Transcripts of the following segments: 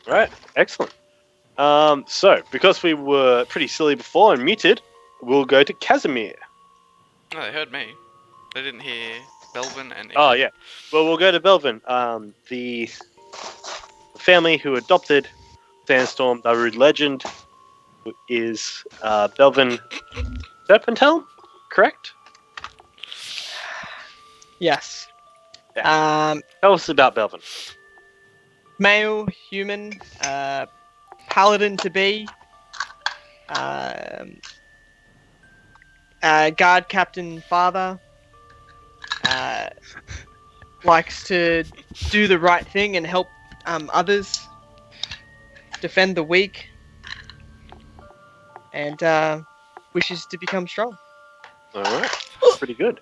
Right, excellent. So, because we were pretty silly before and muted, we'll go to Casimir. No, they heard me. They didn't hear Belvin and Oh, Ikram. yeah. Well, we'll go to Belvin. The family who adopted Sandstorm, the rude legend, is Belvin Serpenthelm, correct? Yes. Tell us about Belvin. Male, human, paladin to be, guard captain father, likes to do the right thing and help others, defend the weak, and wishes to become strong. All right, pretty good.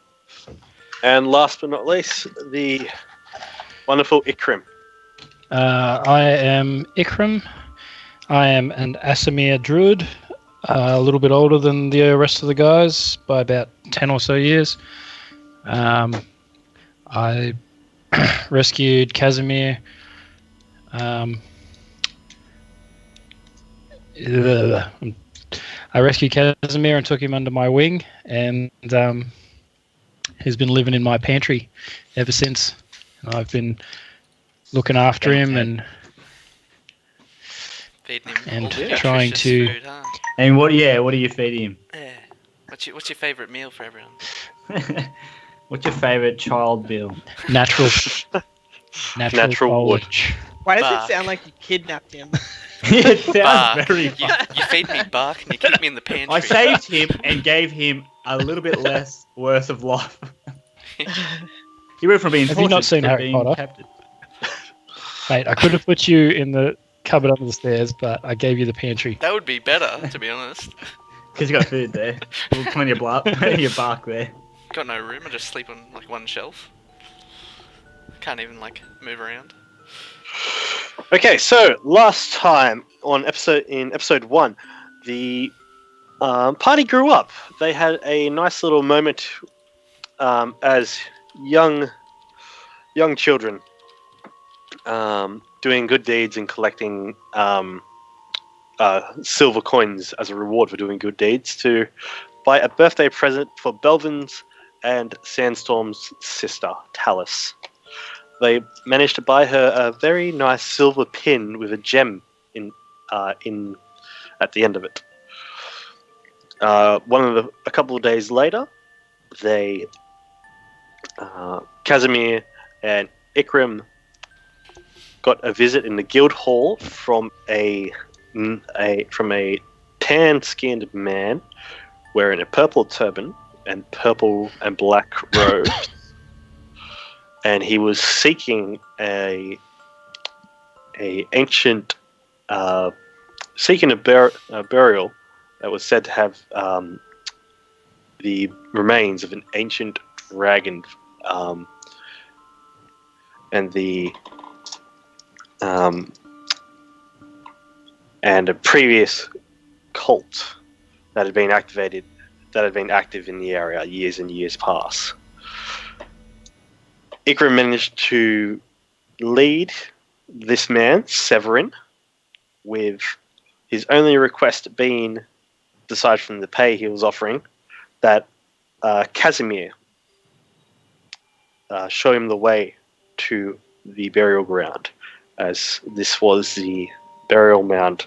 And last but not least, the wonderful Ikrim. I am Ikram. I am an Asimir druid, a little bit older than the rest of the guys by about 10 or so years. I rescued Casimir. I rescued Casimir and took him under my wing, and he's been living in my pantry ever since. I've been looking after him and Feeding him and all the trying nutritious to. food, huh? And what do you feed him? Yeah. What's your favourite meal for everyone? What's your favourite child, Bill? Natural Natural wood. foliage. Why does Bark. it sound like you kidnapped him? It sounds Bark. very You, fun. you feed me bark and you keep me in the pantry. I saved him and gave him a little bit less worth of life. He went from being Have you not tortured seen to Harry being Potter? captured. Mate, I could have put you in the cupboard under the stairs, but I gave you the pantry. That would be better, to be honest. Because you got food there. Plenty of your bark there. Got no room. I just sleep on like one shelf. Can't even like move around. Okay, so last time on episode 1, the party grew up. They had a nice little moment as young children, doing good deeds and collecting silver coins as a reward for doing good deeds to buy a birthday present for Belvin's and Sandstorm's sister, Talus. They managed to buy her a very nice silver pin with a gem in at the end of it. A couple of days later, they Casimir and Ikram got a visit in the guild hall from a tan-skinned man wearing a purple turban and purple and black robes. And he was seeking a ancient burial that was said to have the remains of an ancient dragon, and a previous cult that had been active in the area years and years past. Ikram managed to lead this man, Severin, with his only request being, aside from the pay he was offering, that Casimir show him the way to the burial ground, as this was the burial mound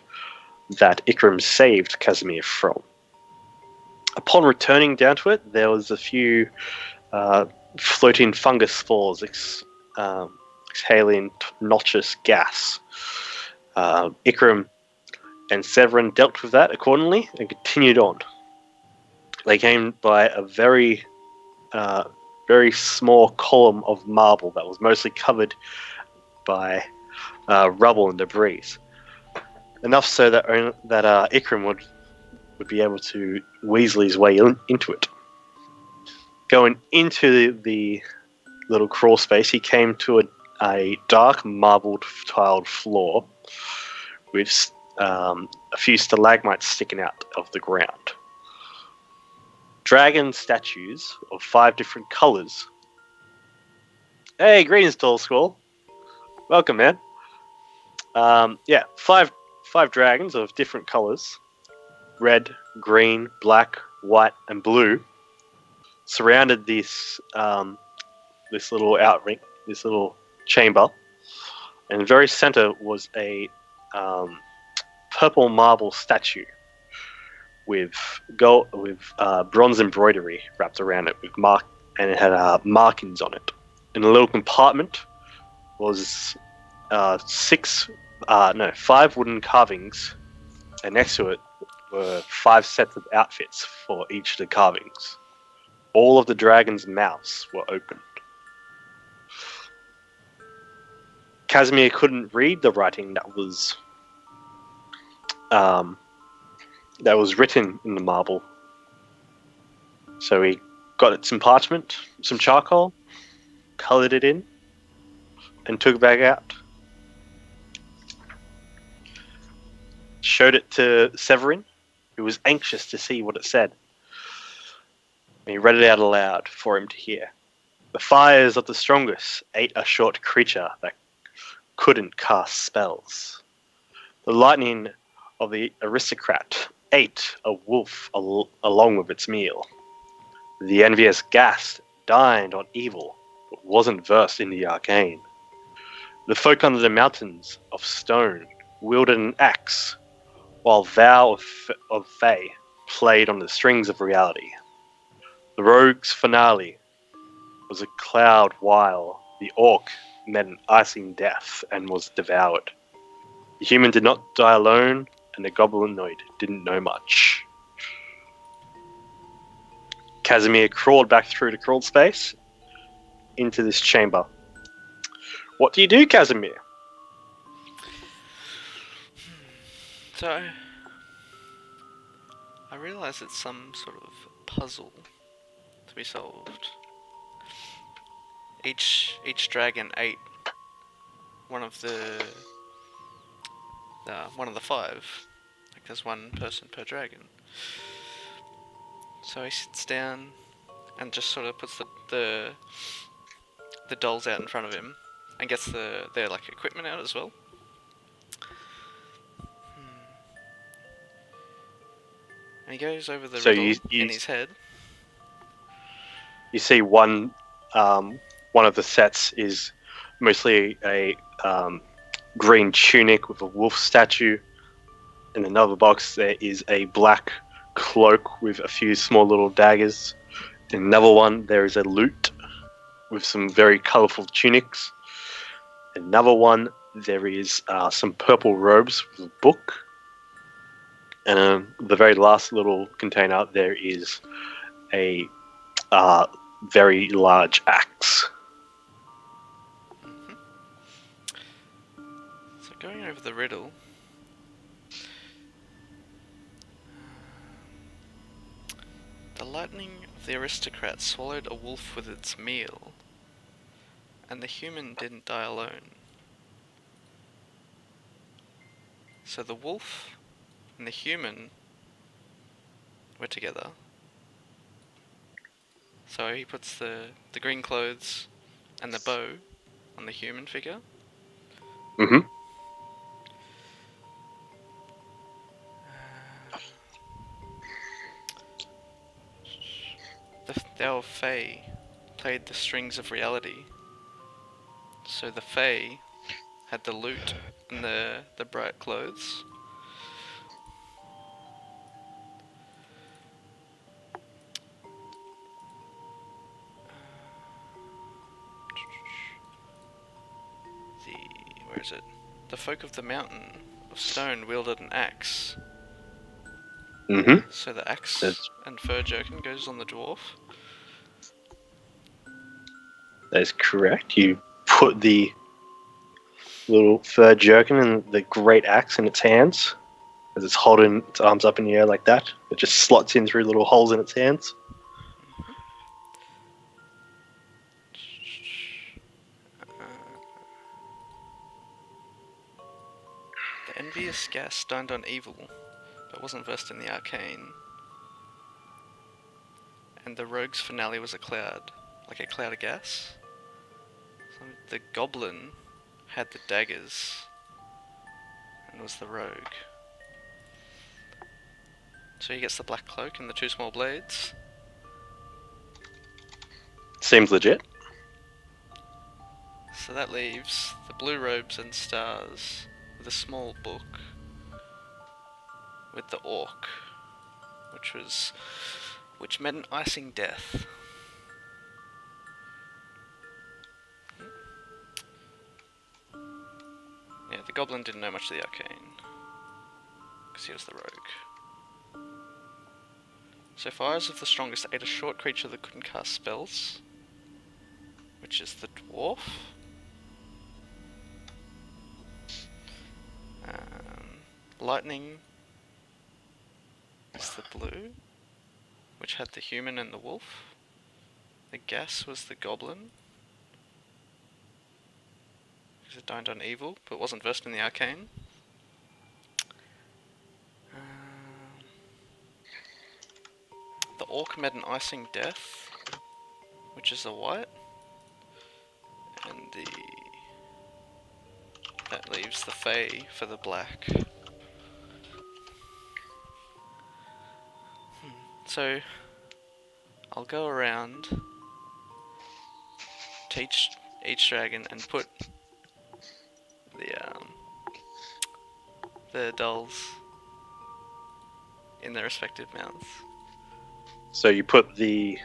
that Ikram saved Casimir from. Upon returning down to it, there was a few floating fungus spores exhaling noxious gas. Ikram and Severin dealt with that accordingly and continued on. They came by a very small column of marble that was mostly covered by rubble and debris. Enough so that Ikram would be able to weasel his way into it. Going into the little crawl space, he came to a dark marbled tiled floor with a few stalagmites sticking out of the ground. Dragon statues of 5 different colours. Hey, greetings, Tall Squall. Welcome, man. Yeah, five dragons of different colors: red, green, black, white, and blue, surrounded this little outring, this little chamber, and in the very center was a purple marble statue with bronze embroidery wrapped around it and it had markings on it. In a little compartment was five wooden carvings, and next to it were five sets of outfits for each of the carvings. All of the dragons' mouths were open. Casimir couldn't read the writing that was written in the marble, so he got some parchment, some charcoal, colored it in, and took it back out. Showed it to Severin, who was anxious to see what it said. And he read it out aloud for him to hear. The fires of the strongest ate a short creature that couldn't cast spells. The lightning of the aristocrat ate a wolf along with its meal. The envious ghast dined on evil, but wasn't versed in the arcane. The folk under the mountains of stone wielded an axe, while thou of Fey played on the strings of reality. The rogue's finale was a cloud while the orc met an icing death and was devoured. The human did not die alone, and the goblinoid didn't know much. Casimir crawled back through the crawl space into this chamber. What do you do, Casimir? So, I realise it's some sort of puzzle to be solved. Each dragon ate one of the five. Like there's one person per dragon. So he sits down and just sort of puts the dolls out in front of him and gets their like equipment out as well. And he goes over the So riddle you in his head. You see one of the sets is mostly a green tunic with a wolf statue. In another box there is a black cloak with a few small little daggers. In another one there is a lute with some very colourful tunics. In another one there is some purple robes with a book. And the very last little container there is a very large axe. So going over the riddle. The lightning of the aristocrat swallowed a wolf with its meal, and the human didn't die alone. So the wolf and the human were together. So he puts the green clothes and the bow on the human figure. Mm-hmm. Our Fae played the strings of reality. So the Fae had the loot and the bright clothes. Where is it? The folk of the mountain of stone wielded an axe. Mm-hmm. So the axe and fur jerkin goes on the dwarf. That is correct. You put the little fur jerkin and the great axe in its hands as it's holding its arms up in the air like that. It just slots in through little holes in its hands. The envious gas dined on evil, but wasn't versed in the arcane. And the rogue's finale was a cloud, like a cloud of gas. So the goblin had the daggers, was the rogue. So he gets the black cloak and the 2 small blades. Seems legit. So that leaves the blue robes and stars with a small book with the orc, which meant an icing death. Yeah, the goblin didn't know much of the arcane, because he was the rogue. So fires of the strongest ate a short creature that couldn't cast spells, which is the dwarf. Lightning is the blue, which had the human and the wolf. The gas was the goblin, because it dined on evil, but wasn't versed in the arcane. The orc met an icing death, which is the white, and that leaves the Fae for the black. So I'll go around to each dragon and put the dolls in their respective mouths. So you put the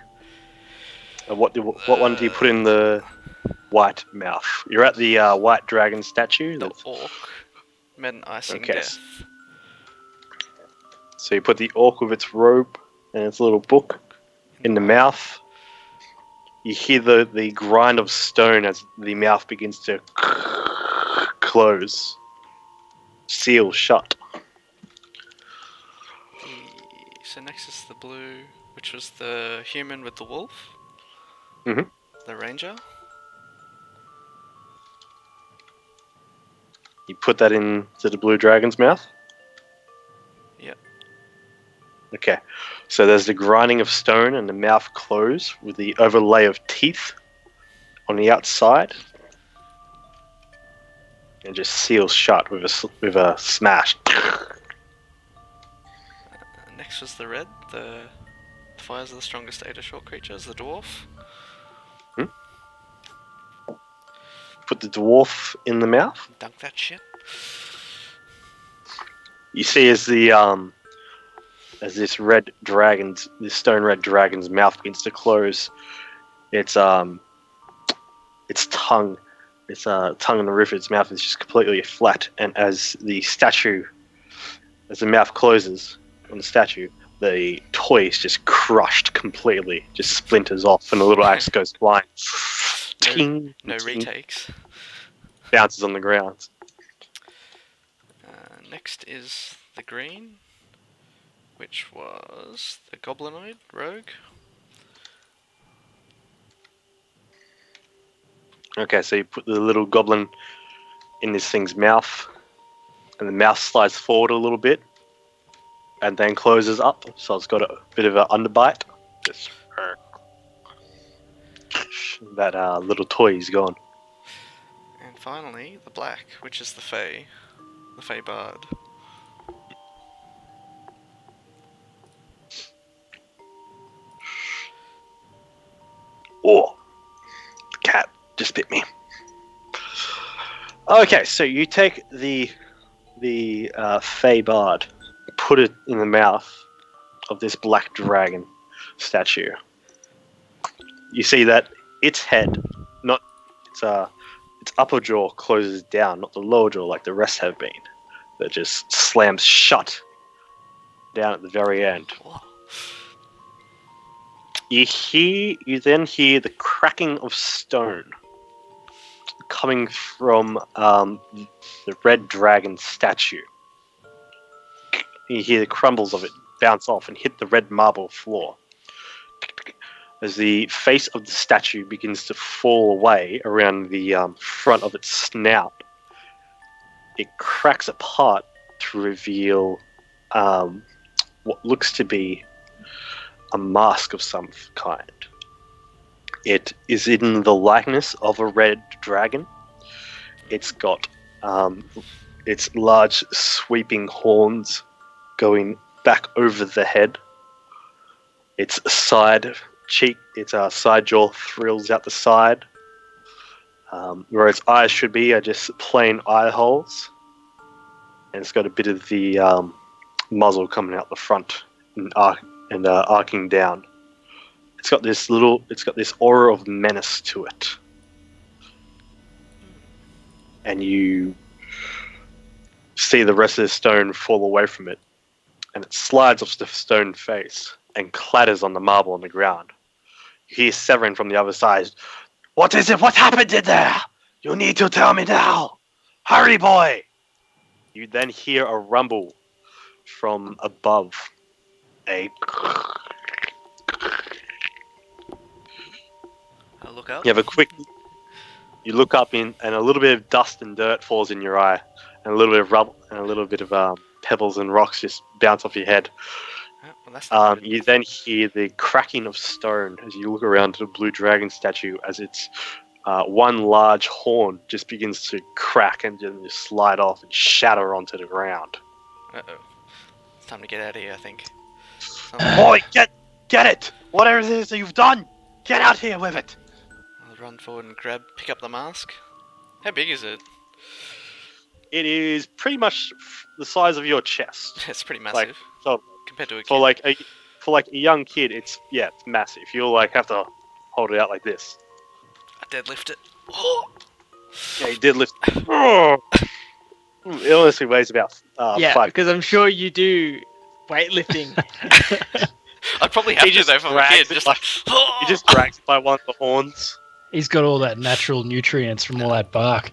what one do you put in the white mouth? You're at the white dragon statue. The orc met an icing Okay. death. So you put the orc with its robe and its little book in the mouth. You hear the grind of stone as the mouth begins to close, seal shut. So next is the blue, which was the human with the wolf. Mhm. The ranger. You put that into the blue dragon's mouth? Yep. Okay. So there's the grinding of stone and the mouth closed with the overlay of teeth on the outside. And just seals shut with a smash. Next was the red. The fires are the strongest ate of short creatures. The dwarf. Put the dwarf in the mouth. Dunk that shit. You see as this stone red dragon's mouth begins to close, its tongue in the roof of its mouth is just completely flat, and as the mouth closes on the statue, the toy is just crushed completely, just splinters off, and the little axe goes flying. Ting, No ting, retakes. bounces on the ground. Next is the green, which was the goblinoid rogue. Okay, so you put the little goblin in this thing's mouth, and the mouth slides forward a little bit, and then closes up, so it's got a bit of an underbite. Just that little toy is gone. And finally, the black, which is the Fae bard. Oh, the cat just bit me. Okay, so you take the Fey Bard, put it in the mouth of this black dragon statue. You see that its head, not its upper jaw closes down, not the lower jaw like the rest have been. That just slams shut down at the very end. Whoa. You then hear the cracking of stone coming from the red dragon statue. You hear the crumbles of it bounce off and hit the red marble floor. As the face of the statue begins to fall away around the front of its snout, it cracks apart to reveal what looks to be a mask of some kind. It is in the likeness of a red dragon. It's got its large sweeping horns going back over the head. Its side cheek, its side jaw thrills out the side. Where its eyes should be are just plain eye holes. And it's got a bit of the muzzle coming out the front and arcing down. It's got this aura of menace to it. And you see the rest of the stone fall away from it, and it slides off the stone face and clatters on the marble on the ground. You hear Severin from the other side. What is it? What happened in there? You need to tell me now. Hurry, boy! You then hear a rumble from above. I'll look up. You have a quick. You look up and a little bit of dust and dirt falls in your eye, and a little bit of rubble and a little bit of pebbles and rocks just bounce off your head. Oh, well, that's not good. You then hear the cracking of stone as you look around the blue dragon statue as its one large horn just begins to crack and then just slide off and shatter onto the ground. Uh-oh. It's time to get out of here, I think. Boy, get it! Whatever it is that you've done, get out here with it! I'll run forward and pick up the mask. How big is it? It is pretty much the size of your chest. It's pretty massive. So compared to a kid. for like a young kid, it's massive. You'll like have to hold it out like this. I deadlift it. Oh! Yeah, you did lift. Oh. It honestly weighs about 5. because I'm sure you do weightlifting. I'd probably have to though if I'm a kid. Just like, He just drags it by one of the horns. He's got all that natural nutrients from all that bark.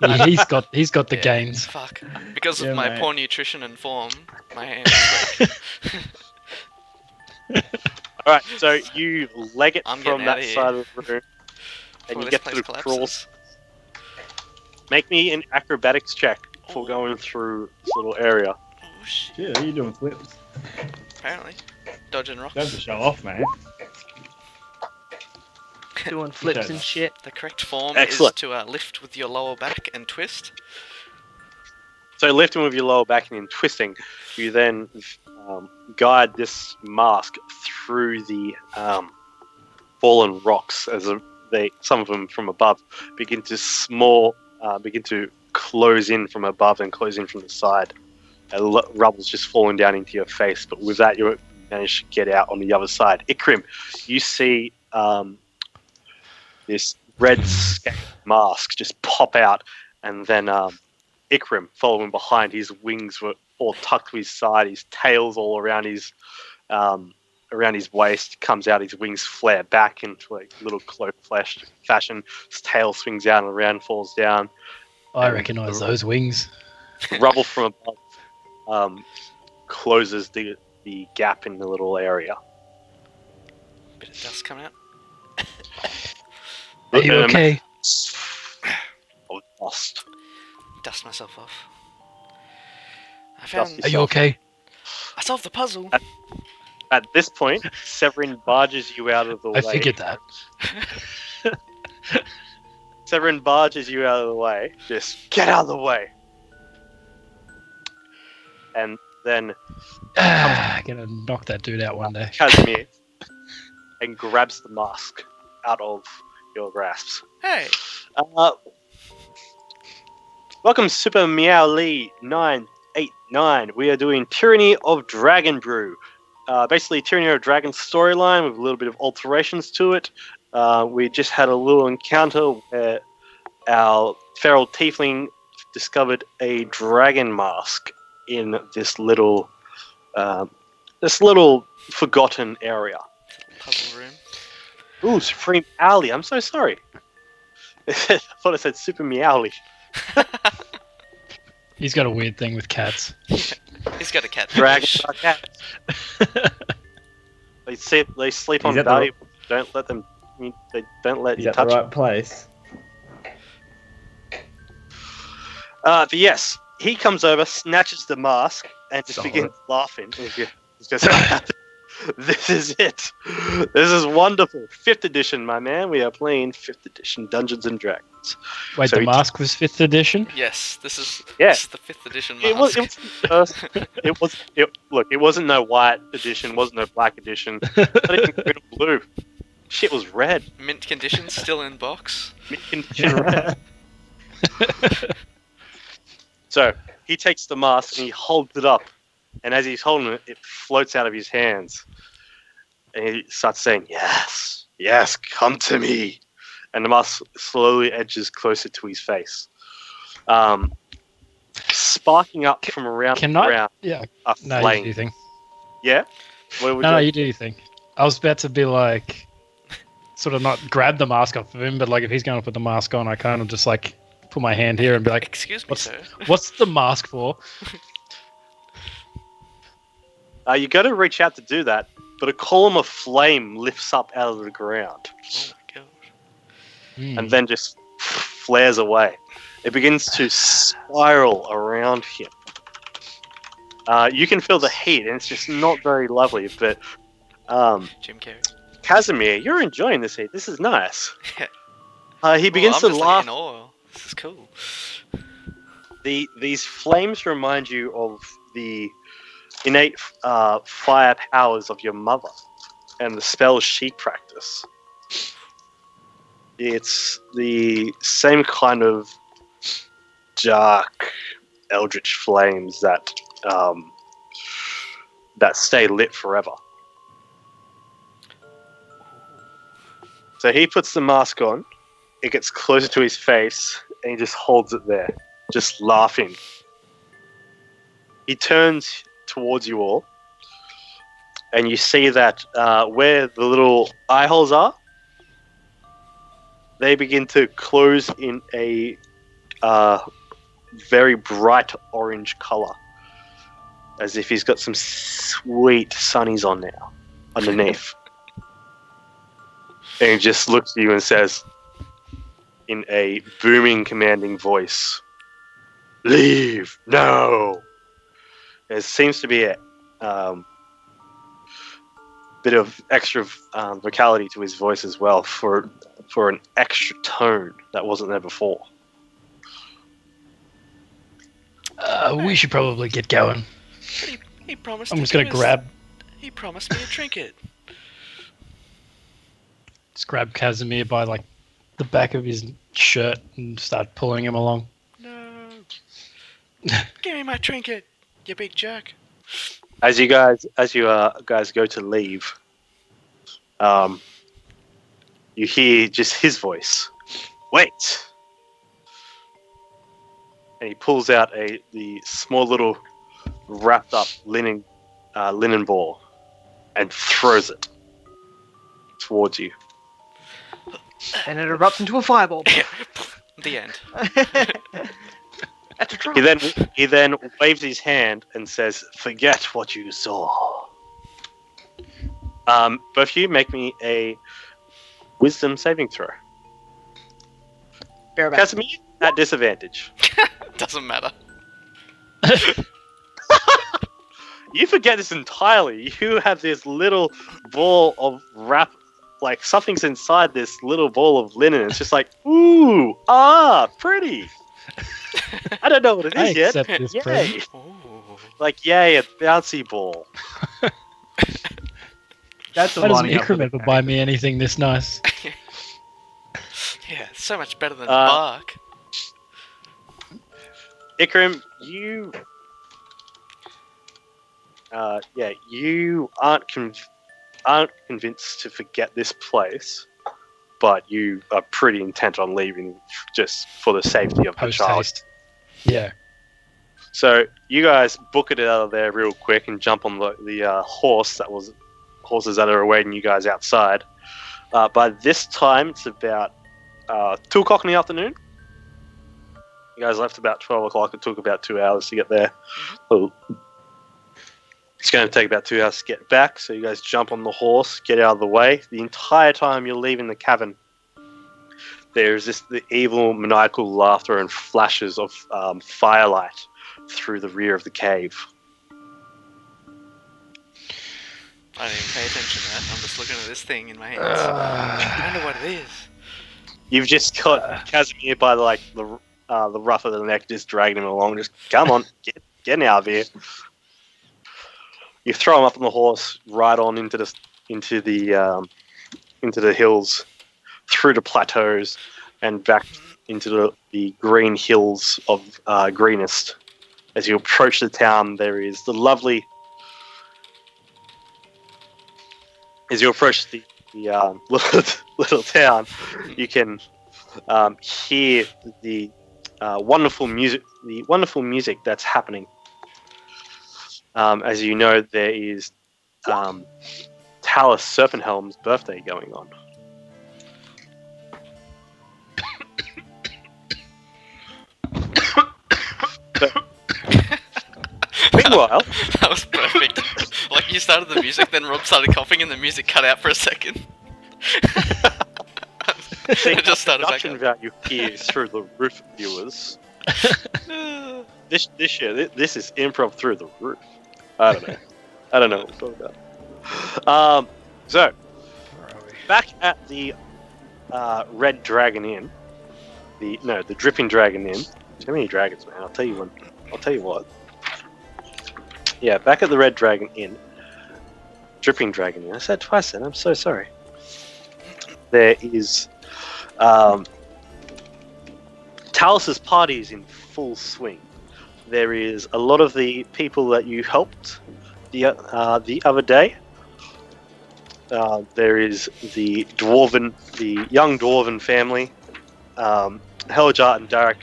Yeah, he's got the gains. Fuck. Because Yeah, of my mate. poor nutrition and form, my hands break. Alright, so you leg it I'm from getting that outta here. side of the room, and Before you this get to place the collapses. crawls. Make me an acrobatics check for going through this little area. Oh shit. Shit, are you doing flips? Apparently. Dodging rocks. Don't have to show off, man. Doing flips and shit. The correct form Excellent. is to lift with your lower back and twist. So lifting with your lower back and then twisting, you then guide this mask through the fallen rocks as some of them from above begin to close in from above and close in from the side. Rubble's just falling down into your face, but with that you manage to get out on the other side. Ikrim, you see this red scaled mask just pop out, and then Ikrim following behind. His wings were all tucked to his side, his tail's all around his waist, comes out, his wings flare back into a little cloak flash fashion, his tail swings out and around, falls down. I recognise those wings. Rubble from above closes the gap in the little area. Bit of dust coming out. Are you okay? Lost. Dust myself off. I Dust found. Are you okay? I solved the puzzle. At this point, Severin barges you out of the way. I figured that. Severin barges you out of the way. Just get out of the way. And then Gonna knock that dude out one day. Casimir and grabs the mask out of your grasps. Hey. Welcome, Super Meow Lee 989. We are doing Tyranny of Dragon Brew. Basically, Tyranny of Dragon storyline with a little bit of alterations to it. We just had a little encounter where our feral tiefling discovered a dragon mask in this little forgotten area. Puzzle room. Ooh, Supreme Owly. I'm so sorry. I thought I said Super Meowly. He's got a weird thing with cats. He's got a cat. Dragons are cats. They sleep on He's at the valuables. Don't let them. They don't let He's you at the touch right place. But yes, he comes over, snatches the mask, and just Stop begins it. laughing. It's just This is it. This is wonderful. 5th edition, my man. We are playing 5th edition Dungeons and Dragons. Wait, So the he- mask was 5th edition? Yes, this is Yeah. this is the 5th edition mask. Look, it wasn't no white edition, wasn't no black edition, not even green or blue. Shit was red. Mint condition, still in box. Mint condition red. So he takes the mask and he holds it up, and as he's holding it, it floats out of his hands, and he starts saying, "Yes, yes, come to me," and the mask slowly edges closer to his face, sparking up from around Can the I- ground Yeah. a No, you flame. do your thing. Yeah. What would No, you no, like? you do your thing. I was about to be like, sort of not grab the mask off of him, but like if he's going to put the mask on, I kind of just like put my hand here and be like, Excuse me, what's- sir. "What's the mask for?" You got to reach out to do that, but a column of flame lifts up out of the ground Oh my god. Hmm. and then just flares away. It begins to spiral around him. You can feel the heat, and it's just not very lovely. But Jim Carrey. Casimir, you're enjoying this heat. This is nice. Yeah. He begins I'm to just laugh. Like in awe. This is cool. These flames remind you of the innate fire powers of your mother and the spells she practiced. It's the same kind of dark eldritch flames that stay lit forever. So he puts the mask on, it gets closer to his face, and he just holds it there, just laughing. He turns towards you all, and you see that where the little eye holes are, they begin to close in a very bright orange color, as if he's got some sweet sunnies on now, underneath. And he just looks at you and says, in a booming, commanding voice, "Leave now." There seems to be a bit of extra vocality to his voice as well, for an extra tone that wasn't there before. We should probably get going. But he promised. I'm just gonna give us- grab He promised me a trinket. Casimir by like the back of his shirt and start pulling him along. No. Give me my trinket, you big jerk. As you guys go to leave, you hear just his voice. "Wait!" And he pulls out the small little wrapped up linen ball and throws it towards you. And it erupts into a fireball. The end. That's a drop. He then waves his hand and says, "Forget what you saw." Both of you make me a wisdom saving throw. Bareback. Casimir, at disadvantage. Doesn't matter. You forget this entirely. You have this little ball of wrap, like something's inside this little ball of linen. It's just like, ooh, pretty. I don't know what it I is yet. accept this Yay. present. Ooh. Like, yay, a bouncy ball. That's a Why doesn't lining up for Ikram the ever game. buy me anything this nice? Yeah, so much better than Uh, bark. Ikram, you aren't convinced to forget this place, but you are pretty intent on leaving just for the safety of the Post child. haste. Yeah. So you guys book it out of there real quick and jump on the horses that are awaiting you guys outside. By this time, it's about 2 o'clock in the afternoon. You guys left about 12 o'clock. It took about 2 hours to get there. Well, it's going to take about 2 hours to get back. So you guys jump on the horse, get out of the way. The entire time you're leaving the cavern, there's the evil, maniacal laughter and flashes of firelight through the rear of the cave. I don't even pay attention to that. I'm just looking at this thing in my hands. I wonder what it is. You've just got Casimir by the ruff of the neck, just dragging him along. Just come on, get out of here. You throw him up on the horse, right on into the hills, through the plateaus, and back into the green hills of greenest. As you approach the town, there is the lovely. As you approach the little town, you can hear the wonderful music. The wonderful music that's happening. As you know, there is Talus Serpenthelm's birthday going on. Meanwhile, That was perfect. Like, you started the music, then Rob started coughing, and the music cut out for a second. It just started back production up. value here is through the roof, viewers. This is improv through the roof. I don't know what I'm talking about. So back at the Red Dragon Inn, the Dripping Dragon Inn. Too many dragons, man. I'll tell you what. Yeah, back at the Red Dragon Inn, Dripping Dragon Inn. I said twice then. I'm so sorry. There is Talus's party is in full swing. There is a lot of the people that you helped the other day. There is the young dwarven family, Heljar and Derek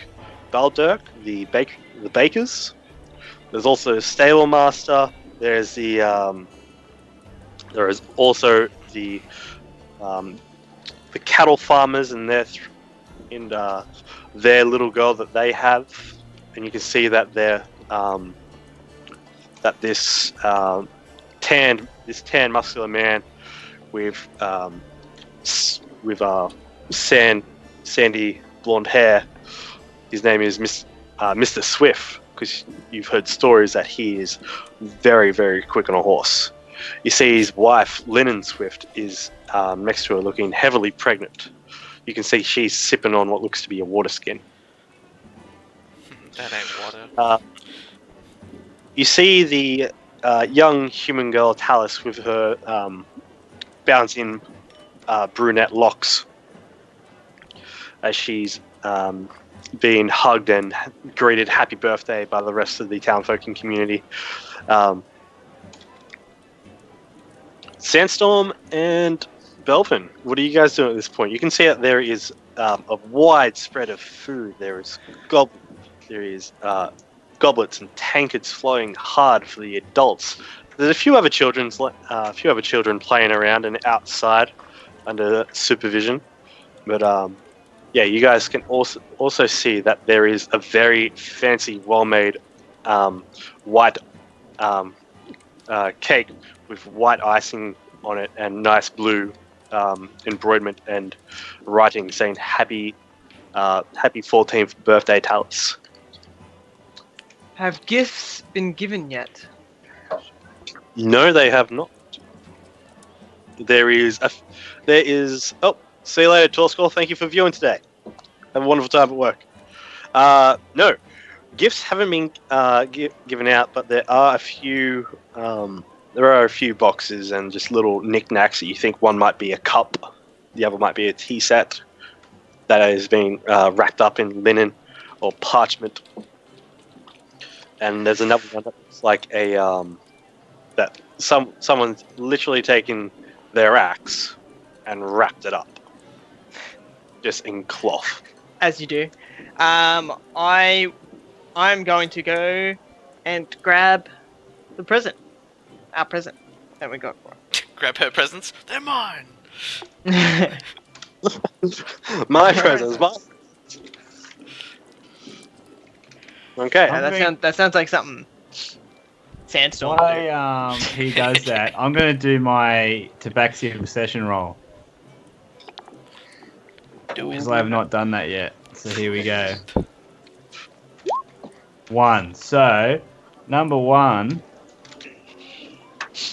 Baldirk, the bakers. There's also the stable master. There is also the cattle farmers and their little girl that they have, and you can see that this tan muscular man with sandy blonde hair. His name is Mr. Swift, because you've heard stories that he is very, very quick on a horse. You see his wife, Linen Swift, is next to her looking heavily pregnant. You can see she's sipping on what looks to be a water skin. That ain't water. You see the young human girl, Talus, with her bouncing brunette locks as she's being hugged and greeted happy birthday by the rest of the townfolk and community. Sandstorm and Belvin, what are you guys doing at this point? You can see that there is a wide spread of food. There is goblets and tankards flowing hard for the adults. There's a few other children playing around and outside under supervision, but yeah, you guys can also see that there is a very fancy, well-made white cake with white icing on it and nice blue embroiderment and writing saying happy 14th birthday, Talus. Have gifts been given yet? No, they have not. There is. Oh, see you later, Torscore. Thank you for viewing today. Have a wonderful time at work. No, gifts haven't been given out, but there are a few. There are a few boxes and just little knickknacks that you think one might be a cup, the other might be a tea set that is being wrapped up in linen or parchment. And there's another one that looks like a that someone's literally taken their axe and wrapped it up, just in cloth. As you do. I'm going to go and grab the present. Our present that we got for Grab her presents. They're mine. her. My presents, Okay. Yeah, that sounds like something Sandstorm would do. While he does that, I'm going to do my Tabaxi obsession roll. Because I have not done that yet. So here we go. 1. So, number 1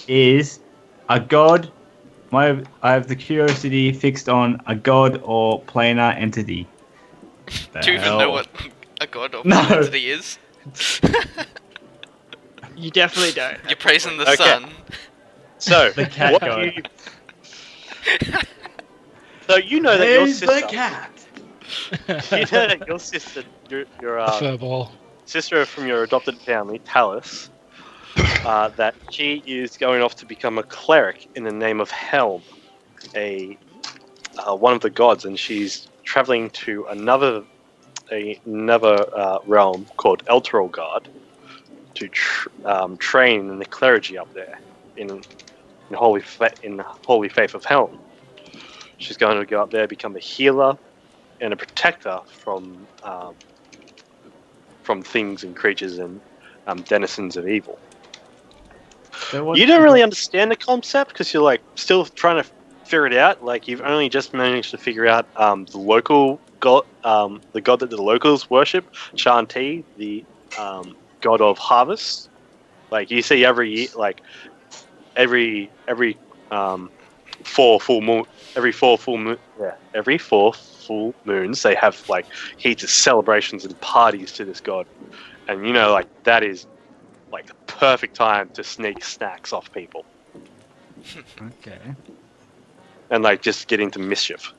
is a god. I have the curiosity fixed on a god or planar entity. The Do you even hell? know what a god or No. entity is? You definitely don't. You're praising the Okay. sun. So, The cat what god. So you know that your Where's sister, the cat? you know that your sister, your Furball. sister from your adopted family, Talus, that she is going off to become a cleric in the name of Helm, a one of the gods, and she's traveling to another realm called Elturalgard to train in the clergy up there in holy faith of Helm. She's going to go up there, become a healer and a protector from things and creatures and denizens of evil. So what's You don't the really god- understand the concept because you're like still trying to figure it out. Like you've only just managed to figure out the local god, the god that the locals worship, Shanti, the god of harvest. Like you see every year, like every four full moon, every four full moons, they have like heaps of celebrations and parties to this god, and you know, like that is like the perfect time to sneak snacks off people Okay. and like just get into mischief.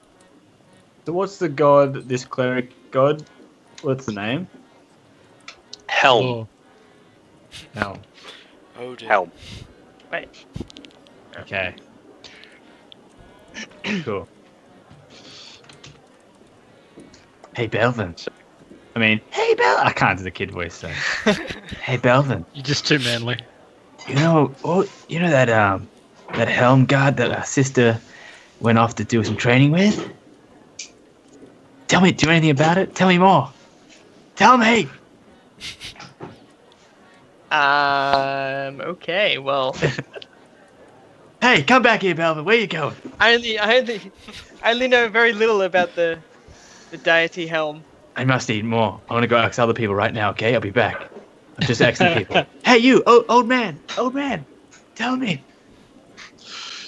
So what's the god? This cleric god? What's the name? Helm, Oh, No. Odin. Helm. Wait. Okay. Cool. Hey, Belvin. I mean, hey, Belvin. I can't do the kid voice, so. Hey, Belvin. you're just too manly. You know that helm guard that our sister went off to do some training with? Tell me, do you know anything about it? Tell me more. Tell me. Okay. Well, Hey, come back here, Belvin. Where you going? I only know very little about the deity Helm. I must eat more. I want to go ask other people right now. Okay, I'll be back. I'm just asking people. Hey, you, old man, tell me.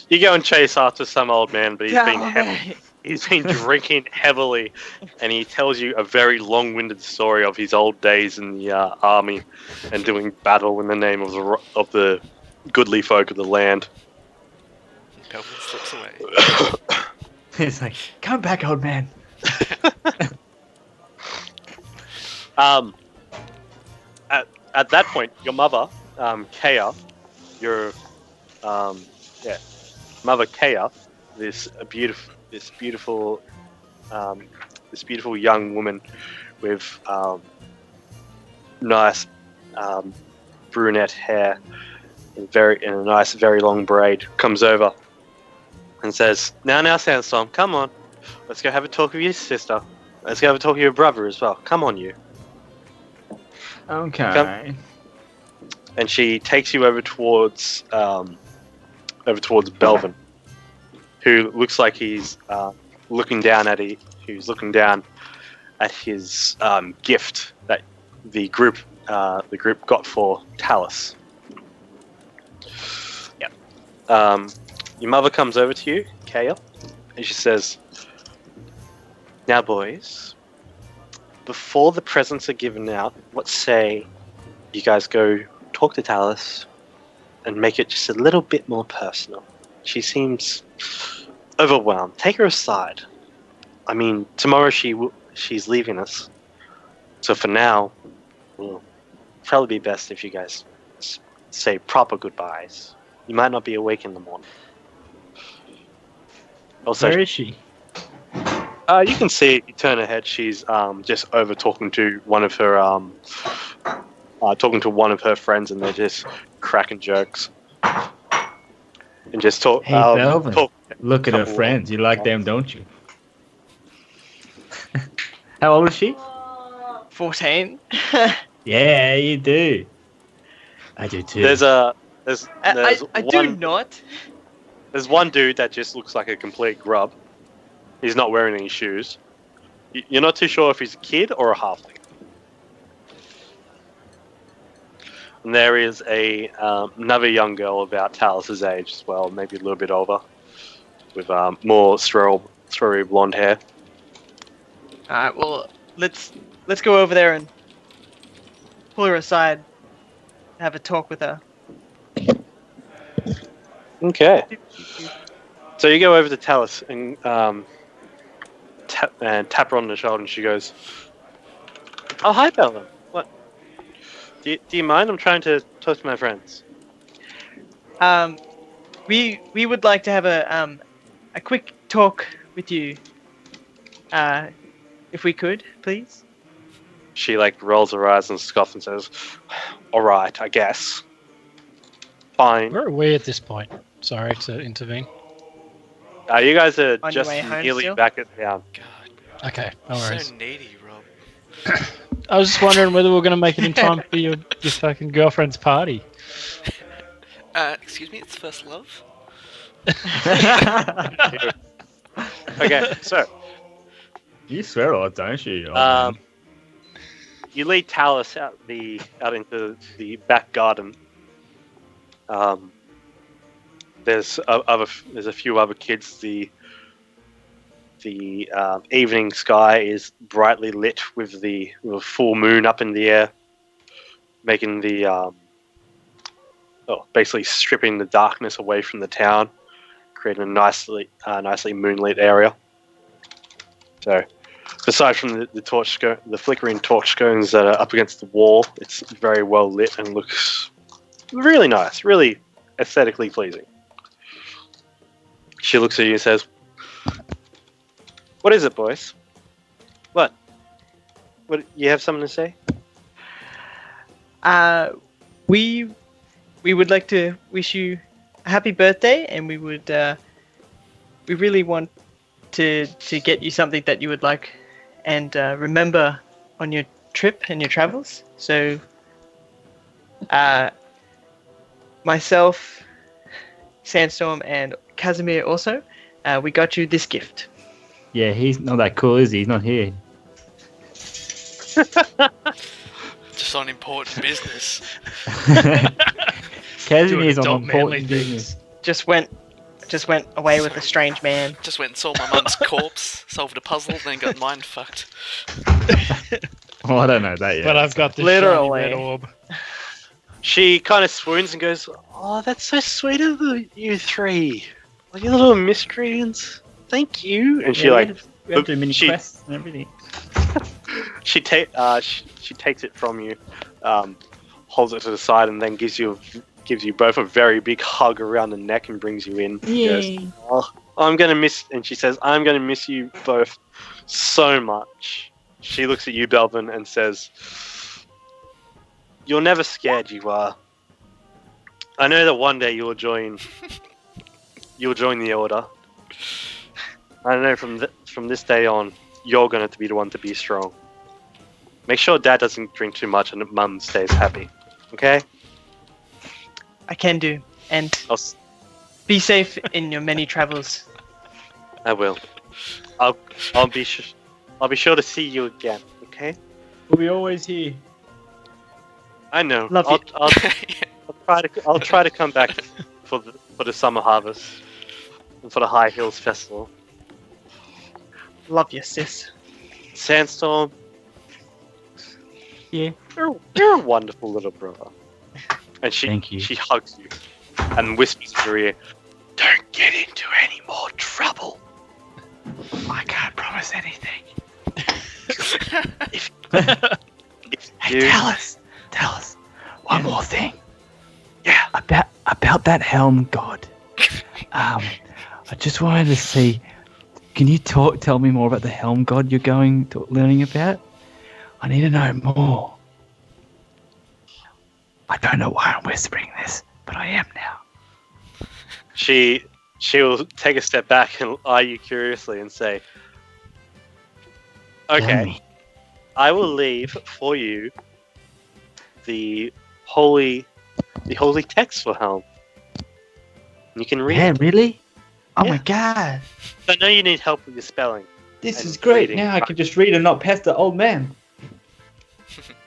You go and chase after some old man, but Tell me. he's been drinking heavily, and he tells you a very long-winded story of his old days in the army and doing battle in the name of the goodly folk of the land. Pelvin slips away. It's like, come back, old man. At that point, your mother, Kea, your mother Kea, this beautiful young woman with nice brunette hair and a nice very long braid, comes over and says, "Now, Sandstorm, come on, let's go have a talk with your sister. Let's go have a talk with your brother as well. Come on, you." Okay. And she takes you over towards Belvin, who looks like he's looking down at his gift that the group got for Talus. Yep. Your mother comes over to you, Kale, and she says, "Now, boys, before the presents are given out, what say you guys go talk to Talus and make it just a little bit more personal? She seems overwhelmed. Take her aside. I mean, tomorrow she's leaving us. So for now, it'll probably be best if you guys say proper goodbyes. You might not be awake in the morning." Also, Where is she? you can see, you turn her head, she's just over talking to one of her friends, and they're just cracking jokes and just talk. Hey, Belvin. Talk Look at her couple- friends. You like them, don't you? How old is she? 14. Yeah, you do. I do too. There's I do one not. there's one dude that just looks like a complete grub. He's not wearing any shoes. You're not too sure if he's a kid or a halfling. And there is another young girl about Talus's age as well, maybe a little bit older, with more strawberry blonde hair. All right. Well, let's go over there and pull her aside, have a talk with her. Okay. So you go over to Talus and tap her on the shoulder, and she goes, "Oh, hi, Bella. What? Do you mind? I'm trying to talk to my friends." We would like to have a quick talk with you, if we could, please. She like rolls her eyes and scoffs and says, "All right, I guess. Fine." Where are we at this point? Sorry to intervene. You guys are On your just way home nearly still? back at town. God, Okay, no worries. so needy, Rob. I was just wondering whether we're going to make it in time for your fucking girlfriend's party. Excuse me, it's first love? Okay, so You swear a lot, don't you? you lead Talus out into the back garden. There's a few other kids. The evening sky is brightly lit with with a full moon up in the air, making basically stripping the darkness away from the town, creating a nicely moonlit area. So, aside from the flickering torch cones that are up against the wall, it's very well lit and looks really nice, really aesthetically pleasing. She looks at you and says, "What is it, boys? What? You have something to say?" We would like to wish you a happy birthday, and we really want to get you something that you would like and remember on your trip and your travels. So, myself, Sandstorm, and Casimir also, we got you this gift. Yeah, he's not that cool, is he? He's not here. Just on important business. Casimir's on adult manly important things. business. Just went away with a strange man. Just went and saw my mum's corpse, solved a puzzle, then got mind fucked. Oh, I don't know that yet. But I've got this Literally. shiny red orb. She kind of swoons and goes, "Oh, that's so sweet of you three. Like your little miscreants. Thank you." And she we have to do mini she- quests and everything. she takes it from you, holds it to the side, and then gives you both a very big hug around the neck and brings you in. She goes, "Oh, I'm gonna miss," and she says, "I'm gonna miss you both so much." She looks at you, Belvin, and says, "You're never scared, you are. I know that one day you'll join the Order. I know from this day on, you're going to be the one to be strong. Make sure Dad doesn't drink too much and that Mum stays happy. Okay? I can do, and be safe in your many travels. I will. I'll be sure to see you again. Okay? We'll be always here. I know. Love you. I'll try to come back for the summer harvest and for the HighHills festival. Love you, sis. Sandstorm, Yeah. you're a wonderful little brother." And Thank you. she hugs you and whispers in your ear, "Don't get into any more trouble." I can't promise anything. If Hey, you, tell us. One more thing. yeah, About that helm god. I just wanted to see. Can you tell me more about the helm god you're learning about? I need to know more. I don't know why I'm whispering this, but I am now. she will take a step back and eye you curiously and say, Tell "Okay, me. I will leave for you the holy text for Helm. You can read Yeah, it. really? Oh Yeah. my god. I know you need help with your spelling. This And is great. reading. Now I can just read and not pester old man.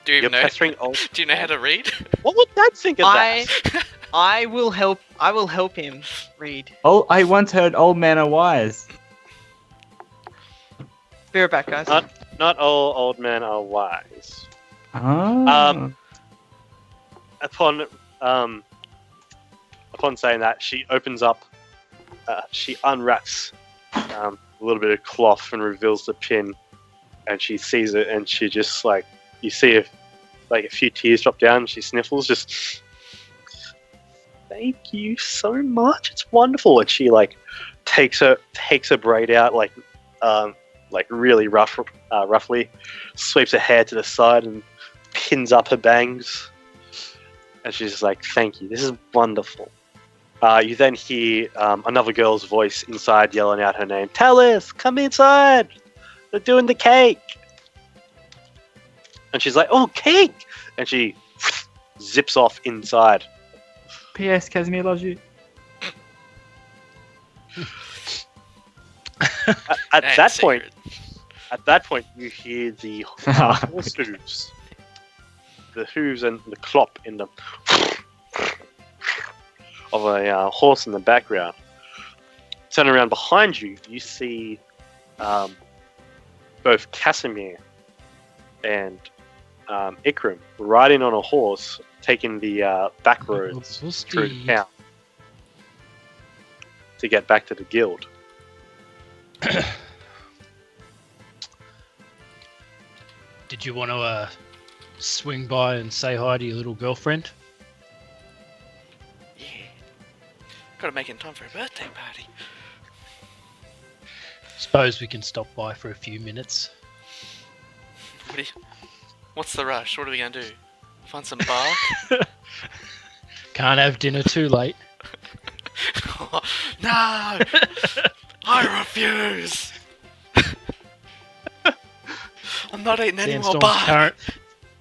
Do you You're even know? pestering old. Do you know how to read? What would Dad think of I that? I will help him read. Oh, I once heard old men are wise. Be right back, guys. Not all old men are wise. Ah. Upon saying that, she opens up. She unwraps a little bit of cloth and reveals the pin, and she sees it, and she just like you see a few tears drop down. And she sniffles, just thank you so much. It's wonderful, and she like takes her braid out like really roughly, sweeps her hair to the side and pins up her bangs, and she's just like, thank you. This is wonderful. You then hear another girl's voice inside yelling out her name. Talis, come inside. They're doing the cake. And she's like, oh, cake! And she zips off inside. P.S. Casimir loves you. At And that secret. point, you hear the horse hooves. The hooves and the clop in the of a horse in the background. Turn around behind you, you see both Casimir and Ikram riding on a horse, taking the back roads through the town to get back to the guild. Did you want to swing by and say hi to your little girlfriend? Yeah. Gotta make it in time for a birthday party. Suppose we can stop by for a few minutes. What's the rush? What are we gonna do? Find some bark? Can't have dinner too late. No! I refuse! I'm not eating any more Sandstorm's bark! current-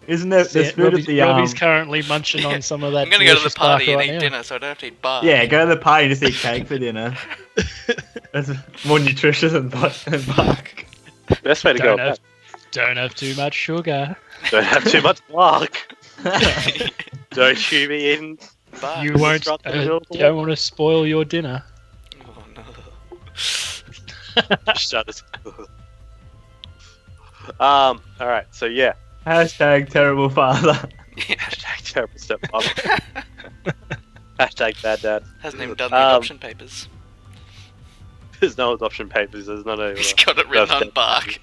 Isn't there there's food at the Robbie's currently munching on some of that. I'm gonna go to the delicious bark party and right eat now. dinner so I don't have to eat bark. Yeah, go to the party and just eat cake for dinner. That's more nutritious than bark. Best way to go. Don't have too much sugar. Don't have too much bark. Don't you be eating bark. You won't. Disrupt the middle of the Don't want to spoil your dinner. Oh no. Shudders. Alright, so yeah. Hashtag terrible father. Hashtag terrible stepmother. Hashtag bad dad. Hasn't even done the adoption papers. There's no adoption papers, there's not a He's got it written on bark.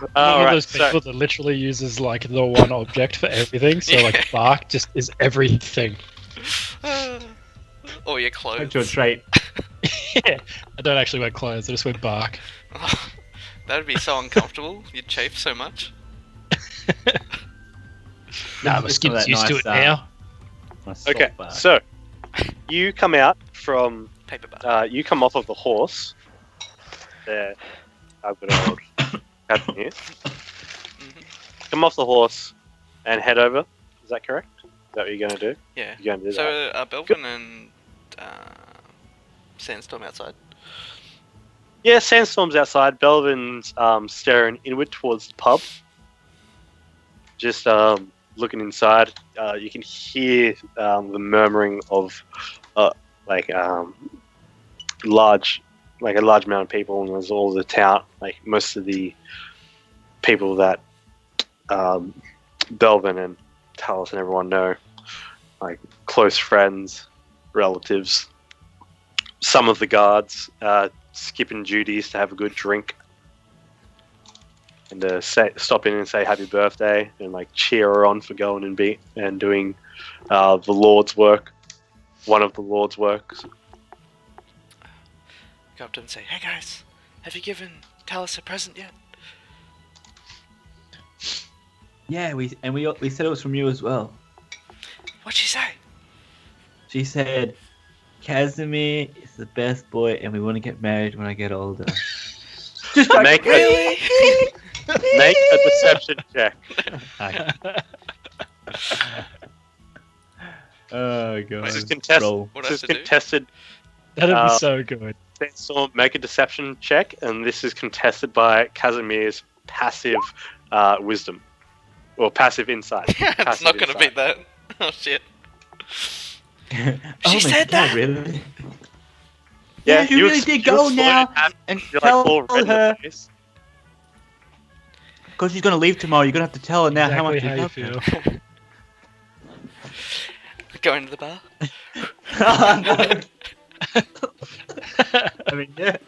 One of Alright, those people that literally uses like the one object for everything. So like bark just is everything. Or your That's clothes. your trait. Yeah, I don't actually wear clothes. I just wear bark. That would be so uncomfortable. You'd chafe so much. Nah, my Just some of skin's that used to nice, it now. nice Okay, salt bark. so you come out from Paper bark. you come off of the horse. There, I've got an old cabin here. Come off the horse and head over. Is that correct? Is that what you're going to do? Yeah. You're going to do that? So Belvin and Sandstorm outside. Yeah, Sandstorm's outside. Belvin's staring inward towards the pub. Just looking inside. You can hear the murmuring of a large amount of people, and there's all the town, like most of the people that Belvin and Talis and everyone know, like close friends, relatives. Some of the guards skipping duties to have a good drink and to stop in and say happy birthday and like cheer her on for going and doing the Lord's work, one of the Lord's works. Go up to them and say, "Hey guys, have you given Talis a present yet?" Yeah, we said it was from you as well. What'd she say? She said, Casimir is the best boy, and we want to get married when I get older. Just like, Make Really? make a deception check. Oh god. This is contested. Roll. What This is I have to do? contested. That'd Uh, be so good. Sandstorm, make a deception check, and this is contested by Casimir's passive wisdom. Or passive insight. It's Passive not gonna insight. beat that. Oh shit. Oh She my said God, that? Really? Yeah, you really did go explode now at- and you're tell all red in the her face. because she's gonna leave tomorrow. You're gonna have to tell her now Exactly how how much you you feel. love her. Going to the bar. Oh, no. I mean, yes.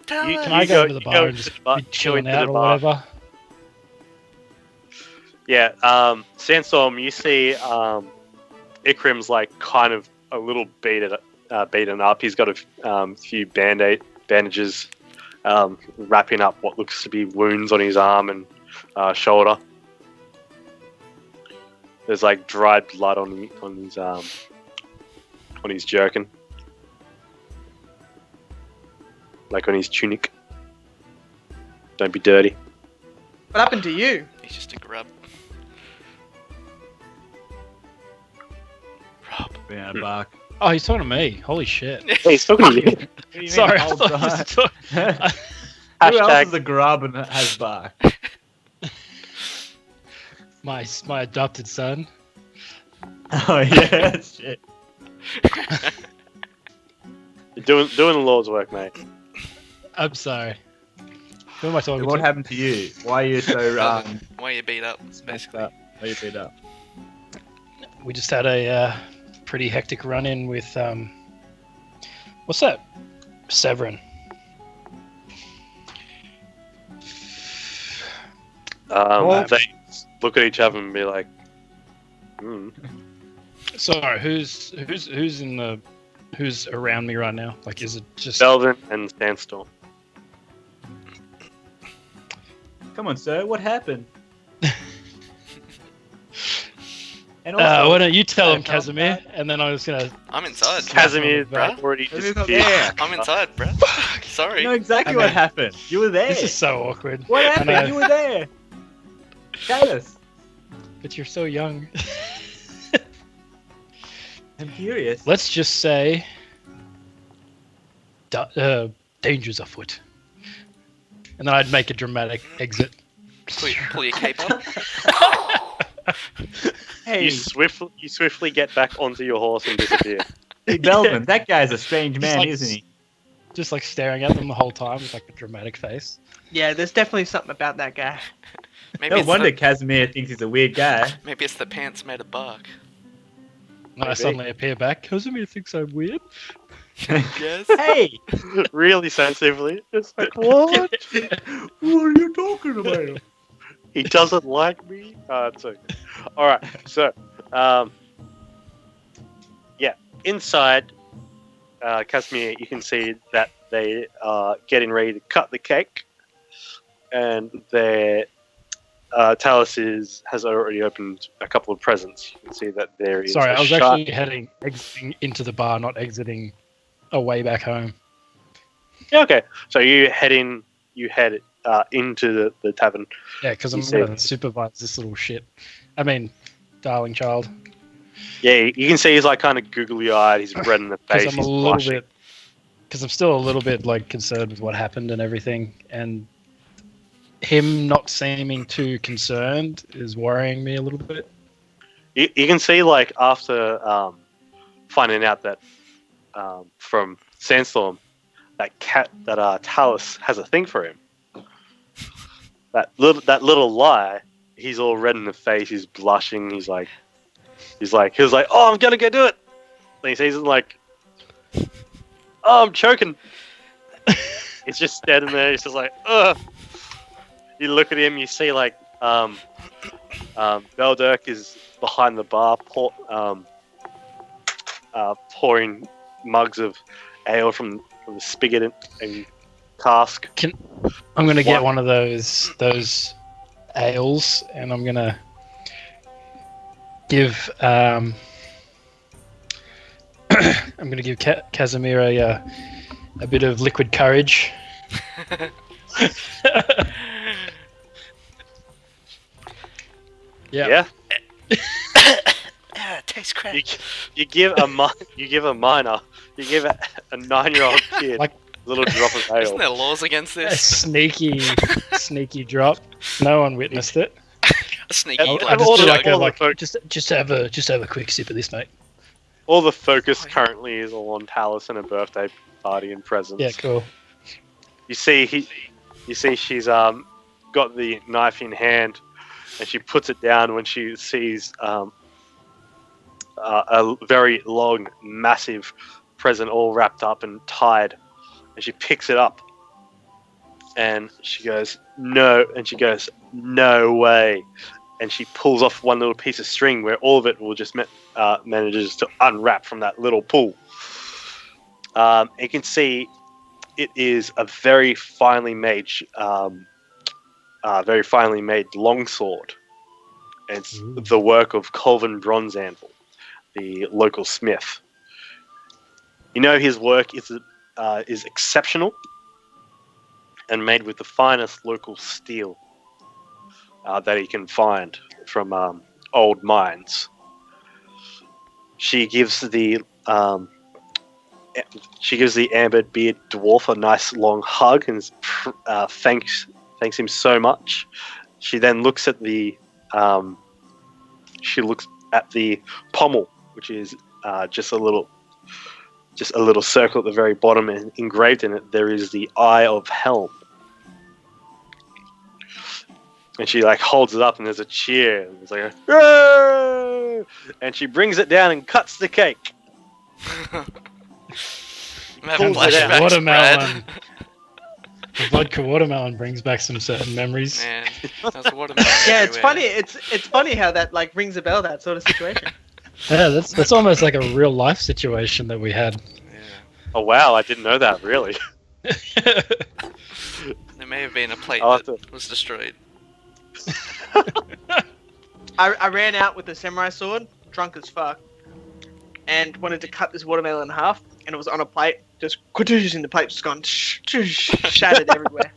Tell You- her. Can I You go go- into the you bar go and to just the bar- be you go chilling into out the or bar. whatever? Yeah, Sandstorm, you see Ikrim's like kind of a little beaten up. He's got a few bandages wrapping up what looks to be wounds on his arm and shoulder. There's like dried blood on his jerkin, like on his tunic. Don't be dirty. What happened to you? He's just a grub. Rob. Yeah, bark. Oh, he's talking to me. Holy shit. Hey, he's talking to you. Sorry, I thought he was talking. Who else Hashtag- is a grub and has bark? my adopted son. Oh yeah, shit. You're doing the Lord's work, mate. I'm sorry. Who am I talking What to? happened to you? Why are you so Why you beat up, basically. Why are you beat up? We just had a pretty hectic run-in with what's that? Severin. They look at each other and be like, Sorry, who's around me right now? Like, is it just? Belvin and Sandstorm. Come on, sir. What happened? And Why don't you tell him, tell him Casimir? And then I was gonna. I'm inside. Casimir Bruh. already Let me come disappeared. here. I'm inside, bruh. Sorry. You know exactly I what mean, happened. You were there. This is so awkward. What I happened? know. You were there. Tell us. But you're so young. I'm curious. Let's just say, dangers afoot. And then I'd make a dramatic exit. Pull your cape up. Hey, You swiftly get back onto your horse and disappear. hey, Belvin, that guy's a strange man, like- isn't he? Just like staring at them the whole time with like a dramatic face. Yeah, there's definitely something about that guy. Maybe No it's wonder the, Casimir thinks he's a weird guy. maybe it's the pants made of bark. And I Maybe. suddenly appear back. Casimir thinks I'm weird. Yes. Hey, Really sensitively. It's like, what? what are you talking about? He doesn't like me? It's okay. Alright, so, yeah, inside, Casimir, you can see that they are getting ready to cut the cake, and their Talus has already opened a couple of presents. You can see that there is Sorry, a I was shark- actually exiting into the bar, not exiting away back home. Yeah, okay. So you head into the tavern. Yeah, because I'm You going to see- supervise this little shit. I mean, darling child. Yeah, you can see he's like kind of googly-eyed. He's red in the Because face. I'm He's a little blushing. bit. Because I'm still a little bit like concerned with what happened and everything, and him not seeming too concerned is worrying me a little bit. You can see like after finding out that from Sandstorm that Talus has a thing for him. That little lie. He's all red in the face. He's blushing. He was like, oh, I'm gonna go do it. And he sees him like, oh, I'm choking. He's just standing there. He's just like, ugh. You look at him. You see like Beldirk is behind the bar, pouring mugs of ale from the spigot and cask. I'm gonna get One. one of those ales, and I'm gonna give I'm gonna give Casimir a bit of liquid courage. Yeah. Ah, tastes crap. You give a 9-year-old kid Like- little drop of ale. Isn't there laws against A this? sneaky drop. No one witnessed it. A sneaky I'll like just do jug. Just have a quick sip of this, mate. All the focus currently is on Talus and a birthday party and presents. Yeah, cool. You see she's got the knife in hand, and she puts it down when she sees a very long, massive present all wrapped up and tied, and she picks it up, and she goes no, and she goes no way, and she pulls off one little piece of string where all of it will just manages to unwrap from that little pull. You can see it is a very finely made longsword. It's the work of Colvin Bronze Anvil, the local smith. You know his work is exceptional and made with the finest local steel that he can find from old mines. She gives the ambered beard dwarf a nice long hug and thanks him so much. She then looks at the pommel, which is just a little circle at the very bottom, and engraved in it there is the Eye of Helm. And she holds it up, and there's a cheer. And it's like, "Hooray!" And she brings it down and cuts the cake. I'm having Pulls it out. flashbacks, Watermelon. Brad. The vodka watermelon brings back some certain memories. Man, there's watermelon Yeah, it's everywhere. funny. It's funny how that rings a bell, that sort of situation. Yeah, that's almost like a real life situation that we had. Yeah. Oh wow, I didn't know that, really. There may have been a plate I'll have that was destroyed. I ran out with a samurai sword, drunk as fuck, and wanted to cut this watermelon in half, and it was on a plate, just in the plate, just gone shattered everywhere.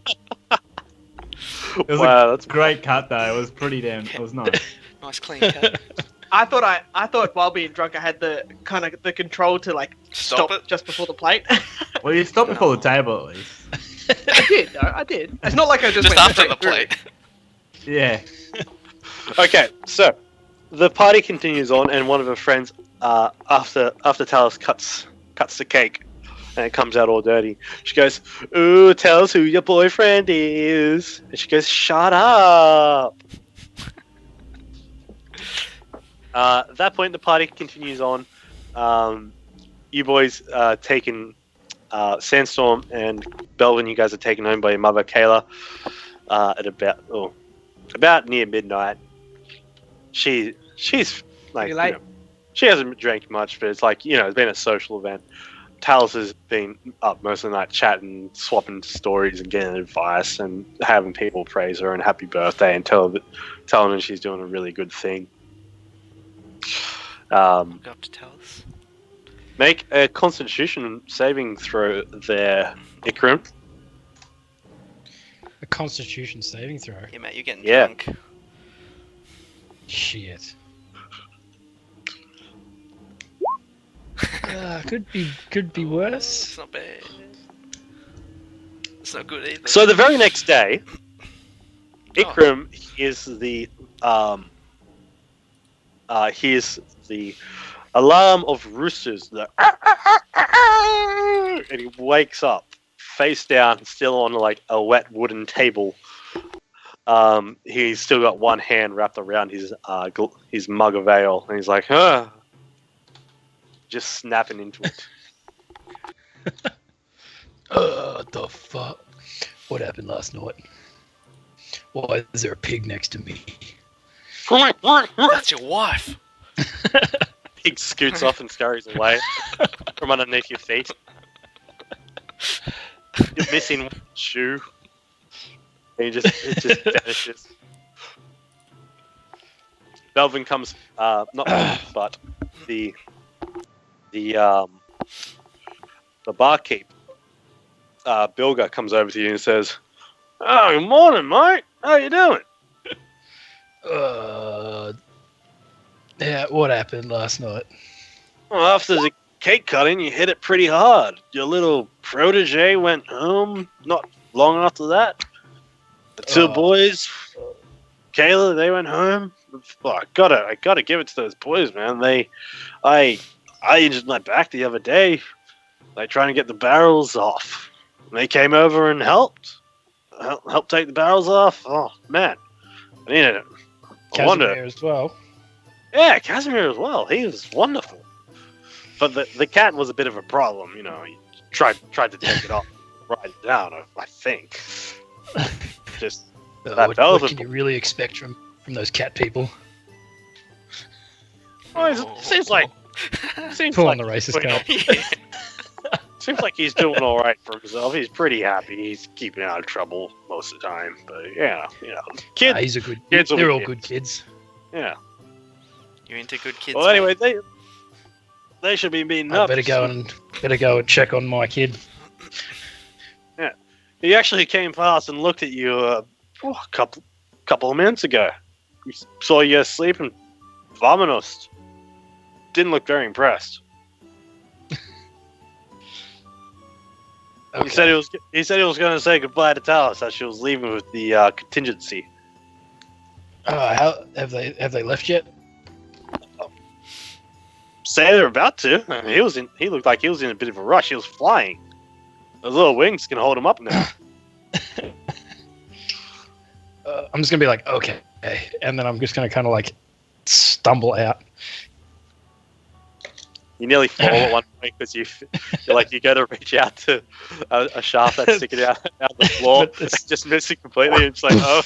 It was Wow, a that's great cut though. It was pretty damn. It was nice. Nice clean cut. I thought while being drunk I had the control to Stop it? just before the plate. Well, you stopped before the table at least. I did, though. I did. It's not like I just Just went after the straight through. plate. Yeah. Okay, so the party continues on, and one of her friends, after Talus cuts the cake, and it comes out all dirty, she goes, "Ooh, tell us who your boyfriend is." And she goes, "Shut up." At that point, the party continues on. You boys taken Sandstorm and Belvin. You guys are taken home by your mother, Kayla, at about near midnight. She's Pretty late. She hasn't drank much, but it's it's been a social event. Talus has been up most of the night chatting, swapping stories and getting advice and having people praise her and happy birthday and telling her she's doing a really good thing. Go up to tell us. Make a Constitution saving throw there, Ikram. A Constitution saving throw. Yeah, mate, you're getting Yeah. drunk. Shit. Could be worse. It's not bad. It's not good either. So the very next day, Ikram hears the alarm of roosters, and he wakes up face down, still on a wet wooden table. He's still got one hand wrapped around his mug of ale, and he's like, "Huh," just snapping into it. The fuck? What happened last night? Why is there a pig next to me? That's your wife. Pig scoots off and scurries away from underneath your feet. You're missing one shoe. And it just vanishes. Belvin comes, not Belvin, but the barkeep, Bilger, comes over to you and says, "Oh, good morning, mate. How you doing?" Yeah, what happened last night? Well, after the cake cutting, you hit it pretty hard. Your little protege went home not long after that. The two boys, Kayla, they went home. Oh, I gotta give it to those boys, man. I injured my back the other day, like trying to get the barrels off. And they came over and helped take the barrels off. Oh man, I needed it. I wonder. Casimir as well. Yeah, Casimir as well. He was wonderful. But the cat was a bit of a problem, you know. He tried to take it off, ride it down. I think. Just What can you really expect from those cat people? well, it seems like Pull on the racist card. seems like he's doing all right for himself. He's pretty happy. He's keeping out of trouble most of the time. But yeah, you know, kids. He's a good. Kids will They're be all kids. good kids. Yeah. You're into good kids. Well, anyway, they should be beaten up. Better go and check on my kid. He actually came past and looked at you a couple of minutes ago. He saw you asleep and vominos. Didn't look very impressed. Okay. He said he was going to say goodbye to Talis as she was leaving with the contingency. How have they left yet? Say they're about to. I mean, he looked like he was in a bit of a rush. He was flying. Those little wings can hold him up now. I'm just gonna be like, okay, and then I'm just gonna kind of like stumble out. You nearly fall at one point because you go to reach out to a shaft that's sticking out the floor, it's just missing completely. And it's like, oh.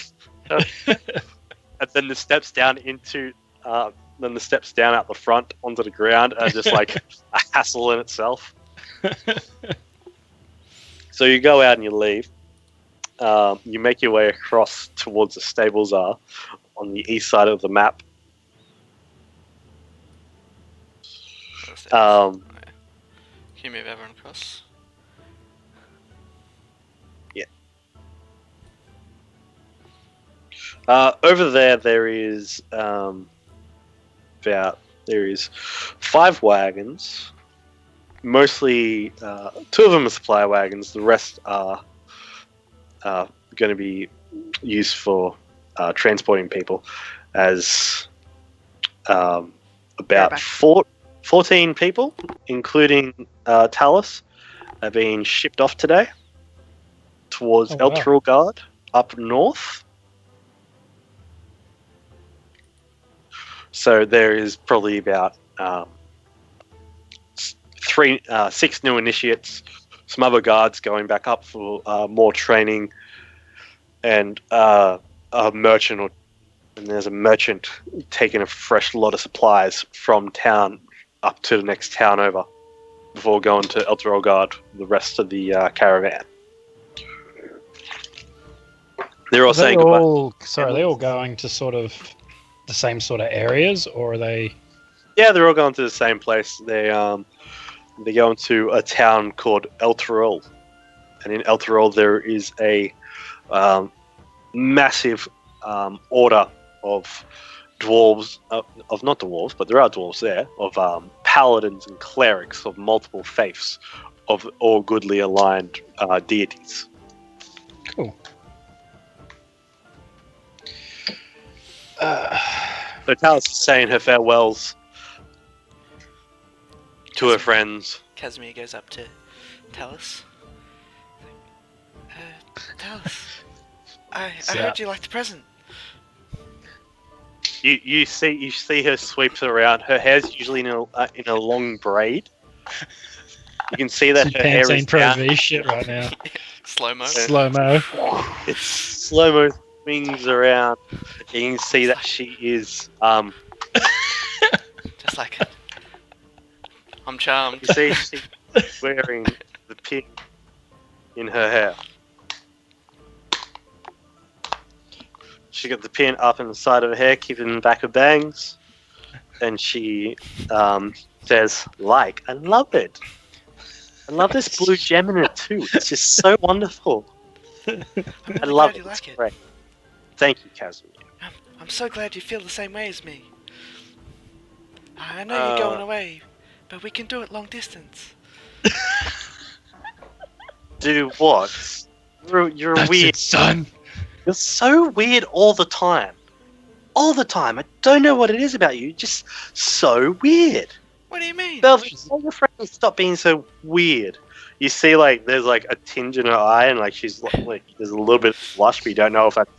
And then the steps down out the front onto the ground are just like a hassle in itself. So you go out and you leave. You make your way across towards the stables are on the east side of the map. Can you move everyone across? Over there is 5 wagons. Mostly, 2 of them are supply wagons. The rest are going to be used for transporting people. As about 14 people, including Talis, are being shipped off today towards Oh, wow. Elturalgard up north. So there is probably about 6 new initiates, some other guards going back up for more training, and a merchant, and there's a merchant taking a fresh lot of supplies from town up to the next town over before going to Elturalgard, the rest of the caravan. They're all saying goodbye. Are they all going to sort of the same sort of areas, or are they? Yeah, they're all going to the same place. They go into a town called Elturol, and in Elturol there is a massive order of dwarves, of not dwarves, but there are dwarves there, of paladins and clerics of multiple faiths, of all goodly aligned deities. Cool. So Talis is saying her farewells to her friends. Casimir goes up to Talis. Talis, I heard you liked the present. You see her sweeps around. Her hair's usually in a long braid. You can see that her hair is Pro down. V shit right now. Slow mo. Slow mo. It's slow-mo swings around. You can see that she is Just like it. I'm charmed. you see she's wearing the pin in her hair. She got the pin up in the side of her hair, keeping the back of bangs, and she says, "Like, I love it. I love this blue gem in it too. It's just so wonderful. I'm I really love glad it. you It's like it. great. Thank you, Casimir." I'm so glad you feel the same way as me. I know you're going away, But we can do it long distance. Do what? You're That's weird. it, son. You're so weird all the time. All the time. I don't know what it is about you. You're just so weird. What do you mean? Belvin, tell your friends stop being so weird. You see, like, there's like a tinge in her eye, and like she's like there's a little bit of blush, but you don't know if that's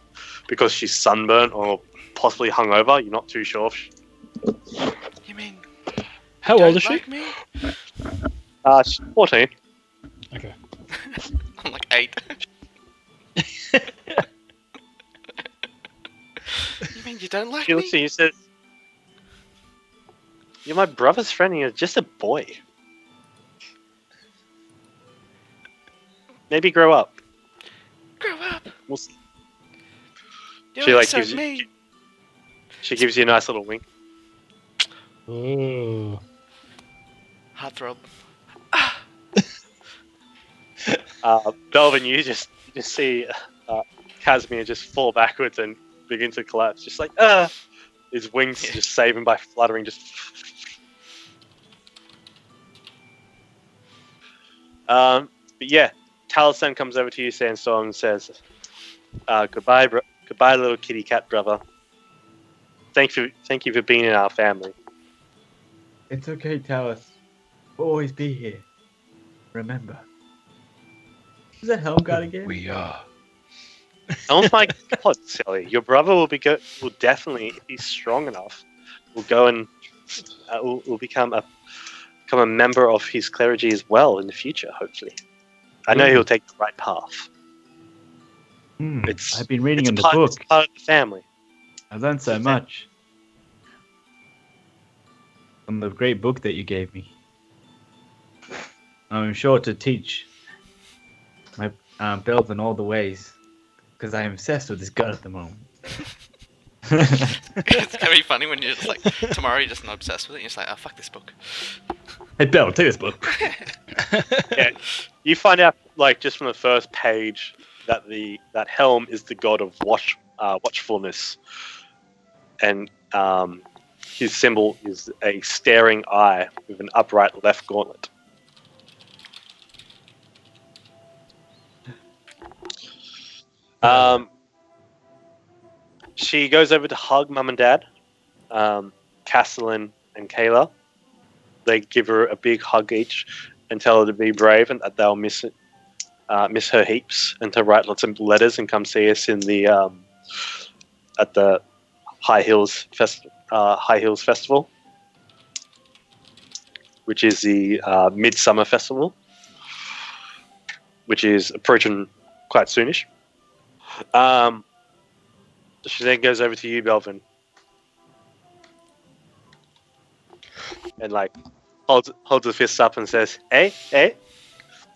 because she's sunburnt or possibly hungover. You're not too sure. You mean How don't old is she? like me? She's 14. Okay. I'm like 8. You mean you don't like She me? looks at you and says, "You're my brother's friend, and you're just a boy. Maybe grow up." Grow up. We'll see. You're She, like, so gives you- mean. She gives you a nice little wink. Ooh. Heartthrob. Belvin, you just see Casimir just fall backwards and begin to collapse, just like his wings just save him by fluttering. Just but yeah, Taliesin comes over to you, Sandstorm, and says, "Goodbye, goodbye, little kitty cat brother. Thank you for being in our family." It's okay, Talus. We'll always be here. Remember. Who's that helm guard again? We are. Oh my god, Sally! Your brother will definitely, if he's strong enough, will go and will become a member of his clergy as well in the future. Hopefully, I know he'll take the right path. I've been reading in the It's book. part of the family. I've learned so much from the great book that you gave me. I'm sure to teach my Belvin all the ways, because I am obsessed with this god at the moment. It's gonna be funny when you're just like, tomorrow you're just not obsessed with it, you're just like, oh, fuck this book. Hey, Bell, take this book. Yeah, you find out like just from the first page that that helm is the god of watchfulness, and his symbol is a staring eye with an upright left gauntlet. She goes over to hug Mum and Dad, Castellan and Kayla. They give her a big hug each and tell her to be brave and that they'll miss her heaps, and to write lots of letters and come see us in the at the HighHills Festival, which is the Midsummer Festival, which is approaching quite soonish. She then goes over to you, Belvin, and like holds her fists up and says, "Hey,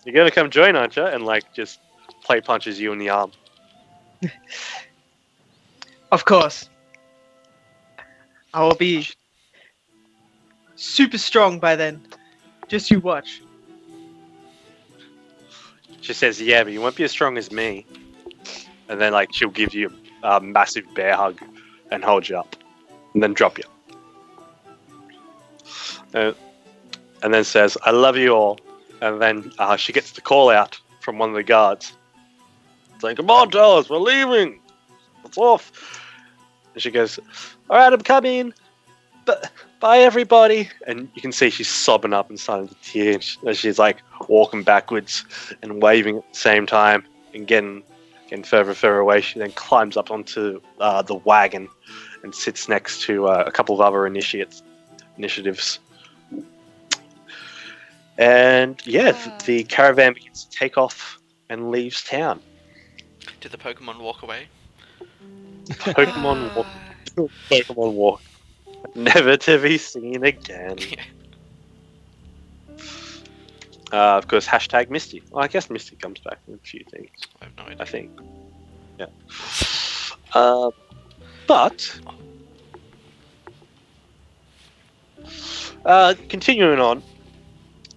you're gonna come join, aren't you?" And like just play punches you in the arm. Of course. I will be super strong by then. Just you watch. She says, "Yeah, but you won't be as strong as me." And then like she'll give you a massive bear hug and hold you up, and then drop you. And then says, "I love you all." And then she gets the call out from one of the guards, saying, "Come on, Dallas, we're leaving. It's off." And she goes, "All right, I'm coming. But bye, everybody." And you can see she's sobbing up and starting to tear as she's like walking backwards and waving at the same time and getting further and further away. She then climbs up onto the wagon and sits next to a couple of other initiatives. And yeah, the caravan begins to take off and leaves town. Did the Pokemon walk away? Pokemon walk, never to be seen again. Of course, hashtag Misty. Well, I guess Misty comes back in a few things. I have no idea. I think. Yeah. But continuing on.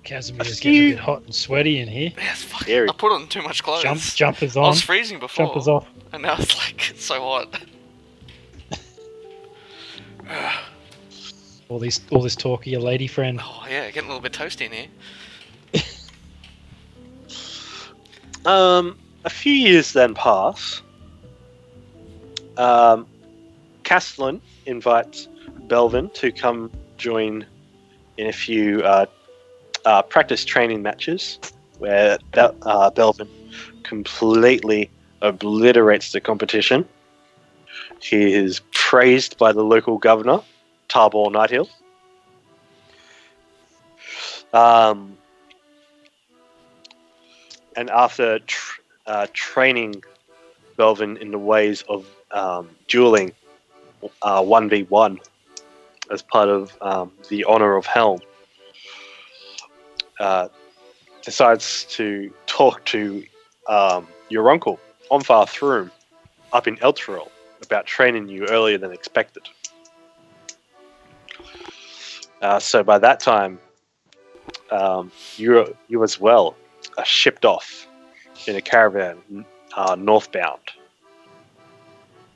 Casimir's getting a bit hot and sweaty in here. Yeah, it's fucking, Scary. I put on too much clothes. Jumpers I on. was freezing before. Jumpers off. And now it's like, it's so hot. all this talk of your lady friend. Oh yeah, getting a little bit toasty in here. A few years then pass. Castellan invites Belvin to come join in a few practice training matches where Belvin completely obliterates the competition. He is praised by the local governor, Tabor Nighthill. And after training Belvin in the ways of dueling 1v1 as part of the Honor of Helm, decides to talk to your uncle, Onfar Thrum, up in Elturel about training you earlier than expected. So by that time, you as well are shipped off in a caravan northbound.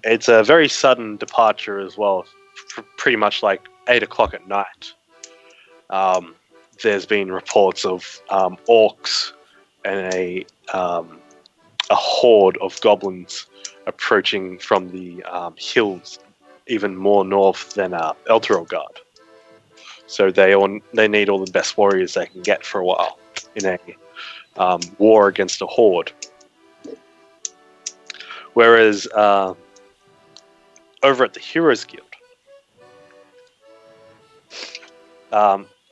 It's a very sudden departure as well, pretty much like 8 o'clock at night. There's been reports of orcs and a horde of goblins approaching from the hills, even more north than Elturel Guard. So they need all the best warriors they can get for a while in a war against a horde. Whereas over at the Heroes Guild,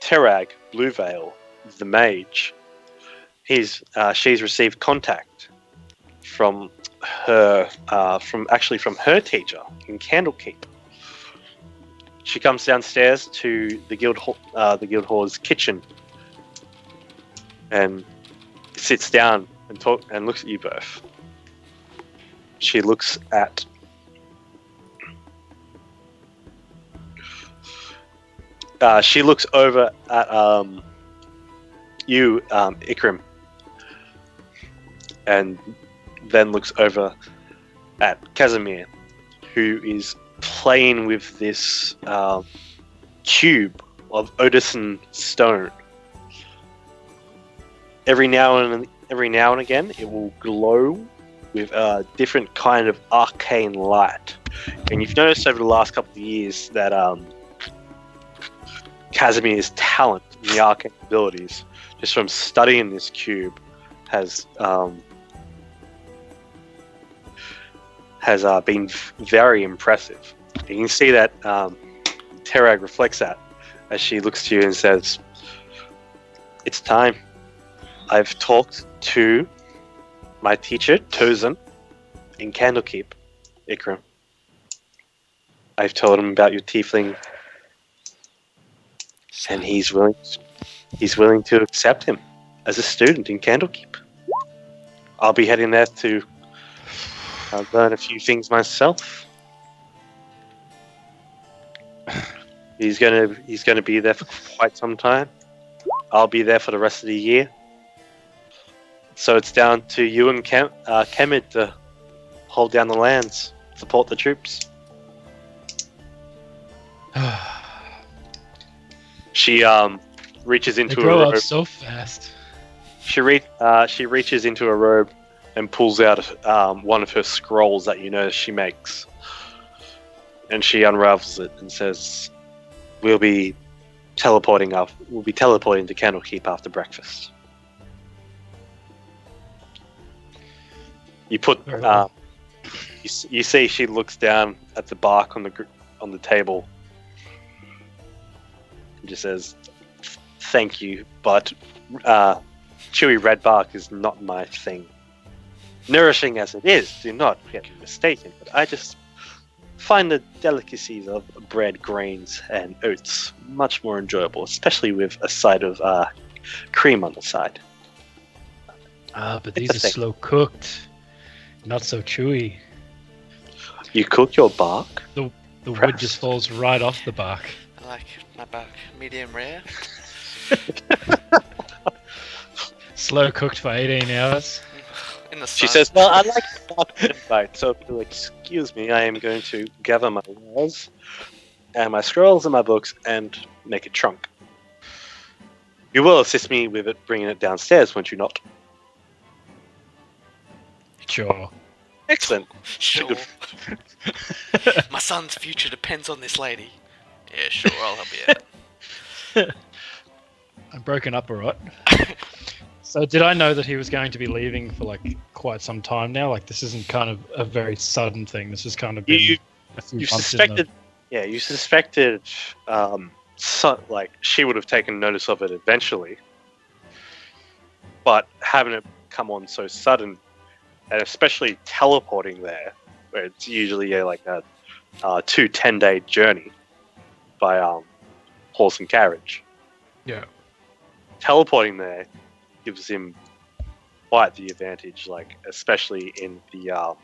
Terag Blueveil, the mage, she's received contact from her from her teacher in Candlekeep. She comes downstairs to the guild hall's kitchen and sits down and looks at you both. She looks at she looks over at you, Ikrim, and then looks over at Casimir, who is playing with this cube of Odison stone. Every now and again, it will glow with a different kind of arcane light. And you've noticed over the last couple of years that Casimir's talent in the arcane abilities, just from studying this cube, has been very impressive. You can see that Terag reflects that as she looks to you and says, "It's time. I've talked to my teacher, Tozan, in Candlekeep, Ikram. I've told him about your tiefling, and he's willing to accept him as a student in Candlekeep. I'll be heading there to learn a few things myself. He's gonna be there for quite some time. I'll be there for the rest of the year. So it's down to you and Kemid to hold down the lands, support the troops." She reaches into They a grow robe. up so fast. She reaches into a robe and pulls out one of her scrolls that you know she makes, and she unravels it and says, "We'll be teleporting to Candlekeep after breakfast." You put you see she looks down at the bark on the table and just says, "Thank you, but chewy red bark is not my thing. Nourishing as it is, do not get me mistaken, but I just find the delicacies of bread, grains, and oats much more enjoyable, especially with a side of cream on the side." But these are slow cooked, not so chewy. You cook your bark? The wood just falls right off the bark. I like my bark medium rare. Slow cooked for 18 hours. In the sun. She says, "Well, I like bark bite, so if you'll excuse me, I am going to gather my wares and my scrolls and my books and make a trunk. You will assist me with it, bringing it downstairs, won't you not? Sure. Excellent. Sure. Good. My son's future depends on this lady. Yeah, sure, I'll help you out. I'm broken up, alright. So did I know that he was going to be leaving for like quite some time now? Like this isn't kind of a very sudden thing. This has kind of been a few You months. suspected, yeah, you suspected, like she would have taken notice of it eventually, but having it come on so sudden, and especially teleporting there, where it's usually like a 2 10-day journey by horse and carriage. Yeah. Teleporting there gives him quite the advantage, like especially in the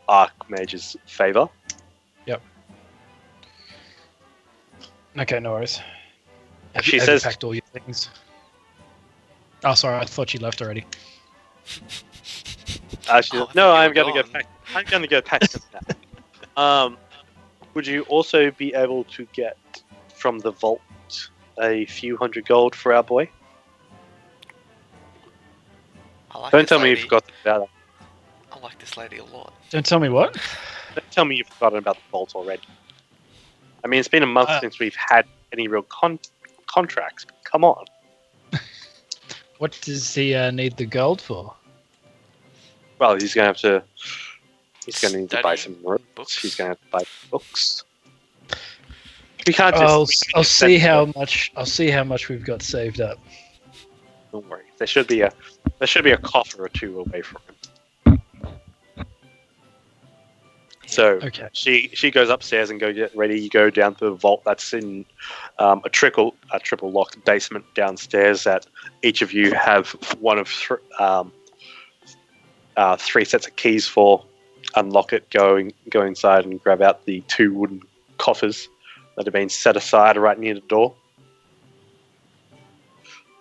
Archmage's favor. Yep. Okay, no worries. She Have says- you packed all your things. Oh, sorry, I thought you left already. No, I I'm thought you going were to go pack. I'm going to go pack them now. Would you also be able to get from the vault a few hundred gold for our boy? I like Don't this tell me you lady. forgot about that. I like this lady a lot. Don't tell me what? Don't tell me you've forgotten about the vault already. I mean, it's been a month since we've had any real contracts. Come on. What does he need the gold for? Well, he's going to have to. He's going to need to buy Study some books. books. He's going to have to buy books. We can't just. I'll see how much. I'll see how much we've got saved up. Don't worry. There should be a coffer or two away from him. So Okay. she goes upstairs and go get ready. You go down to the vault that's in a triple locked basement downstairs. That each of you have one of three sets of keys for. Unlock it. Go inside and grab out the 2 wooden coffers that have been set aside right near the door.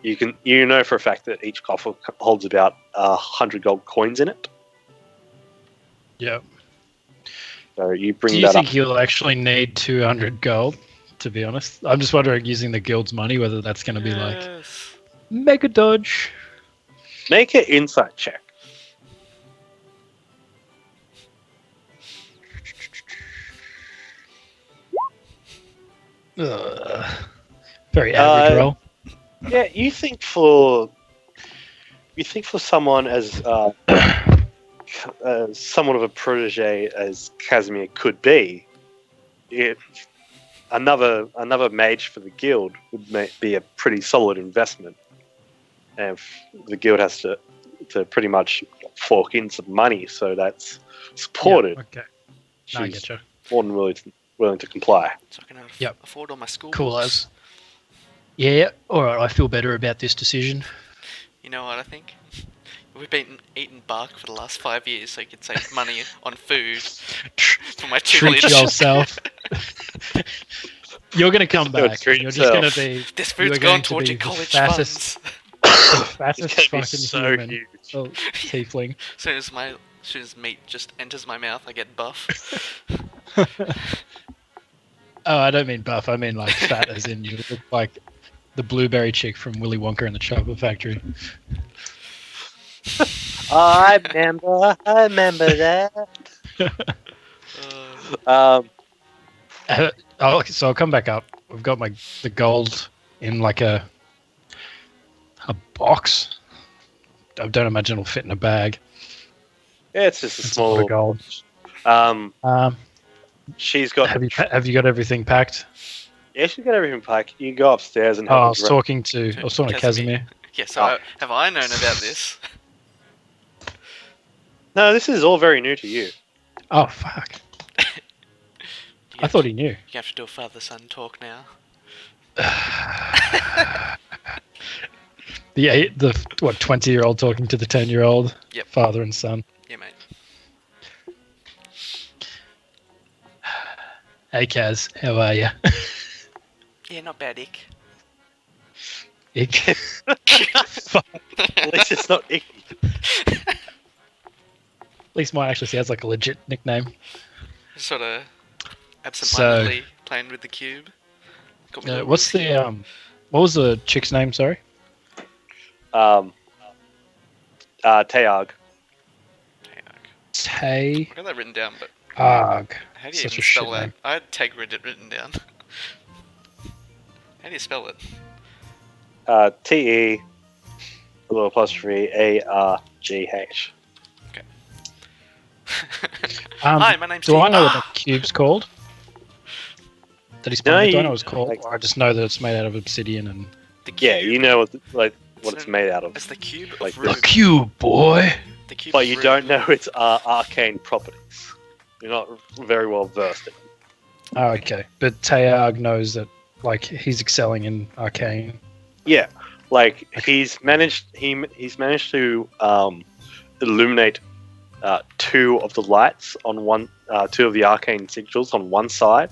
You know for a fact that each coffer holds about 100 gold coins in it. Yeah. So you bring Do you that think up. you'll actually need 200 gold? To be honest, I'm just wondering, using the guild's money, whether that's going to be like Yes. mega dodge. Make an insight check. Very average roll. Yeah, you think for someone as somewhat of a protege as Casimir could be, another mage for the guild would be a pretty solid investment. And if the guild has to pretty much fork in some money, so that's supported. Yeah, okay. No, I She's get you. more than willing to comply. So I can Yep. afford all my school Cool books. as. Yeah. All right. I feel better about this decision. You know what I think? We've been eating bark for the last 5 years, so you could save money on food for my Treat tutelage. yourself. You're gonna come Good, back. treat And you're just gonna yourself. be. This you are food's going gone to towards be your the college fattest, funds. the It's fattest gonna be fucking so human. huge. Oh, tiefling. As soon as meat just enters my mouth, I get buff. Oh, I don't mean buff. I mean like fat, as in you look like the blueberry chick from Willy Wonka and the Chocolate Factory. I remember that. So I'll come back up. We've got the gold in like a box. I don't imagine it'll fit in a bag. Yeah, it's just a It's a lot small. of gold. She's got. Have you got everything packed? Yeah, she's got everything packed. You can go upstairs and Oh, have I a was gra- talking to Casimir. Yeah, so have I known about this? No, this is all very new to you. Oh fuck! I thought he knew. You have to do a father-son talk now. The 20-year-old talking to the 10-year-old. Yep. Father and son. Yeah, mate. Hey Kaz, how are you? Yeah, not bad, Ick. Fuck. At least it's not icky. At least mine actually sounds like a legit nickname. Sort of absent-mindedly playing with the cube. Got me little What's Rubik's the what was the chick's name? Sorry. Teog. cube. Tay I got that written down, but Arg. how do you Such even a shit spell that? name. I had Teg written down. How do you spell it? TE, a little apostrophe, ARGH. Hi, my name's Do I T. know what the cube's called? That he's No, playing with? Do I you- know what it's called? like- Or I just know that it's made out of obsidian and... The cube. Yeah, you know what it's made out of, It's the cube Like of the Rube. cube, boy! The cube but of you Rube. don't know its arcane properties. You're not very well versed in. Oh, okay. But Tayarg knows that, like, he's excelling in arcane. Yeah, like he's managed to illuminate two of the lights on one, two of the arcane sigils on one side.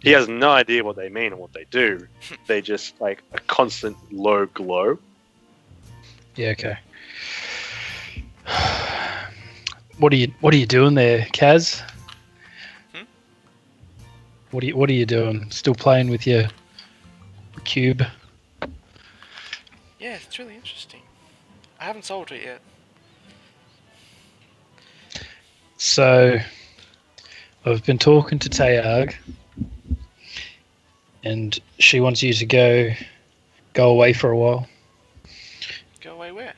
He has no idea what they mean or what they do. They're just like a constant low glow. Yeah, okay. What are you doing there, Kaz? Hmm? What are you doing? Still playing with your cube? Yeah, it's really interesting. I haven't solved it yet. So, I've been talking to Tayarg, and she wants you to go away for a while. Go away where?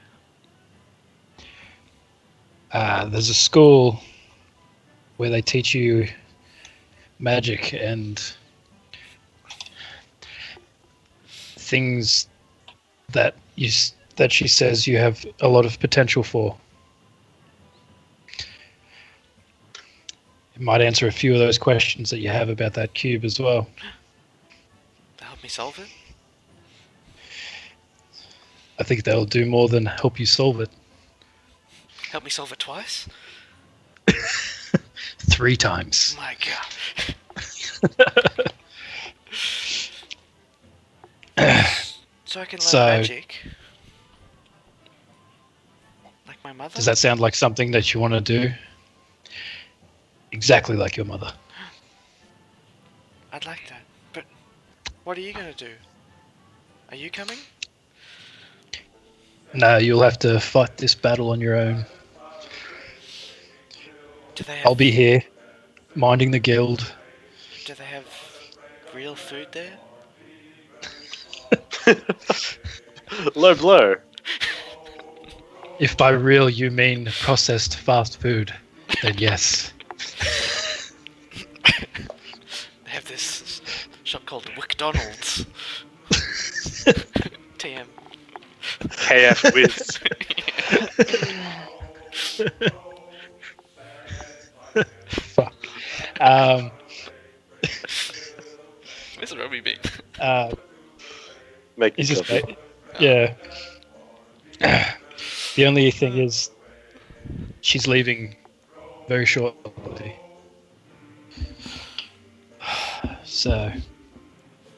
There's a school where they teach you magic and things that she says you have a lot of potential for. It might answer a few of those questions that you have about that cube as well. To help me solve it? I think that'll do more than help you solve it. Help me solve it twice? 3 times. My god. So I can learn So- magic? Like my mother? Does that sound like something that you want to do? Exactly like your mother. I'd like that. But what are you gonna do? Are you coming? No, you'll have to fight this battle on your own. Do they have, I'll be here, minding the guild. do they have real food there? Low blow. If by real you mean processed fast food, then yes. They have this shop called McDonald's. TM. KF Wiz. Fuck. Where's the rugby beat? Make He's just yourself- yeah. The only thing is, she's leaving very shortly. So,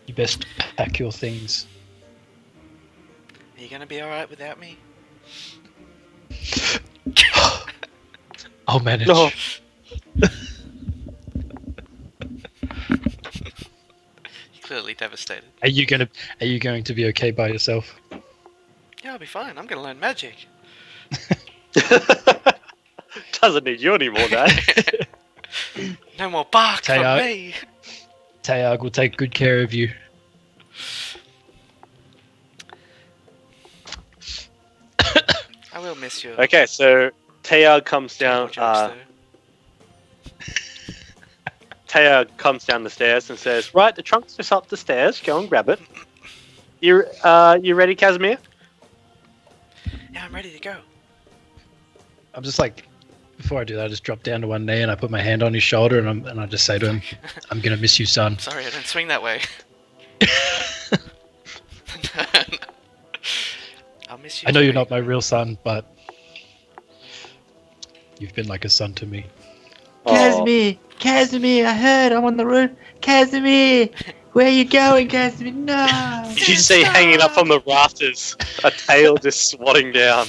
you best pack your things. Are you gonna be alright without me? I'll manage. No. You're clearly devastated. Are you going to be okay by yourself? Yeah, I'll be fine. I'm gonna learn magic. Doesn't need you anymore, Dad. No more bark from Tayarg. me! Tayarg will take good care of you. I will miss you. Okay, so Teog comes down. Terrible jokes, Teog comes down the stairs and says, "Right, the trunk's just up the stairs. Go and grab it. You ready, Casimir?" though. Yeah, I'm ready to go. I'm just like, before I do that, I just drop down to one knee and I put my hand on his shoulder and I just say to him, "I'm gonna miss you, son." Sorry, I didn't swing that way. I'll miss you. I know you're too. not my real son, but you've been like a son to me. Casimir, I heard I'm on the roof. Casimir, where you going, Casimir? No. You see hanging up on the rafters, a tail just swatting down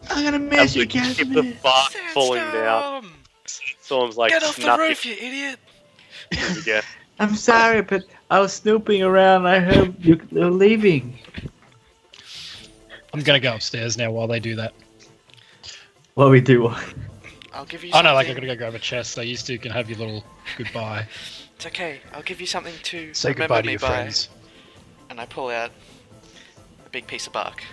I'm gonna miss as you, we keep the Casimir. bark falling down. Sandstorm! Sandstorm's like Get off the nothing roof, you idiot! again. I'm sorry, but I was snooping around. I heard you're leaving. I'm gonna go upstairs now while they do that. What we do? I'll give you Oh something. no, like I'm gonna go grab a chest. So you two can have your little goodbye. It's okay. I'll give you something to Say remember goodbye to me your by. friends. And I pull out a big piece of bark.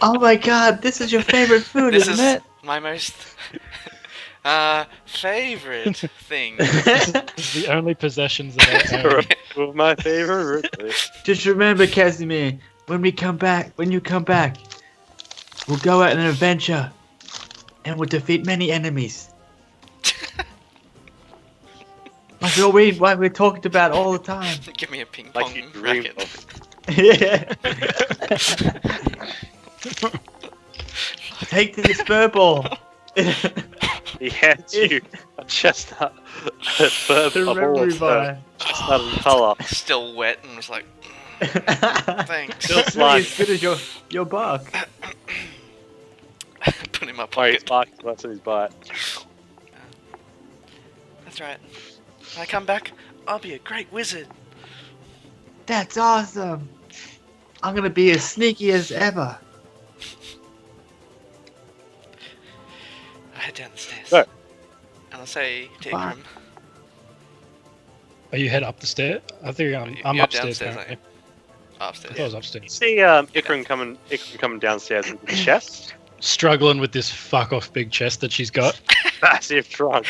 Oh my God, this is your favorite food, This isn't is it? my most favorite thing. It's the only possessions that I own. Two of my favorite. Just remember, Casimir, when you come back, we'll go out on an adventure, and we'll defeat many enemies. Like we're talking about all the time. Give me a ping Like pong you dreamed racket. of. Yeah. Take this fur ball. He hands you a chestnut. A fur ball of chestnut in colour. Still wet and was like, thanks. Still It's really slime. as good as your bark. Put in my Sorry, his pocket. bark is worse than his bite. That's right. When I come back, I'll be a great wizard. That's awesome. I'm gonna be as sneaky as ever. I head down the stairs. Right. And I'll say to Wow. Ikram, Are you head up the stair? I think I'm You're upstairs downstairs, currently. upstairs. I thought I was You upstairs. see Ikram coming downstairs with the chest. Struggling with this fuck off big chest that she's got. Massive trunk.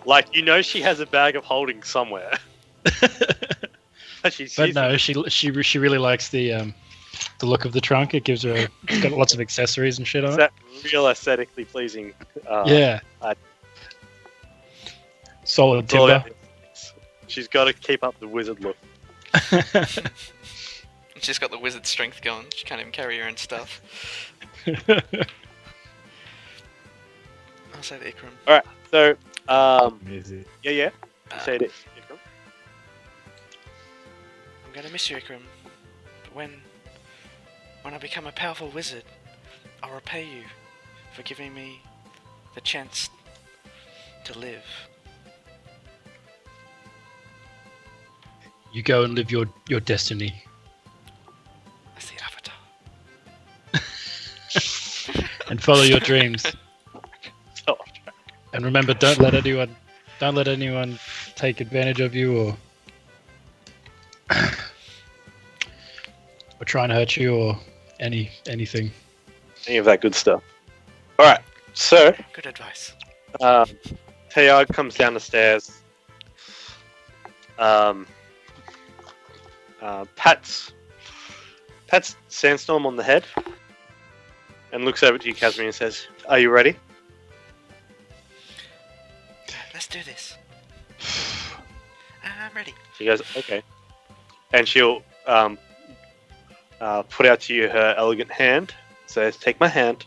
Like, you know she has a bag of holding somewhere. She's But using no, it. she really likes the look of the trunk. It gives her it's got lots of accessories and shit on It's it. that real aesthetically pleasing. Yeah. I- Solid it's all timber. about the- She's got to keep up the wizard look. She's got the wizard strength going. She can't even carry her own stuff. I'll say to Ikram. So, Music. yeah. You say it. Ikram. I'm gonna miss you, Ikram. But when I become a powerful wizard, I'll repay you for giving me the chance to live. You go and live your destiny. That's the avatar. And follow your dreams. Oh, And remember, don't let anyone take advantage of you or try and hurt you or anything. any of that good stuff. All right. So, Good advice. Tayag comes down the stairs. Pats Sandstorm on the head and looks over to you, Casimir, and says, "Are you ready?" Let's do this. I'm ready. She goes, "Okay," and she'll put out to you her elegant hand. Says, "Take my hand."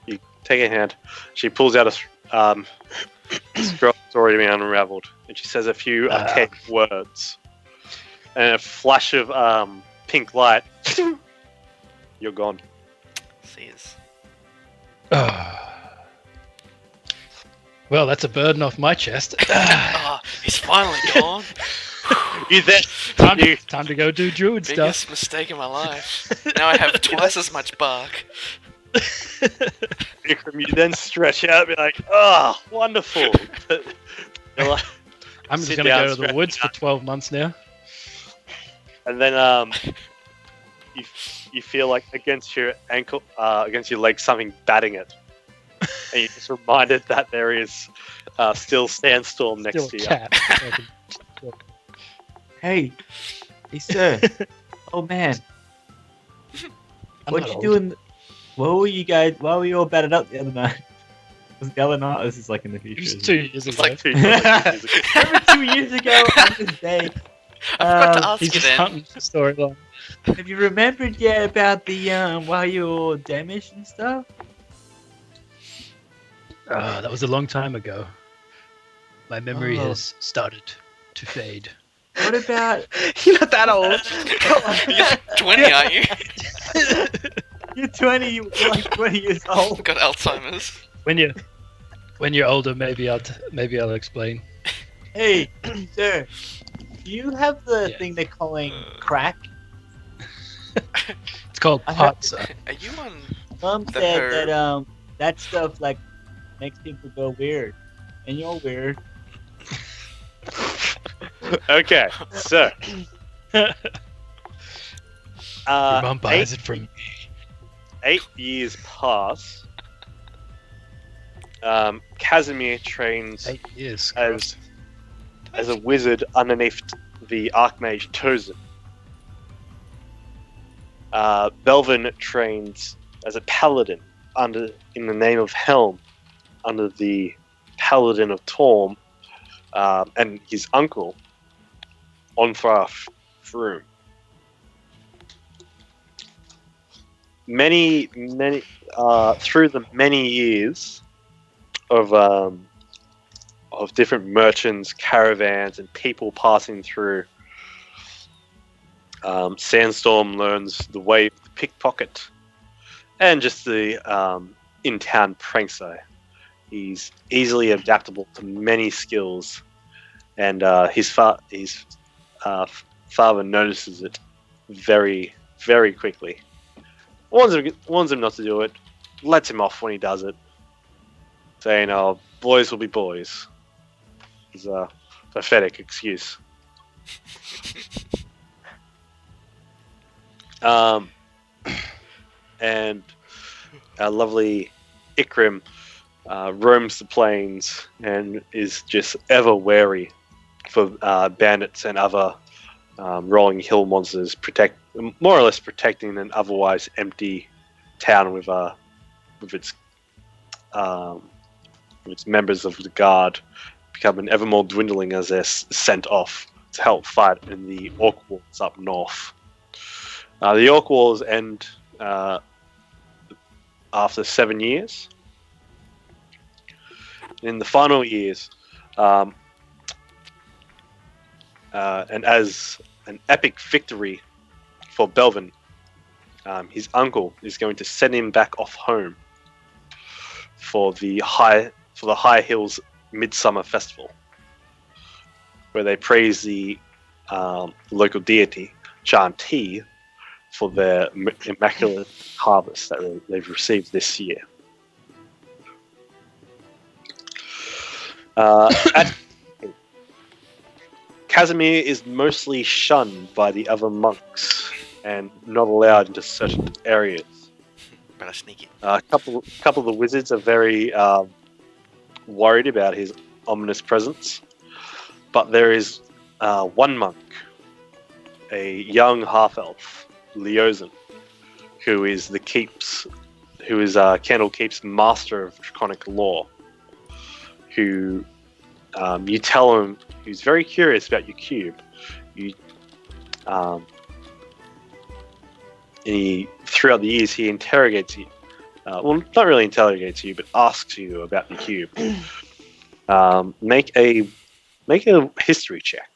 You take a hand. She pulls out a scroll that's already been unraveled, and she says a few archaic words. And a flash of pink light. You're gone. Sees. Well, that's a burden off my chest. Ah, he's finally gone. You then Time to go do druid stuff. Biggest mistake in my life. Now I have twice as much bark. you then stretch out and be like, "Oh, wonderful." You're like, I'm just sit gonna down, go to the stretch woods for out. 12 months now. And then you feel like against your ankle, against your leg, something batting it, and you're just reminded that there is still Sandstorm next Still to a you. cat. Hey, sir. Oh man, I'm what not you old. doing? Why were you all batted up the other night? Was it the other night? This is like in the It future. was isn't 2 it? years It's ago. like 2 years ago. Remember 2 years ago on this day? I forgot to ask He's you just then. hunting the storyline. Have you remembered yet about the while you were all damaged and stuff? That was a long time ago. My memory Oh. has started to fade. What about You're not that old. Come on. You're 20, aren't you? You're 20. You're like 20 years old. Got Alzheimer's. When you're older, maybe I'll explain. Hey, sir. Do you have the Yeah. thing they're calling crack? It's called I heard- pot, sir. Are you on? Mom The said herb. that that stuff like makes people go weird, and you're weird. Okay, so Your mum eight, buys it from me. 8 years pass. Casimir trains 8 years. as a wizard underneath the Archmage Tozin. Belvin trains as a paladin in the name of Helm under the Paladin of Torm and his uncle Onfraf Froom. Many through the many years of different merchants, caravans, and people passing through, Sandstorm learns the way of the pickpocket and just the in-town prankster. He's easily adaptable to many skills, and his father notices it very, very quickly. Warns him not to do it, lets him off when he does it, saying, "Oh, boys will be boys." It's a pathetic excuse. And our lovely Ikrim roams the plains and is just ever wary for bandits and other rolling hill monsters, more or less protecting an otherwise empty town with its members of the guard becoming ever more dwindling as they're sent off to help fight in the Orc Wars up north. The Orc Wars end after 7 years. In the final years, and as an epic victory for Belvin, his uncle is going to send him back off home for the HighHills Midsummer Festival, where they praise the local deity Chanti for their immaculate harvest that they've received this year. Casimir is mostly shunned by the other monks and not allowed into certain areas. Better sneak it. A couple of the wizards are very worried about his ominous presence, but there is one monk, a young half-elf, Leozen, who is Candlekeep's master of draconic law, who you tell him who's very curious about your cube. Throughout the years, he interrogates you. Well, not really interrogates you, but asks you about the cube. Make a history check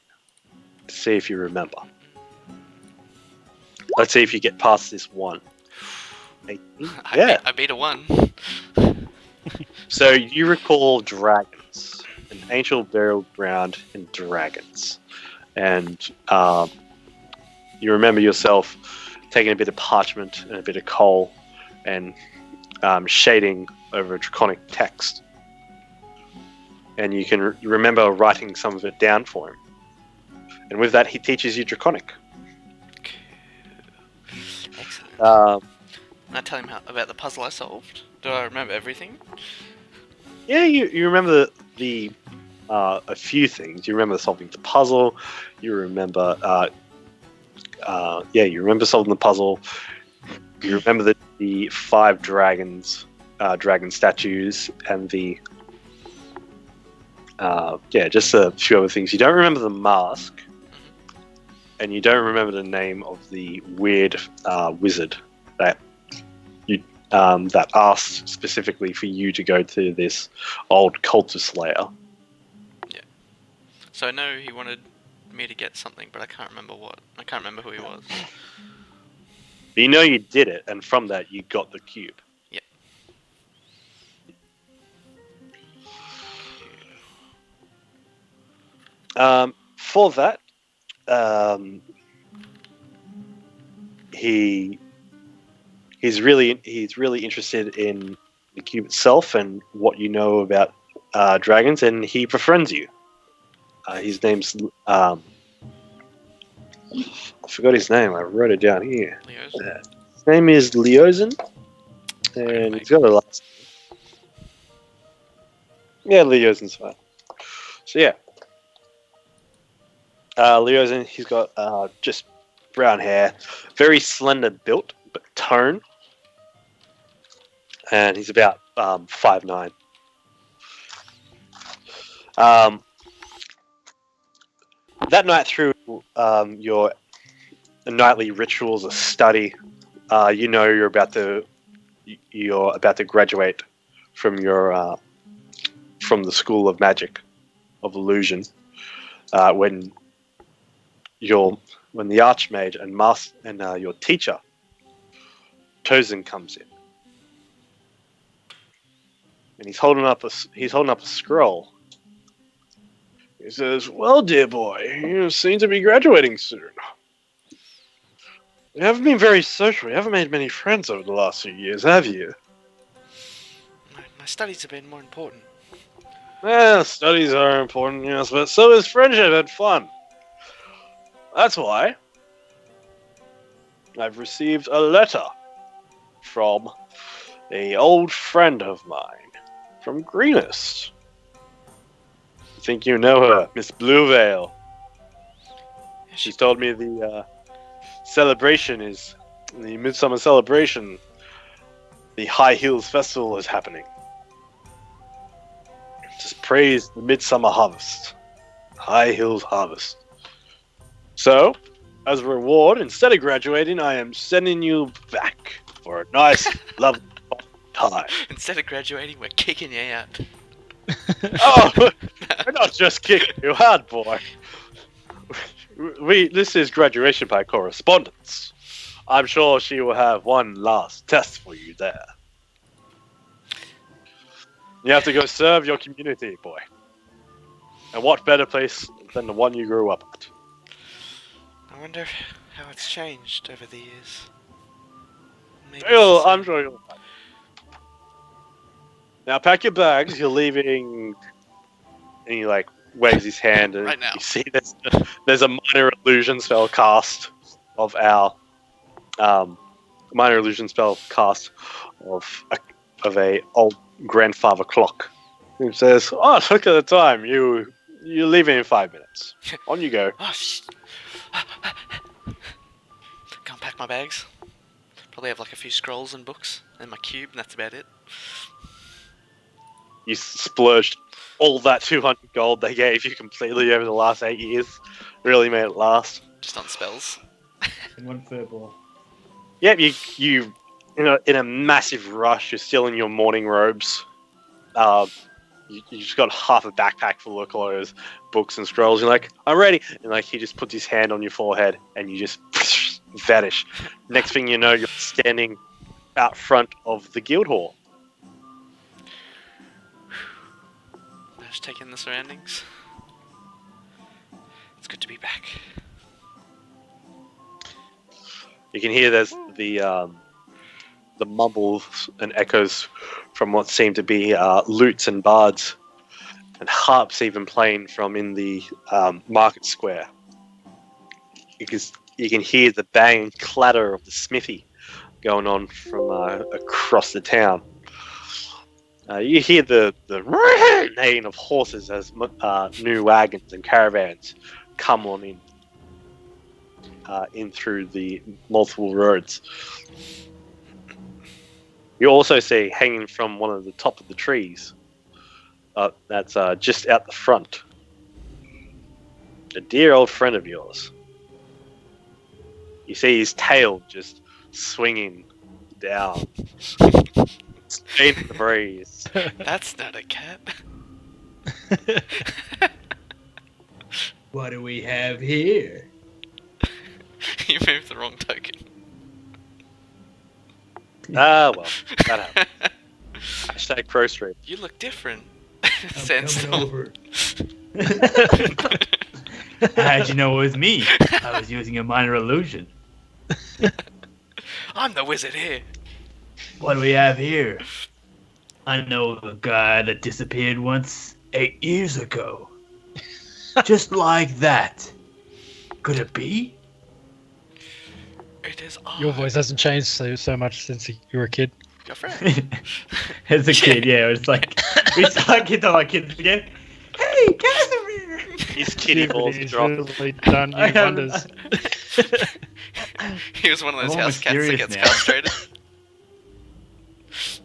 to see if you remember. Let's see if you get past this one. 18? Yeah. I beat a 1. So you recall dragons, an ancient burial ground and dragons, and you remember yourself taking a bit of parchment and a bit of coal and shading over a draconic text, and you can remember writing some of it down for him. And with that, he teaches you draconic. Excellent. Can I tell him about the puzzle I solved? Do I remember everything? Yeah, you remember the a few things. You remember solving the puzzle. You remember, you remember solving the puzzle. You remember the 5 dragons, dragon statues, and the just a few other things. You don't remember the mask, and you don't remember the name of the weird wizard that asked specifically for you to go to this old cultist lair. Yeah. So I know he wanted me to get something, but I can't remember what. I can't remember who he was. you know you did it, and from that you got the cube. Yep. For that, he's really interested in the cube itself and what you know about dragons, and he befriends you. His name's I forgot his name. I wrote it down here. Leo's. His name is Leozen, and he's got a last. Yeah, Leozen's fine. So yeah, Leozen. He's got just brown hair, very slender built, but tone, and he's about 5'9". That night, through your nightly rituals of study, you know you're about to graduate from your from the School of Magic of Illusion when the Archmage and your teacher Tozen comes in, and he's holding up a scroll. He says, "Well, dear boy, you seem to be graduating soon. You haven't been very social. You haven't made many friends over the last few years, have you?" My studies have been more important. Well, studies are important, yes, but so is friendship and fun. That's why I've received a letter from an old friend of mine from Greenest. I think you know her, Miss Bluevale. She told me the celebration is the Midsummer celebration. The HighHills festival is happening. Just praise the Midsummer harvest, HighHills harvest. So, as a reward, instead of graduating, I am sending you back for a nice, lovely time. Instead of graduating, we're kicking you out. Oh, we're not just kicking you out, boy. This is graduation by correspondence. I'm sure she will have one last test for you there. You have to go serve your community, boy. And what better place than the one you grew up at? I wonder how it's changed over the years. Maybe I'm sure you'll find it. Now pack your bags, you're leaving, and he like waves his hand, and Right now. you see there's a minor illusion spell cast of our minor illusion spell cast of a old grandfather clock. It says, "Oh, look at the time. You're leaving in 5 minutes. On you go." Oh, Go and pack my bags. Probably have like a few scrolls and books and my cube, and that's about it. You splurged all that 200 gold they gave you completely over the last 8 years. Really made it last. Just on spells. And one furball. Yep, you in a massive rush. You're still in your morning robes. You just got half a backpack full of clothes, books, and scrolls. You're like, "I'm ready," and like he just puts his hand on your forehead, and you just vanish. Next thing you know, you're standing out front of the guild hall. Just take in the surroundings. It's good to be back. You can hear there's the mumbles and echoes from what seem to be lutes and bards, and harps even playing from in the market square. You can hear the bang and clatter of the smithy going on from across the town. You hear the neighing of horses as new wagons and caravans come on in through the multiple roads. You also see hanging from one of the top of the trees that's just out the front, a dear old friend of yours. You see his tail just swinging down, in the breeze. That's not a cat. What do we have here? You moved the wrong token. Ah, well, that happened. Hashtag pro stream. You look different. I'm coming Sandstorm. over. How'd you know it was me? I was using a minor illusion. I'm the wizard here. What do we have here? I know a guy that disappeared once 8 years ago. Just like that. Could it be? It is I. Your voice hasn't changed so much since you were a kid. Your friend. As a kid, yeah, it was like we start getting to our kids again. Hey, Casimir! His kitty balls He's dropped. really done I you haven't- wonders. He was one of those I'm all house cats that mysterious gets now. castrated.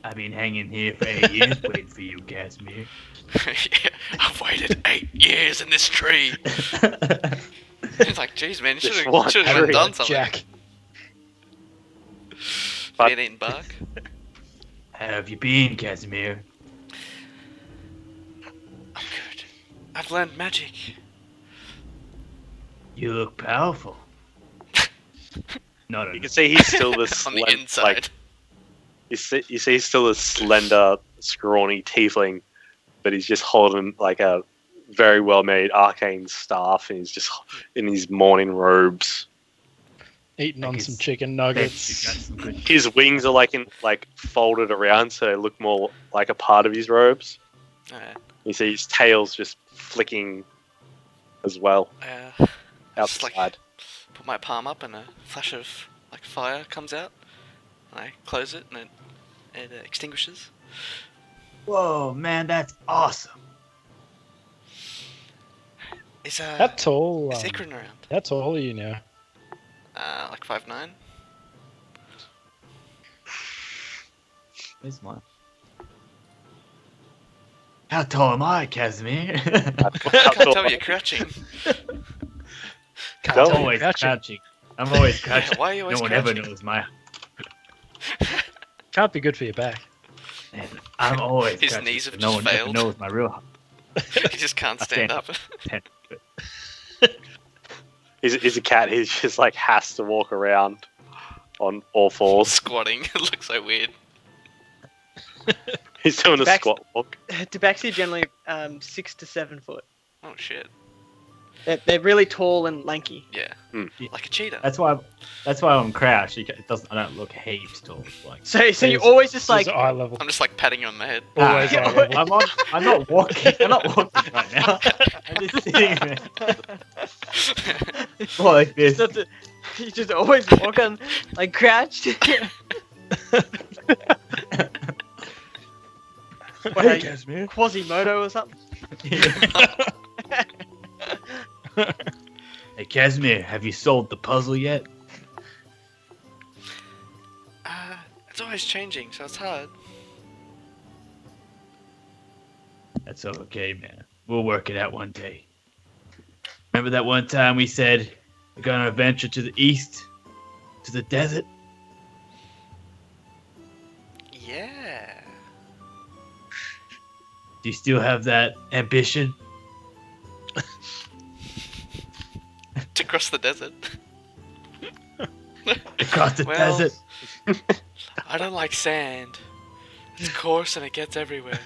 I've been hanging here for 8 years waiting for you, Casimir. Yeah, I've waited 8 years in this tree. It's like, jeez, man, you Just should one have tree. done something. Jack. But- Been eating bark. How have you been, Casimir? I'm good. I've learned magic. You look powerful. Not You can enough. see he's still this On the slender, inside. like you see he's still a slender, scrawny tiefling, but he's just holding like a very well made arcane staff, and he's just in his morning robes. Eating I on guess some chicken Bet you got nuggets. some good. His wings are like folded around, so they look more like a part of his robes. You see his tail's just flicking as well Just like- outside. put my palm up and a flash of like fire comes out. And I close it and it extinguishes. Whoa, man, that's awesome. Is How tall? is Ikran around? How tall are you now? Like 5'9"? Where's mine? How tall am I, Casimir? I can't tell you're crouching. I'm Don't always crouching. crouching. I'm always Yeah, crouching. why are you always No one ever crouching? knows my. Can't be good for your back. Man, I'm always His crouching, knees have so no just one ever failed. knows my real. He just can't I stand stand up. He's a cat. He just like has to walk around on all fours. Squatting. It looks so weird. He's doing a Back- squat walk. Tabaxi are generally 6 to 7 foot. Oh shit. They're really tall and lanky. Yeah. Hmm. Like a cheetah. That's why. That's why I'm crouched. It doesn't. I don't look heaps tall. Like. So you're He's- always just like, He's eye level. I'm just like patting you on the head. Always Nah, eye level. I'm on. I'm not walking. I'm not walking right now. I'm just sitting there. Well, like this. just have to- you just always walk on like crouched. What, Hey, like Casimir. Quasimodo or something. Hey, Casimir, have you solved the puzzle yet? It's always changing, so it's hard. That's okay, man. We'll work it out one day. Remember that one time we said we're gonna venture to the east, to the desert? Yeah. Do you still have that ambition? To cross the desert. Across the Well- desert? I don't like sand. It's coarse and it gets everywhere.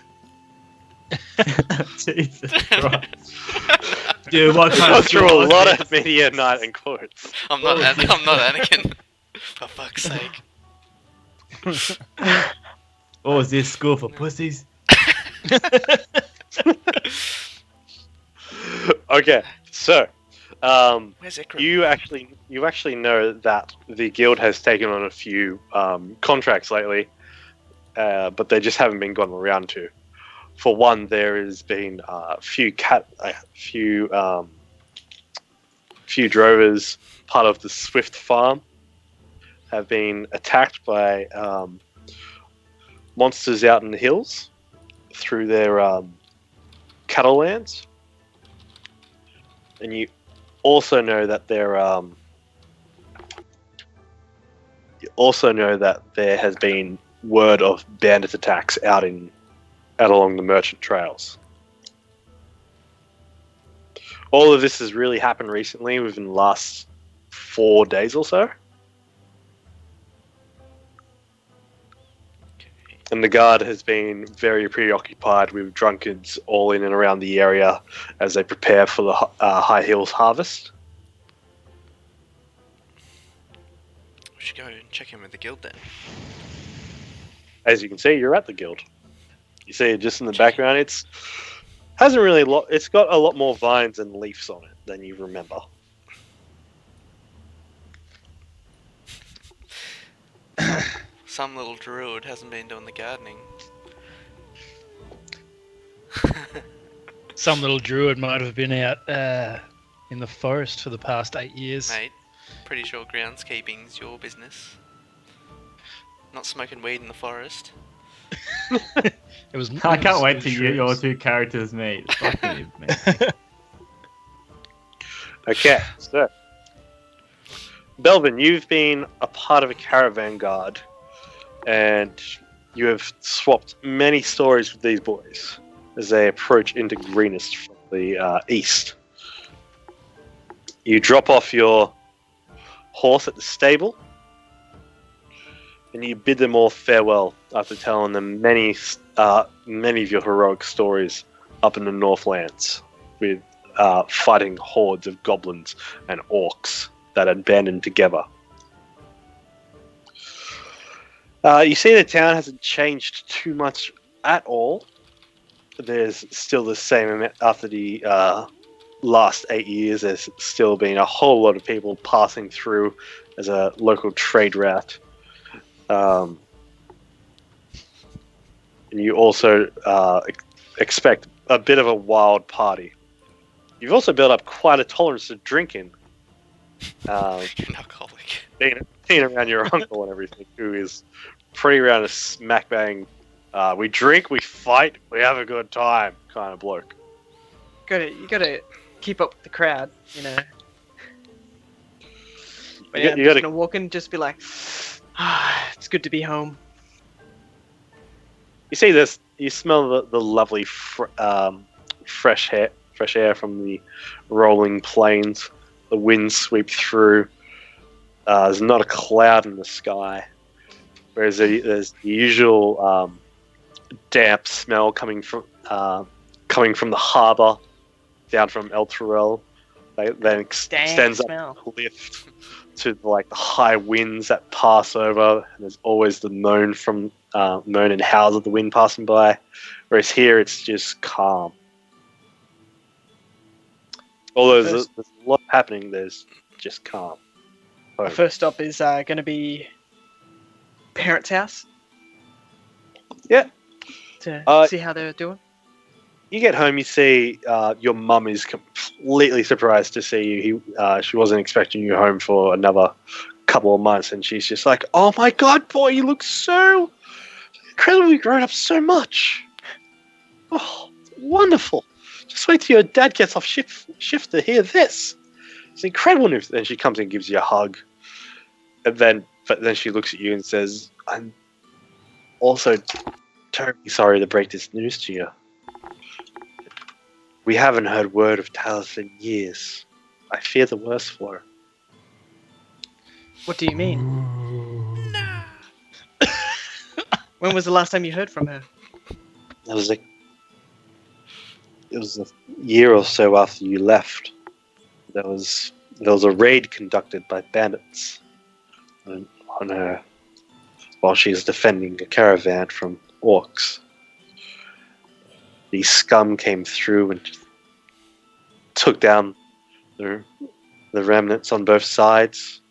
Jesus Christ. Dude, what kind Gone of through a school lot was of media night and courts. I'm not. Oh, I'm not Anakin. For fuck's sake. this? What was this, school for pussies? Okay, so Where's Ikra? you actually know that the guild has taken on a few contracts lately, but they just haven't been gotten around to. For one, there has been a few drovers, part of the Swift farm, have been attacked by monsters out in the hills through their cattle lands. And you also know that there has been word of bandit attacks out along the merchant trails. All of this has really happened recently within the last 4 days or so. And the guard has been very preoccupied with drunkards all in and around the area as they prepare for the High Hills harvest. We should go and check in with the guild then. As you can see, you're at the guild. You see it just in the background. It's hasn't really it's got a lot more vines and leaves on it than you remember. Some little druid hasn't been doing the gardening. Some little druid might have been out in the forest for the past 8 years. Mate, pretty sure groundskeeping's your business. Not smoking weed in the forest. It was. I can't wait it was to hear your shrooms. two characters meet. Fucking amazing. Okay, so Belvin, you've been a part of a caravan guard, and you have swapped many stories with these boys as they approach into Greenest from the east. You drop off your horse at the stable, and you bid them all farewell after telling them many of your heroic stories up in the Northlands with fighting hordes of goblins and orcs that had banded together. You see the town hasn't changed too much at all. There's still the same amount after the last 8 years. There's still been a whole lot of people passing through as a local trade route. And you also expect a bit of a wild party. You've also built up quite a tolerance to drinking. You're an alcoholic. Being around your uncle and everything, who is pretty around a smack bang. We drink, we fight, we have a good time kind of bloke. You gotta keep up with the crowd, you know. But You yeah, I'm gotta- just gonna walk in and just be like, it's good to be home. You see this? You smell the lovely fresh air from the rolling plains. The wind sweeps through. There's not a cloud in the sky, whereas there's the usual damp smell coming from the harbour down from El Terrell. Then extends smell. up the cliff to the high winds that pass over. And there's always the moan and howls of the wind passing by. Whereas here, it's just calm. Although there's a lot happening, there's just calm. My first stop is gonna be parents' house. Yeah. To see how they're doing. You get home, you see your mum is completely surprised to see you. She wasn't expecting you home for another couple of months, and she's just like, "Oh my god, boy, you look so incredibly grown up so much. Oh, wonderful. Just wait till your dad gets off shift to hear this. It's incredible news." And she comes in and gives you a hug. But then she looks at you and says, "I'm also terribly sorry to break this news to you. We haven't heard word of Talos in years. I fear the worst for her." What do you mean? When was the last time you heard from her? It was a year or so after you left. There was a raid conducted by bandits on her while she was defending a caravan from orcs. The scum came through and took down the remnants on both sides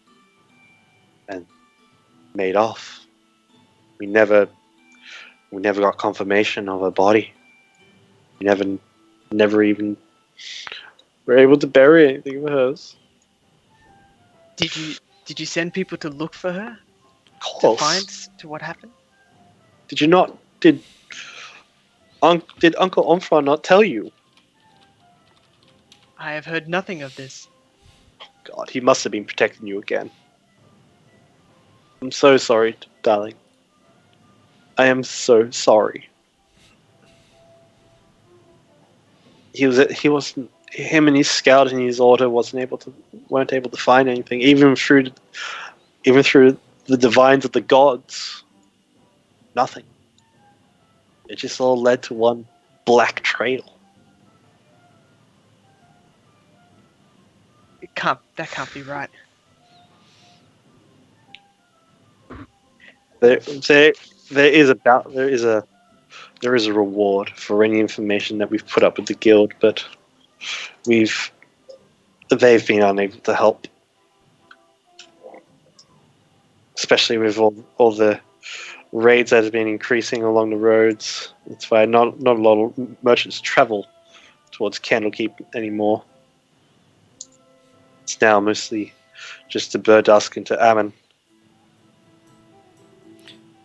and made off. We never got confirmation of her body. We never even were able to bury anything of hers. Did you send people to look for her? Of To course. find what happened? Did you not? Did Uncle Omfra not tell you? I have heard nothing of this. God, he must have been protecting you again. I'm so sorry, darling. I am so sorry. Him and his scout and his order weren't able to find anything, even through the divines of the gods. Nothing. it just all led to one black trail. That can't be right. There is a reward for any information that we've put up with the guild, but they've been unable to help, especially with all the raids that have been increasing along the roads. That's why not a lot of merchants travel towards Candlekeep anymore. It's now mostly just to Burdusk and to Ammon.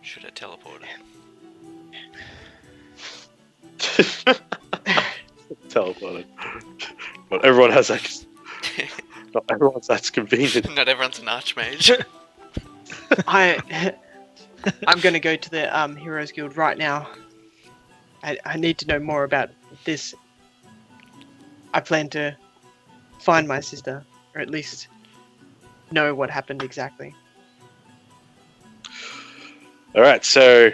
Should have teleported. Teleported. But everyone has access. Not everyone's that's convenient. Not everyone's an archmage. I'm going to go to the Heroes Guild right now. I need to know more about this. I plan to find my sister, or at least know what happened exactly. All right, so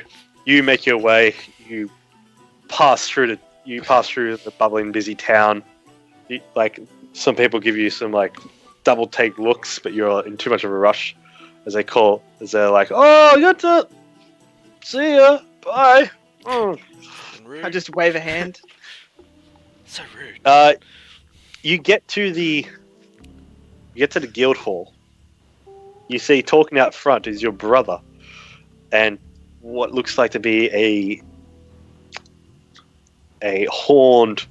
you make your way. You pass through the bubbling, busy town. Like some people give you some like double take looks, but you're in too much of a rush. As they're like, "Oh, you got to see ya, bye." Rude. I just wave a hand. So rude. You get to the guild hall. You see talking out front is your brother, and what looks like to be a horned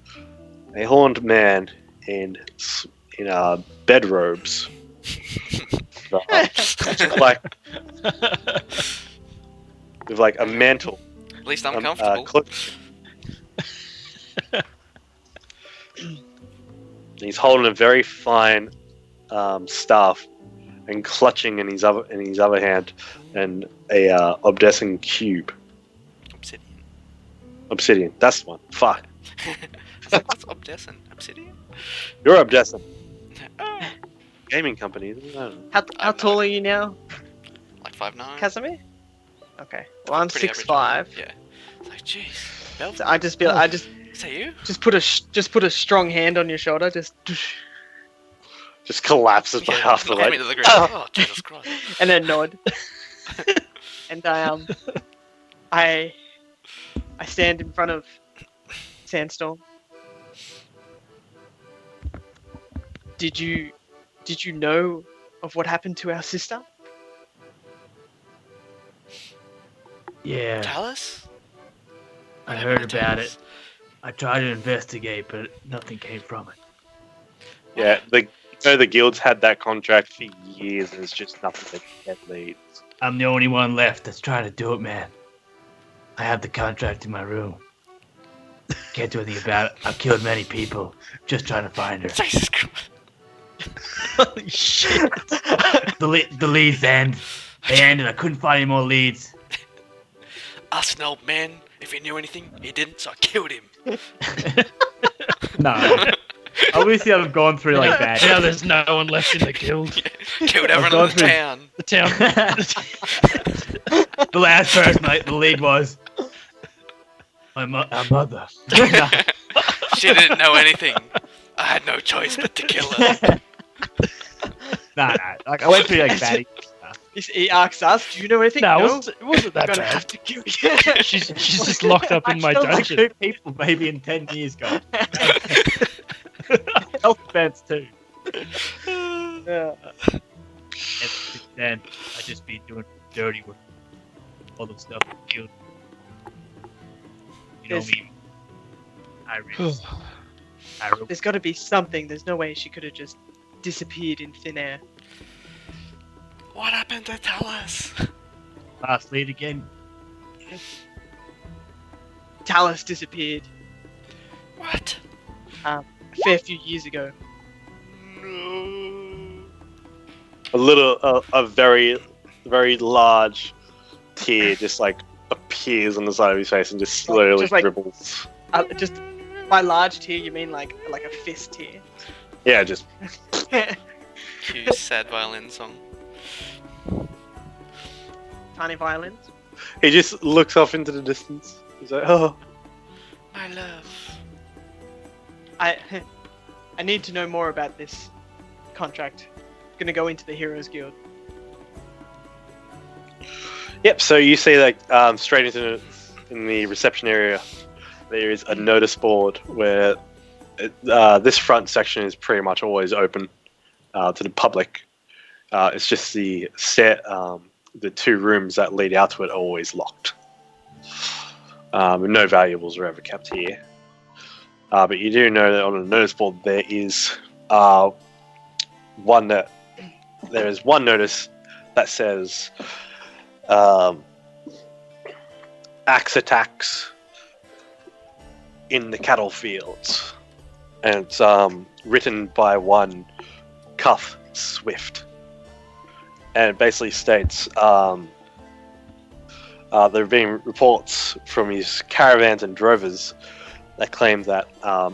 man in bedrobes. With like a mantle. At least I'm comfortable. He's holding a very fine staff and clutching in his other hand and a obdescent cube. Obsidian. That's the one. Fuck. What's obdescent? Obsidian? You're obdescent. Oh. Gaming company. I don't know. How tall are you now, Like 5'9". Casimir? Okay. Well, I'm Pretty 6'5". Yeah. It's like, jeez. So I just Is that you? just put a strong hand on your shoulder. Just collapses by half the knock me way. to the ground. Oh, Jesus Christ. And then nod. And I stand in front of Sandstorm. Did you know of what happened to our sister? Yeah, Tell us? I heard about it. I tried to investigate, but nothing came from it. Yeah, the guild's had that contract for years. There's just nothing that get leads. I'm the only one left that's trying to do it, man. I have the contract in my room. Can't do anything about it. I've killed many people just trying to find her. Jesus Christ. Holy shit! The leads end. They ended. I couldn't find any more leads. Asked an old man if he knew anything. He didn't, so I killed him. No. Obviously, I've gone through like that. Now there's no one left in the guild. Killed everyone in the town. The town. The last person, the lead was our mother. She didn't know anything. I had no choice but to kill her. Nah. Like I went through like that. He asks us, "Do you know anything?" No, No. it wasn't that I'm gonna bad. have to kill you. She's just locked up in my killed like dungeon. 2 people maybe in 10 years ago. Health defense too. Yeah. And since then, I just been doing dirty work, all the stuff with the guild. You know Yes. me. There's got to be something. There's no way she could have just disappeared in thin air. What happened to tell us? Last lead again. Talus disappeared What? a fair few years ago. No. A very, very large tear just like appears on the side of his face and just slowly Just like- dribbles. Just by large tear, you mean like a fist tear? Yeah, just Cue sad violin song. Tiny violins. he just looks off into the distance. He's like, oh, My love. I need to know more about this contract. Gonna go into the Heroes Guild. yep. So you see that straight into in the reception area, there is a notice board where this front section is pretty much always open to the public. It's just the two rooms that lead out to it are always locked. No valuables are ever kept here. But you do know that on the notice board there is one notice that says axe attacks in the cattle fields, and it's written by one Cuff Swift, and it basically states there have been reports from his caravans and drovers that claim that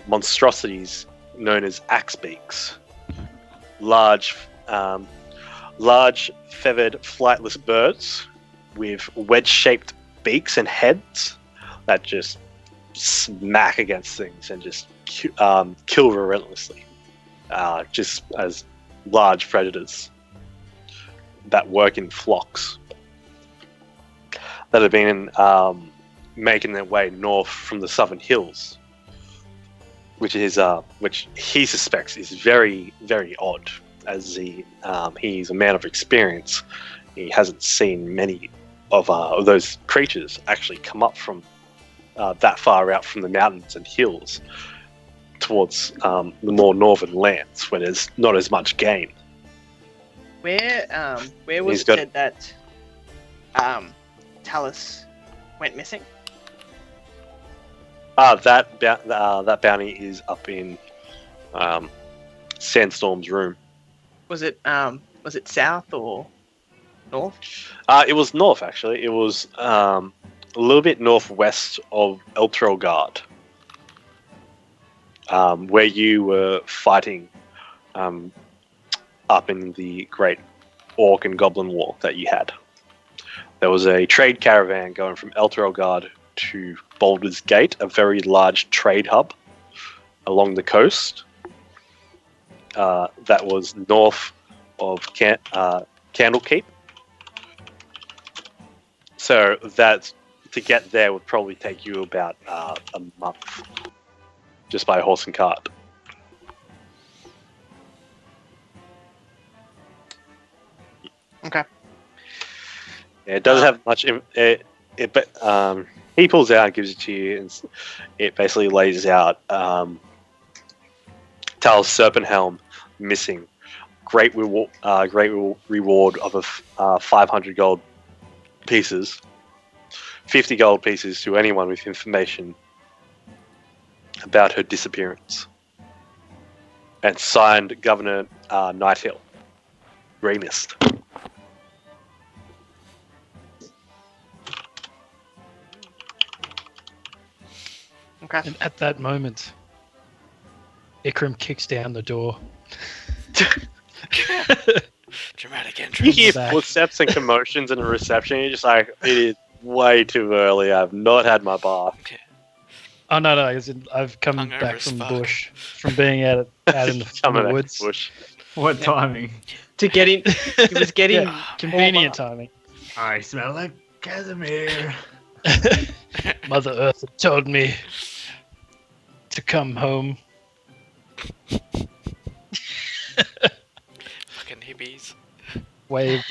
monstrosities known as axe beaks, large feathered flightless birds with wedge-shaped beaks and heads that just smack against things and just kill relentlessly, just as large predators that work in flocks that have been making their way north from the southern hills, which he suspects is very, very odd, as he's a man of experience. He hasn't seen many of those creatures actually come up from that far out from the mountains and hills towards the more northern lands where there's not as much game. Where was He's it got- said that Talus went missing? That bounty is up in Sandstorm's room. Was it south or north? It was north, actually. It was a little bit northwest of Eltrelgard, where you were fighting up in the Great Orc and Goblin War that you had. There was a trade caravan going from Eltrelgard to Baldur's Gate, a very large trade hub along the coast that was north of Candlekeep. So that to get there would probably take you about a month, just by horse and cart. Okay. Yeah, it doesn't have much. He pulls out, gives it to you, and it basically lays out Tal's Serpent Helm missing. Great reward of 500 gold pieces, 50 gold pieces to anyone with information about her disappearance, and signed Governor Nighthill, Grey Mist. Okay. And at that moment, Ikram kicks down the door. Dramatic You entrance. hear Back. footsteps and commotions in the reception. You're just like, it is way too early. I've not had my bath. Oh no, as in I've come Hungover back as from the fuck. bush, from being out in the, Coming back woods. to the bush. What timing? To get in, he was getting Yeah, convenient timing. I smell like Casimir. Mother Earth had told me to come home. Fucking hippies. Wave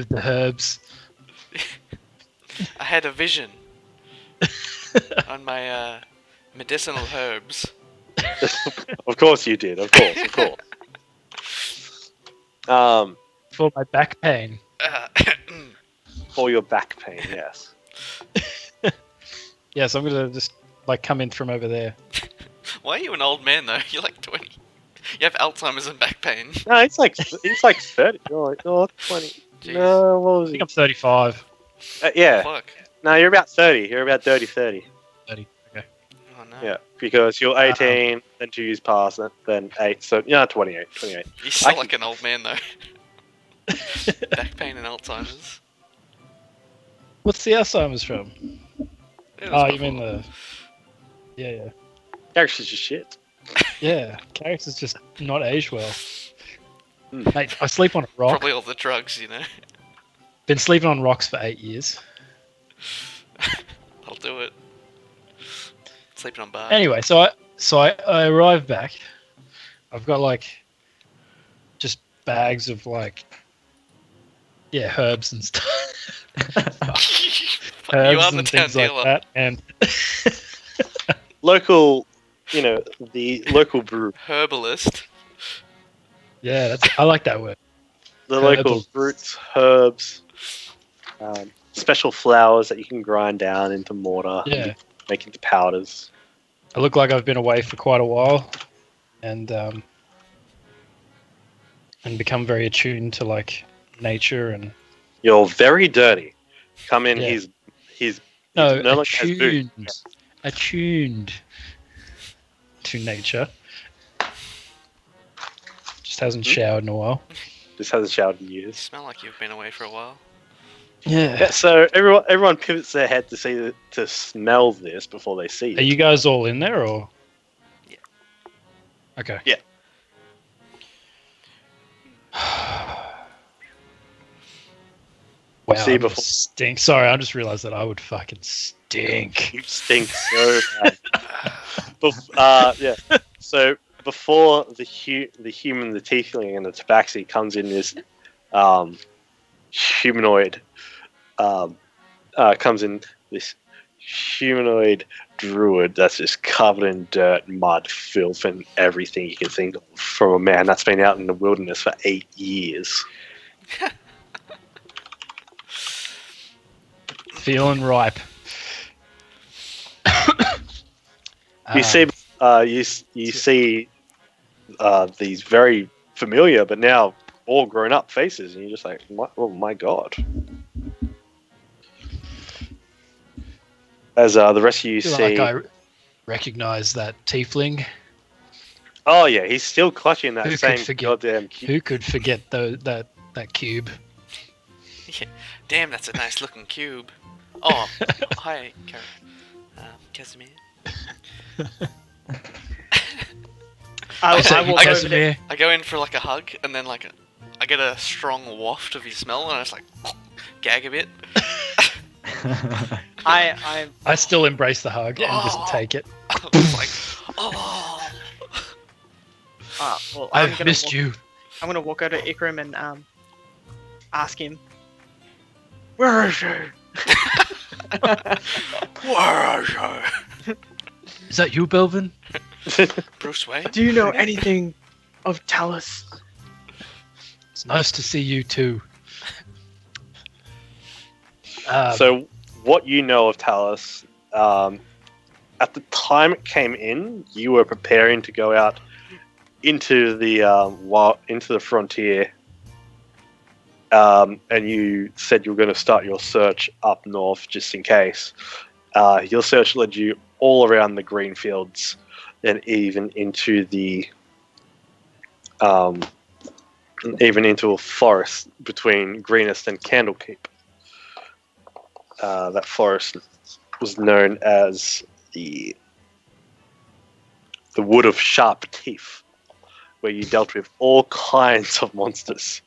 the herbs. I had a vision on my medicinal herbs. Of course you did. Of course. For my back pain. For your back pain, yes. Yes, I'm gonna just come in from over there. Why are you an old man though? You're like 20. You have Alzheimer's and back pain. No, it's like 30. You're like, oh, 20. Jeez. No, what I was think he? I'm 35. Yeah. Fuck. No, you're about 30. You're about 30. 30. Okay. Oh no. Yeah, because you're 18, then 2 years past, then 8. So, 28. You still I like an old man though. Back pain and Alzheimer's. What's the Alzheimer's from? It was Oh, you mean before. Yeah. Characters just shit. Yeah, characters just not aged well. Hmm. Mate, I sleep on a rock. Probably all the drugs, you know. Been sleeping on rocks for 8 years. I'll do it. Sleeping on bark. Anyway, so I arrive back. I've got like just bags of like herbs and stuff. You Herbs are the and town things like dealer. that, and Local, the local brew, Herbalist. yeah, I like that word. the Herbal. local roots, herbs, special flowers that you can grind down into mortar, Yeah, make into powders. I look like I've been away for quite a while, and become very attuned to like nature and You're very dirty. Come in, Yeah. he's no no longer has boots. attuned to nature. Just hasn't showered in a while. Just hasn't showered in You years. smell like you've been away for a while. Yeah, so everyone pivots their head to smell this before they see Are it. you guys all in there or? Yeah. Okay. Yeah. Wow, See I'm gonna before- stink. Sorry, I just realized that I would fucking stink. You stink so bad. Yeah. So before the human, the tiefling, and the tabaxi comes in this humanoid, comes in this humanoid druid that's just covered in dirt, mud, filth, and everything you can think of from a man that's been out in the wilderness for 8 years. Feeling ripe. You see, you see these very familiar, but now all grown up faces, and you're just like, oh my god. As the rest of you I feel see, like I recognize that tiefling. oh yeah, he's still clutching that Who could same forget- goddamn cube. Who could forget that cube? Yeah. Damn, that's a nice looking cube. Oh, hi, Casimir. I say, walk over there. Casimir, I go in for like a hug, and then like I get a strong waft of his smell, and I just like gag a bit. I I still embrace the hug and just take it. I was like, oh. well, I've missed you. I'm gonna walk over to Ikram and ask him, where is he? Where is he? Is that you, Belvin? Bruce Wayne? Do you know anything of Talus? It's nice to see you too. So, what you know of Talus, at the time it came in, you were preparing to go out into the into the frontier, and you said you were going to start your search up north just in case. Your search led you all around the green fields, and even into a forest between Greenest and Candlekeep. That forest was known as the Wood of Sharp Teeth, where you dealt with all kinds of monsters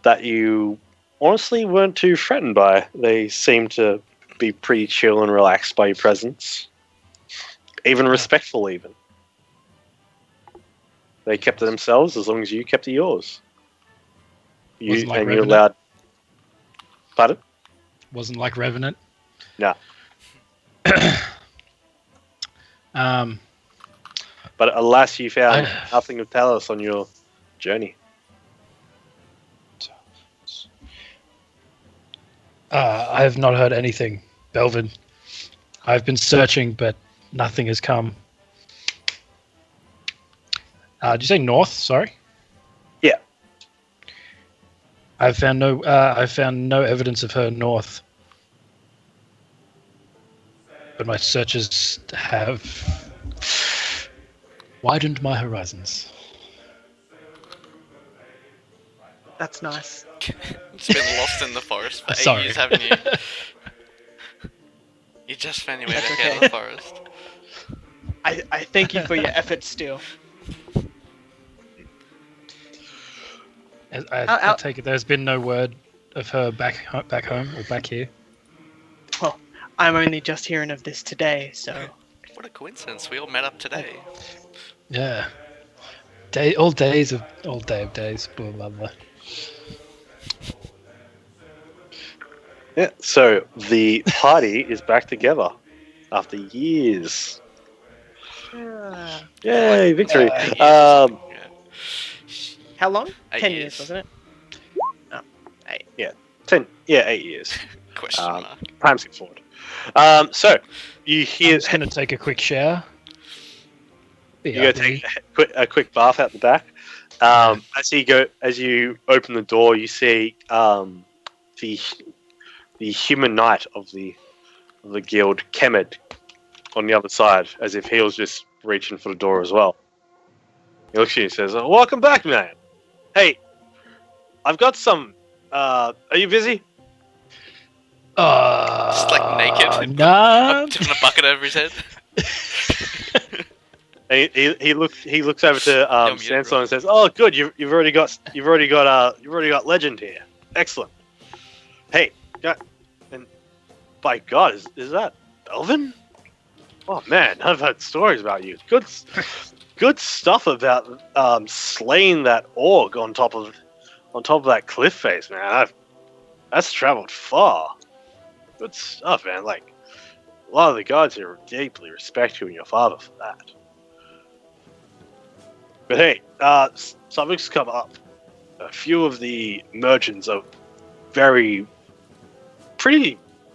that you honestly weren't too threatened by. They seemed to be pretty chill and relaxed by your presence, even respectful. Even they kept to themselves as long as you kept to yours. Wasn't like you Revenant. allowed. Pardon? Wasn't like Revenant. No. But alas, you found nothing of Talos on your journey. I have not heard anything, Belvin. I've been searching, but nothing has come. Did you say north? Sorry. Yeah. I've found no evidence of her north, but my searches have widened my horizons. That's nice. It's been lost in the forest for 8 Sorry. years, haven't you? You just found your way That's back out of okay. the forest. I thank you for your efforts still. I take it there's been no word of her back home or back here. Well, I'm only just hearing of this today, so What a coincidence. We all met up today. Yeah. All day of days. Blah blah blah. Yeah. So the party is back together after years. Yay, victory! 8 years or something. Yeah. how long? 8 10 years. years, wasn't it? Oh, 8. 8 years. Question mark. Time skip forward. So you I'm hear just gonna take a quick shower. you go take a quick bath out the back. As you open the door, you see the human knight of the guild, Kemed, on the other side, as if he was just reaching for the door as well. He looks at you and says, "Oh, welcome back, man. Hey, I've got some. Are you busy?" Just like naked. Nah. Tipping a bucket over his head. And he looks over to You're muted, Sanson Rob. and says, "Oh, good. You've already got legend here. Excellent. Hey, and by God, is that Belvin? Oh man, I've heard stories about you. Good stuff about slaying that orc on top of that cliff face, man. That's traveled far. Good stuff, man. Like a lot of the guards here deeply respect you and your father for that. But hey, something's come up. A few of the merchants are pretty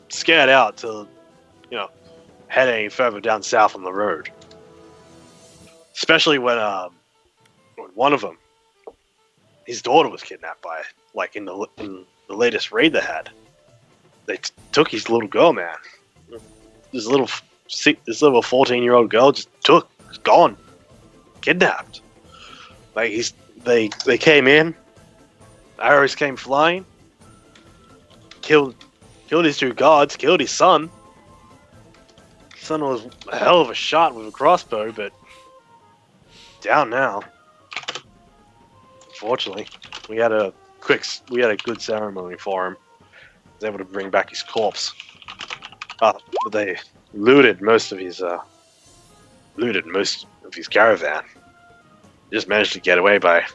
scared out to, head any further down south on the road. Especially when one of them, his daughter was kidnapped by, like in the latest raid they had. They took his little girl, man. This little 14-year-old girl just gone, kidnapped. Like they came in, arrows came flying, killed his 2 guards, killed his son. His son was a hell of a shot with a crossbow, but down now. Unfortunately, we had a good ceremony for him. I was able to bring back his corpse. But they looted most of his caravan. He just managed to get away by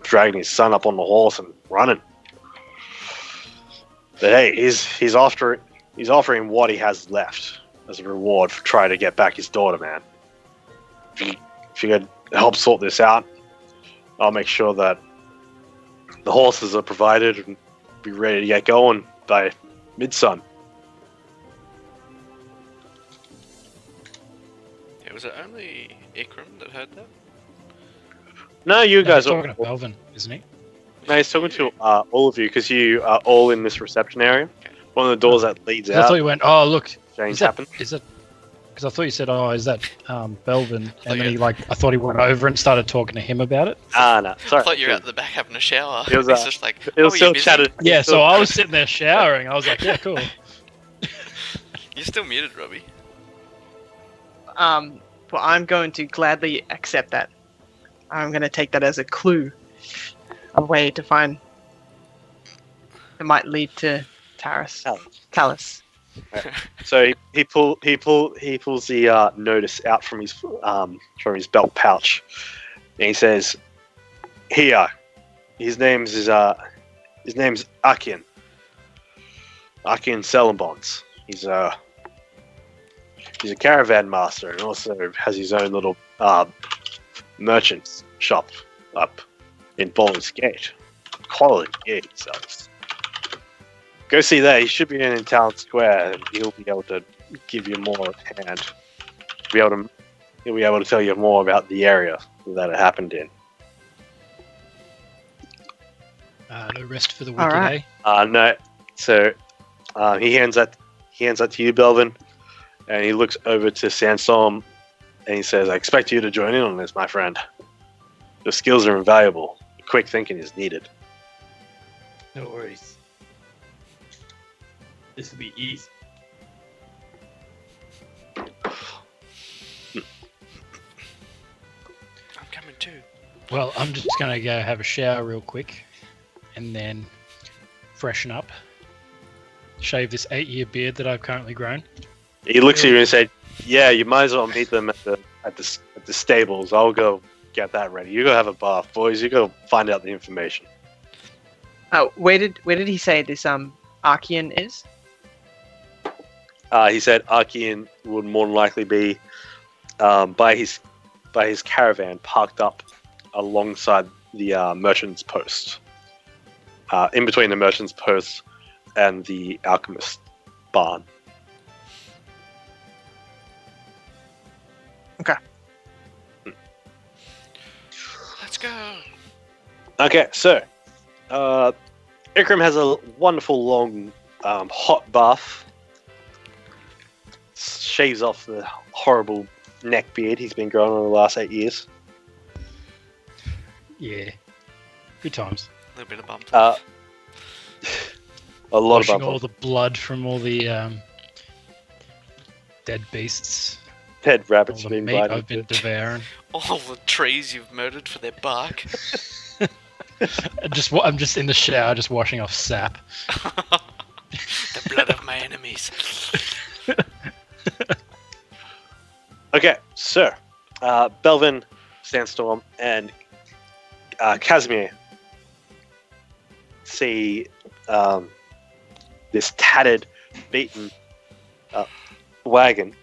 dragging his son up on the horse and running. But hey, he's offering what he has left as a reward for trying to get back his daughter, man. If you could help sort this out, I'll make sure that the horses are provided and be ready to get going by mid-sun. Yeah, was it only Ikram that heard that? No, you No, guys he's are. talking to Belvin, isn't he? No, he's talking to all of you because you are all in this reception area. One of the doors that leads I thought out. you went. Oh, look. Change happened. Is it? Because I thought you said, "Oh, is that Belvin?" And then you- I thought he went over and started talking to him about it. No, sorry. I thought you were out the back having a shower. It was, He's just like, It was "Oh, still you busy?" chatted. Yeah, so I was sitting there showering. I was like, "Yeah, cool." You're still muted, Robbie. Well, I'm going to gladly accept that. I'm going to take that as a clue, a way to find that might lead to Talus. So he pulls the notice out from his belt pouch, and he says, "Here, his name's Akian. Akian Celebons. He's a caravan master and also has his own little merchant shop up in Baldur's Gate. Quality gear he sells. Go see that. He should be in Town Square, and he'll be able to give you more hand. He'll be able to tell you more about the area that it happened in. No rest for the All wicked, right. No. So he hands that to you, Belvin, and he looks over to Sansom, and he says, "I expect you to join in on this, my friend. Your skills are invaluable. Quick thinking is needed." No worries. This will be easy. Well, I'm just gonna go have a shower real quick, and then freshen up. Shave this 8-year beard that I've currently grown. He looks at you and said, "Yeah, you might as well meet them at the stables. I'll go get that ready. You go have a bath, boys. You go find out the information." Where did he say this Archean is? He said Archean would more than likely be by his caravan parked up alongside the merchant's post, in between the merchant's post and the alchemist barn. Let's go. Okay, so Ikram has a wonderful long hot bath. Shaves off the horrible neck beard he's been growing over the last 8 years. Yeah, good times. A little bit of bump. A lot Washing of all bump. the blood from all the dead beasts, Dead all rabbits the being meat bited. I've been devouring. All the trees you've murdered for their bark. I'm just in the shower, just washing off sap. The blood of my enemies. Okay, so Belvin, Sandstorm, and Casimir see this tattered, beaten wagon.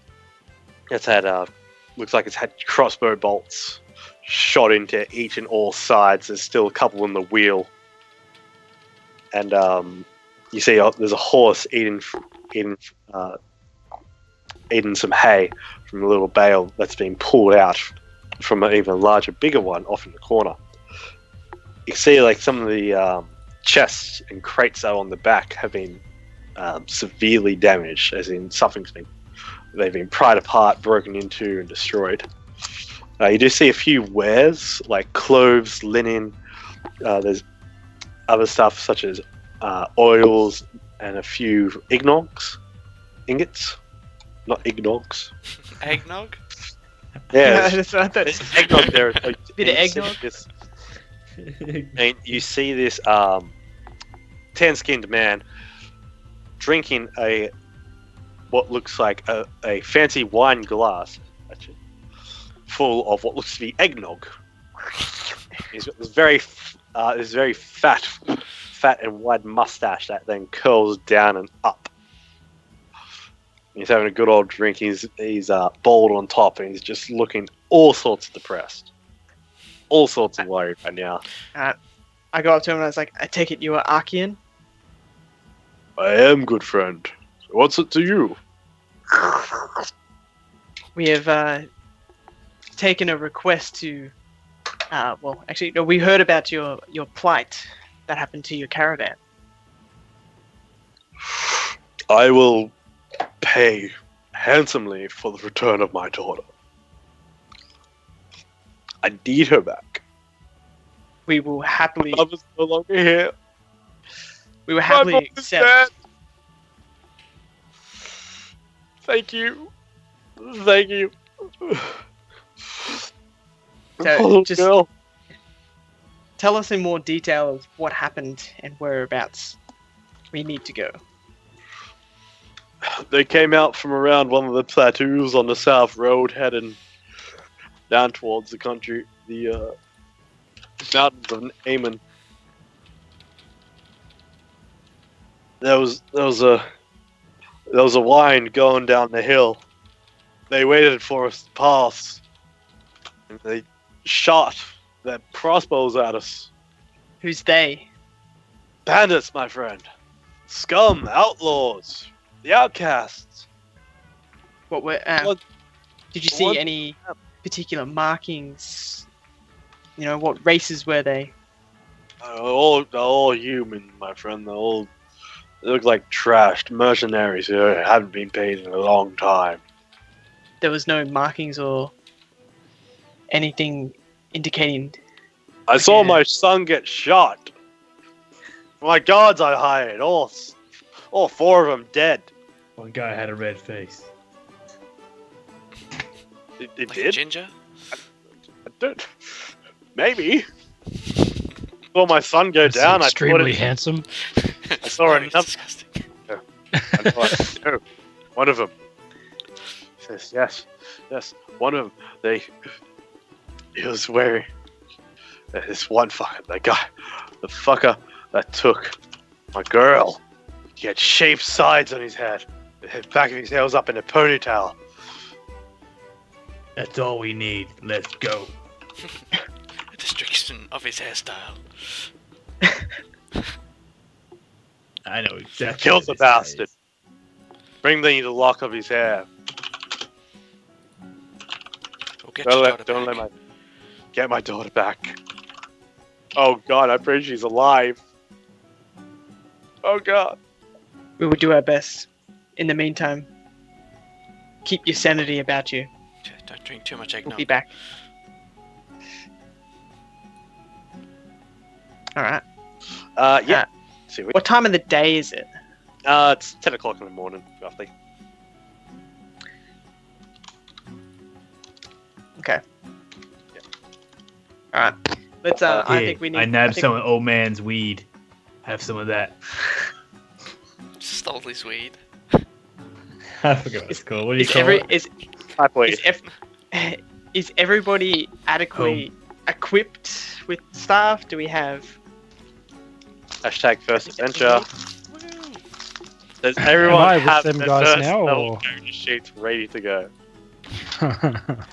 It's had looks like it's had crossbow bolts shot into each and all sides. There's still a couple in the wheel, and you see there's a horse eating some hay from a little bale that's been pulled out from an even larger, bigger one off in the corner. You see, like, some of the chests and crates that are on the back have been severely damaged, as in they've been pried apart, broken into, and destroyed. You do see a few wares like cloves, linen. There's other stuff such as oils and a few ingots, not eggnogs. Eggnog? Yeah, That's what I thought. there's eggnog there. Bit of eggnog. And you see this tan-skinned man drinking what looks like a fancy wine glass, actually, full of what looks to be eggnog. He's got this very fat and wide mustache that then curls down and up. He's having a good old drink. He's bald on top, and he's just looking all sorts of depressed, all sorts of worried right now. I go up to him and I was like, I take it you are Archean? I am, good friend. What's it to you? We have taken a request to... well, actually, no, we heard about your plight that happened to your caravan. I will pay handsomely for the return of my daughter. I need her back. We will happily... Love is no longer here. We will happily My mom is accept... dead. Thank you. Thank you. So, Oh, just- girl. Tell us in more detail of what happened and whereabouts we need to go. They came out from around one of the plateaus on the south road, heading down towards the country, the mountains of Aemon. There was a line going down the hill. They waited for us to pass, and they shot their crossbows at us. Who's they? Bandits, my friend. Scum, outlaws, the outcasts. What were... What- did you see what- any particular markings? You know, what races were they? They're all human, my friend. They look like trashed mercenaries who haven't been paid in a long time. There was no markings or anything indicating... I saw Yeah. my son get shot. My guards I hired, all 4 of them dead. One guy had a red face. It Like a did? ginger? I don't. Maybe. Saw my son go That's down. extremely handsome. I saw No, another. it's disgusting. I thought, oh, one of them. He says, yes, one of them. He was wearing this one fucker, the fucker that took my girl. He had shaved sides on his head. The back of his hair was up in a ponytail. That's all we need. Let's go. A description of his hairstyle. I know exactly. Killed the what this guy bastard. is. Bring me the lock of his hair. We'll get your daughter Don't back. let get my daughter back. Oh God, I pray she's alive. Oh God. We will do our best. In the meantime, keep your sanity about you. Don't drink too much We'll eggnog. be back. Alright. Yeah. See, What time of the day is it? it's 10 o'clock in the morning, roughly. Okay. Alright. Let's I Here, think we need I nabbed some of old man's weed. Have some of that. Stole his weed. I forgot what it's called. What do you is call every it? is Halfway. is everybody adequately equipped with staff? Do we have Hashtag first I think adventure. Does everyone Am I with have them their guys first now, level or- character sheets ready to go?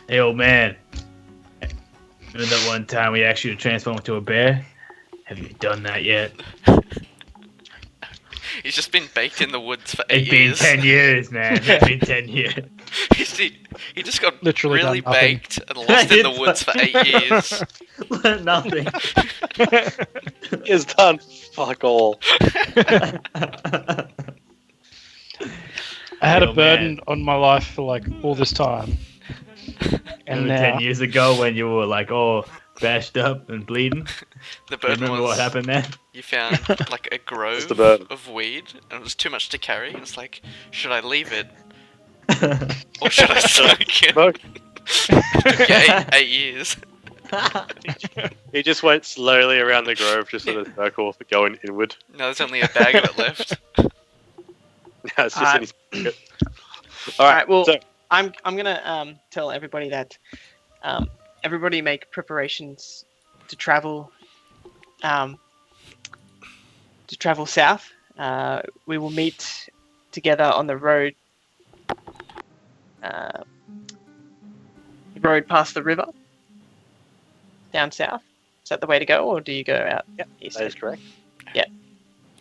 Hey, old man. Remember that one time we asked you to transform into a bear? Have you done that yet? He's just been baked in the woods for 8 It's been years. 10 years, man. It's been 10 years. he just got Literally really done nothing. baked and lost in the woods for 8 years. Nothing. It's done. Fuck all. I had Oh, a burden man. on my life for like all this time, and Remember now 10 years ago when you were like all bashed up and bleeding? The burden Remember was what happened then? you found like a grove the burden. of weed and it was too much to carry. And it's like, should I leave it or should I smoke it? Smoke. Yeah, 8 years. He just went slowly around the grove, just in a circle, going inward. No, there's only a bag of it left. Yeah, it's just in his pocket. All Alright, right. well So, I'm gonna tell everybody that everybody make preparations to travel south. We will meet together on the road past the river down south. Is that the way to go, or do you go out east? that is correct.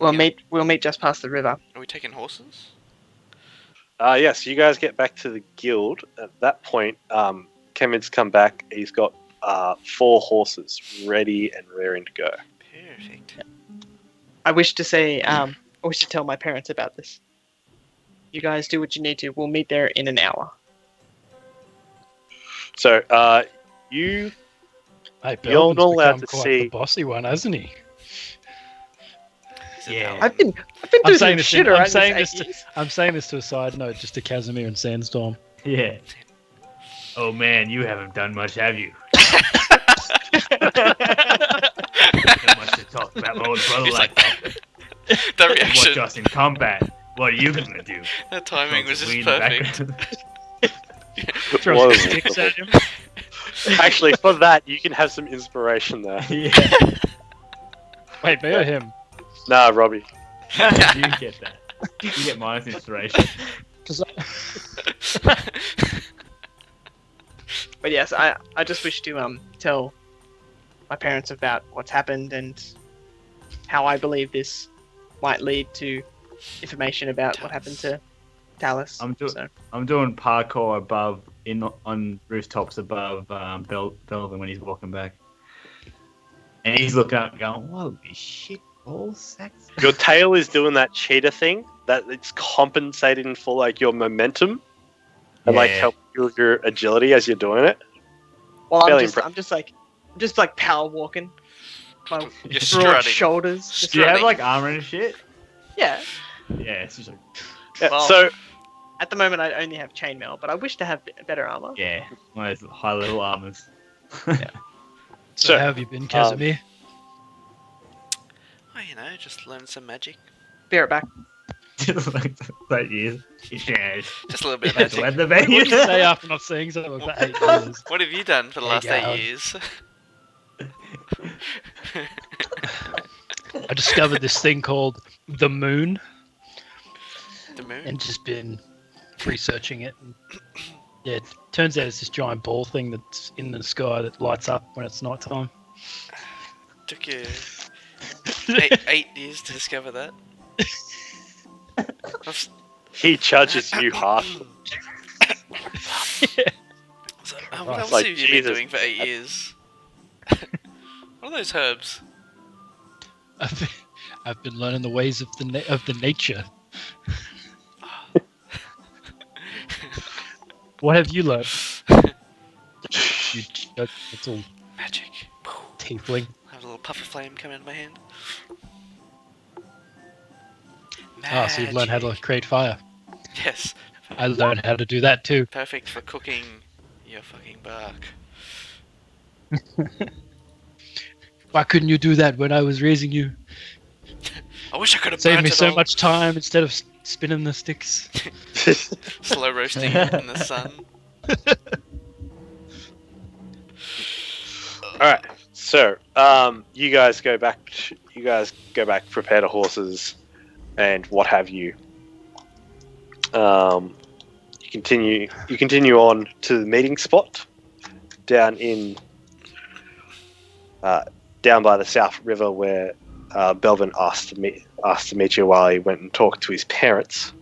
We'll meet just past the river. Are we taking horses? Yes, you guys get back to the guild. At that point, Kevin's come back. He's got 4 horses ready and raring to go. Perfect. I wish to say, I wish to tell my parents about this. You guys do what you need to. We'll meet there in an hour. So, you hey, You're Belvin's not allowed become to quite see- the bossy one, hasn't he? Is it Yeah. Alan? I've been I'm through some saying this. shit I'm around saying this this. 8 years. I'm saying this to a side note, just to Casimir and Sandstorm. Yeah. Oh man, you haven't done much, have you? Not much to talk about my older brother He's like that. That Watch reaction, us in combat. What are you gonna do? that timing was Smoke just weed in the perfect. background. Throws Whoa. sticks at him. actually for that you can have some inspiration there. Yeah. Wait, me or him? Nah, Robbie. How did you get that? You get minus inspiration. 'Cause But yes, I just wish to tell my parents about what's happened and how I believe this might lead to information about what happened to Talus. I'm do- So I'm doing parkour above on rooftops above Belvin when he's walking back, and he's looking up, going, "Holy shit, ball sacks!" Your tail is doing that cheetah thing that it's compensating for like your momentum and like Yeah. help you with your agility as you're doing it. well, Fairly I'm just like power walking. My You're broad strutting. shoulders. Just Do you have running. like armor and shit? yeah. Yeah, it's just like, Yeah, Well- so At the moment, I only have chainmail, but I wish to have better armor. yeah, one of those high level armors. So So, how have you been, Casimir? Oh, just learn some magic. Be right back. But you, yeah, Just a little bit of that's magic. what the What do you baby. say after not seeing someone for 8 years? What have you done for the Yeah, last go 8 on. years? I discovered this thing called the moon The moon? and just been researching it. And yeah, it turns out it's this giant ball thing that's in the sky that lights up when it's nighttime. Took you 8 years to discover that. he judges you harshly. So, Right. what else Like, have you been Jesus. doing for 8 years? What are those herbs? I've been learning the ways of the nature. What have you learned? You little Magic. tiefling. I have a little puff of flame coming out of my hand. Ah, so you've learned how to Magic. create fire. Yes. I learned how to do that too. Perfect for cooking your fucking bark. Why couldn't you do that when I was raising you? I wish I could have Saved burnt me it so all. much time instead of spinning the sticks. Slow roasting it in the sun. All right. So, you guys go back. Prepare the horses, and what have you. You continue on to the meeting spot down by the South River, where Belvin asked to meet you while he went and talked to his parents.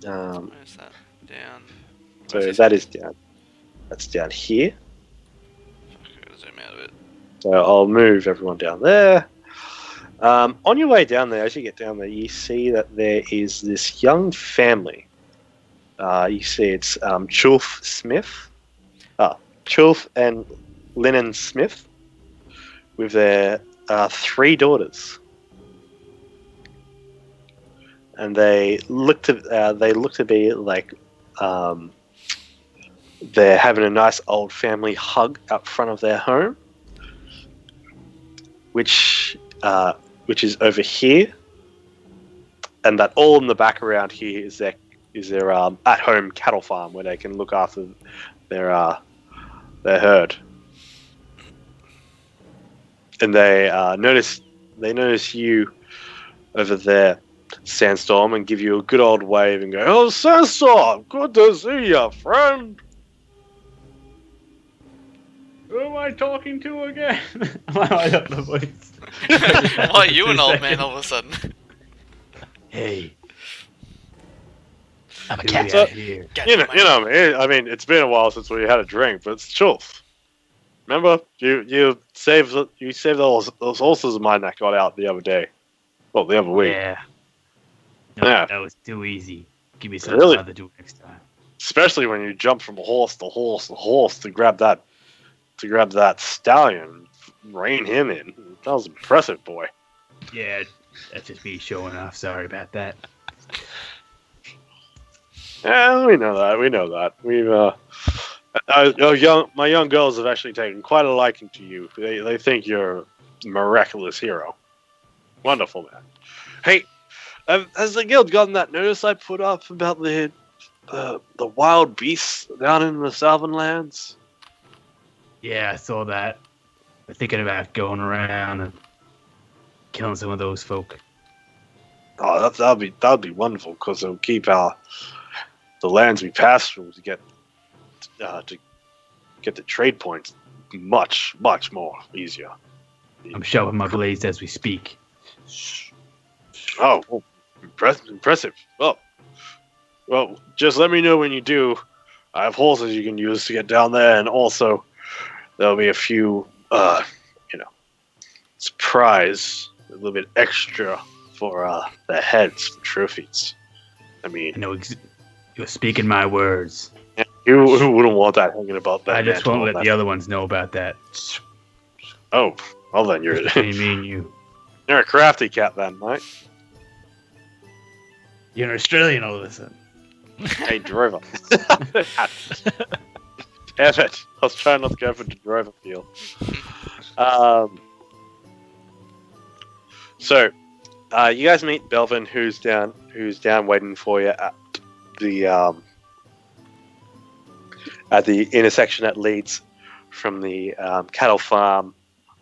Where's that? Down. So Where's that is down. That's down here. I'm gonna zoom out of it. So I'll move everyone down there. On your way down there, as you get down there, you see that there is this young family. You see it's Chulf and Lennon Smith, with their 3 daughters, and they look to be like they're having a nice old family hug out front of their home, which is over here, and that all in the background here is their at-home cattle farm where they can look after their herd. And they notice you over there, Sandstorm, and give you a good old wave and go, "Oh, Sandstorm, good to see you, friend." Who am I talking to again? I don't know the voice. Why are you an old man all of a sudden? Hey, I'm a who cat. we got here? You know me. I mean, it's been a while since we had a drink, but it's Chulf. Remember, you saved those horses of mine that got out the other day. Well, the other week. Yeah. No, Yeah. that was too easy. Give me something Really? to do next time. Especially when you jump from horse to horse to horse to grab that stallion, and rein him in. That was impressive, boy. Yeah, that's just me showing off. Sorry about that. Yeah, we know that. We've my young girls have actually taken quite a liking to you. They think you're a miraculous hero. Wonderful, man. Hey, has the guild gotten that notice I put up about the wild beasts down in the southern lands? Yeah, I saw that. We're thinking about going around and killing some of those folk. Oh, that'd be wonderful, because it'll keep the lands we pass through to get the trade points much more easier. I'm shoving my blades as we speak. Oh, well, impressive. Well, just let me know when you do. I have horses you can use to get down there, and also there'll be a few, surprise, a little bit extra for the heads for trophies. I mean, I know you're speaking my words. who wouldn't want that hanging about that? I just mantle won't all let that- the other ones know about that. Oh, well then you're Between me and you. you're a crafty cat then, mate. You're an Australian all of a sudden. Hey, Drover. Damn it! I was trying not to go for the Drover feel. So, you guys meet Belvin, who's down waiting for you at the intersection that leads from the cattle farm,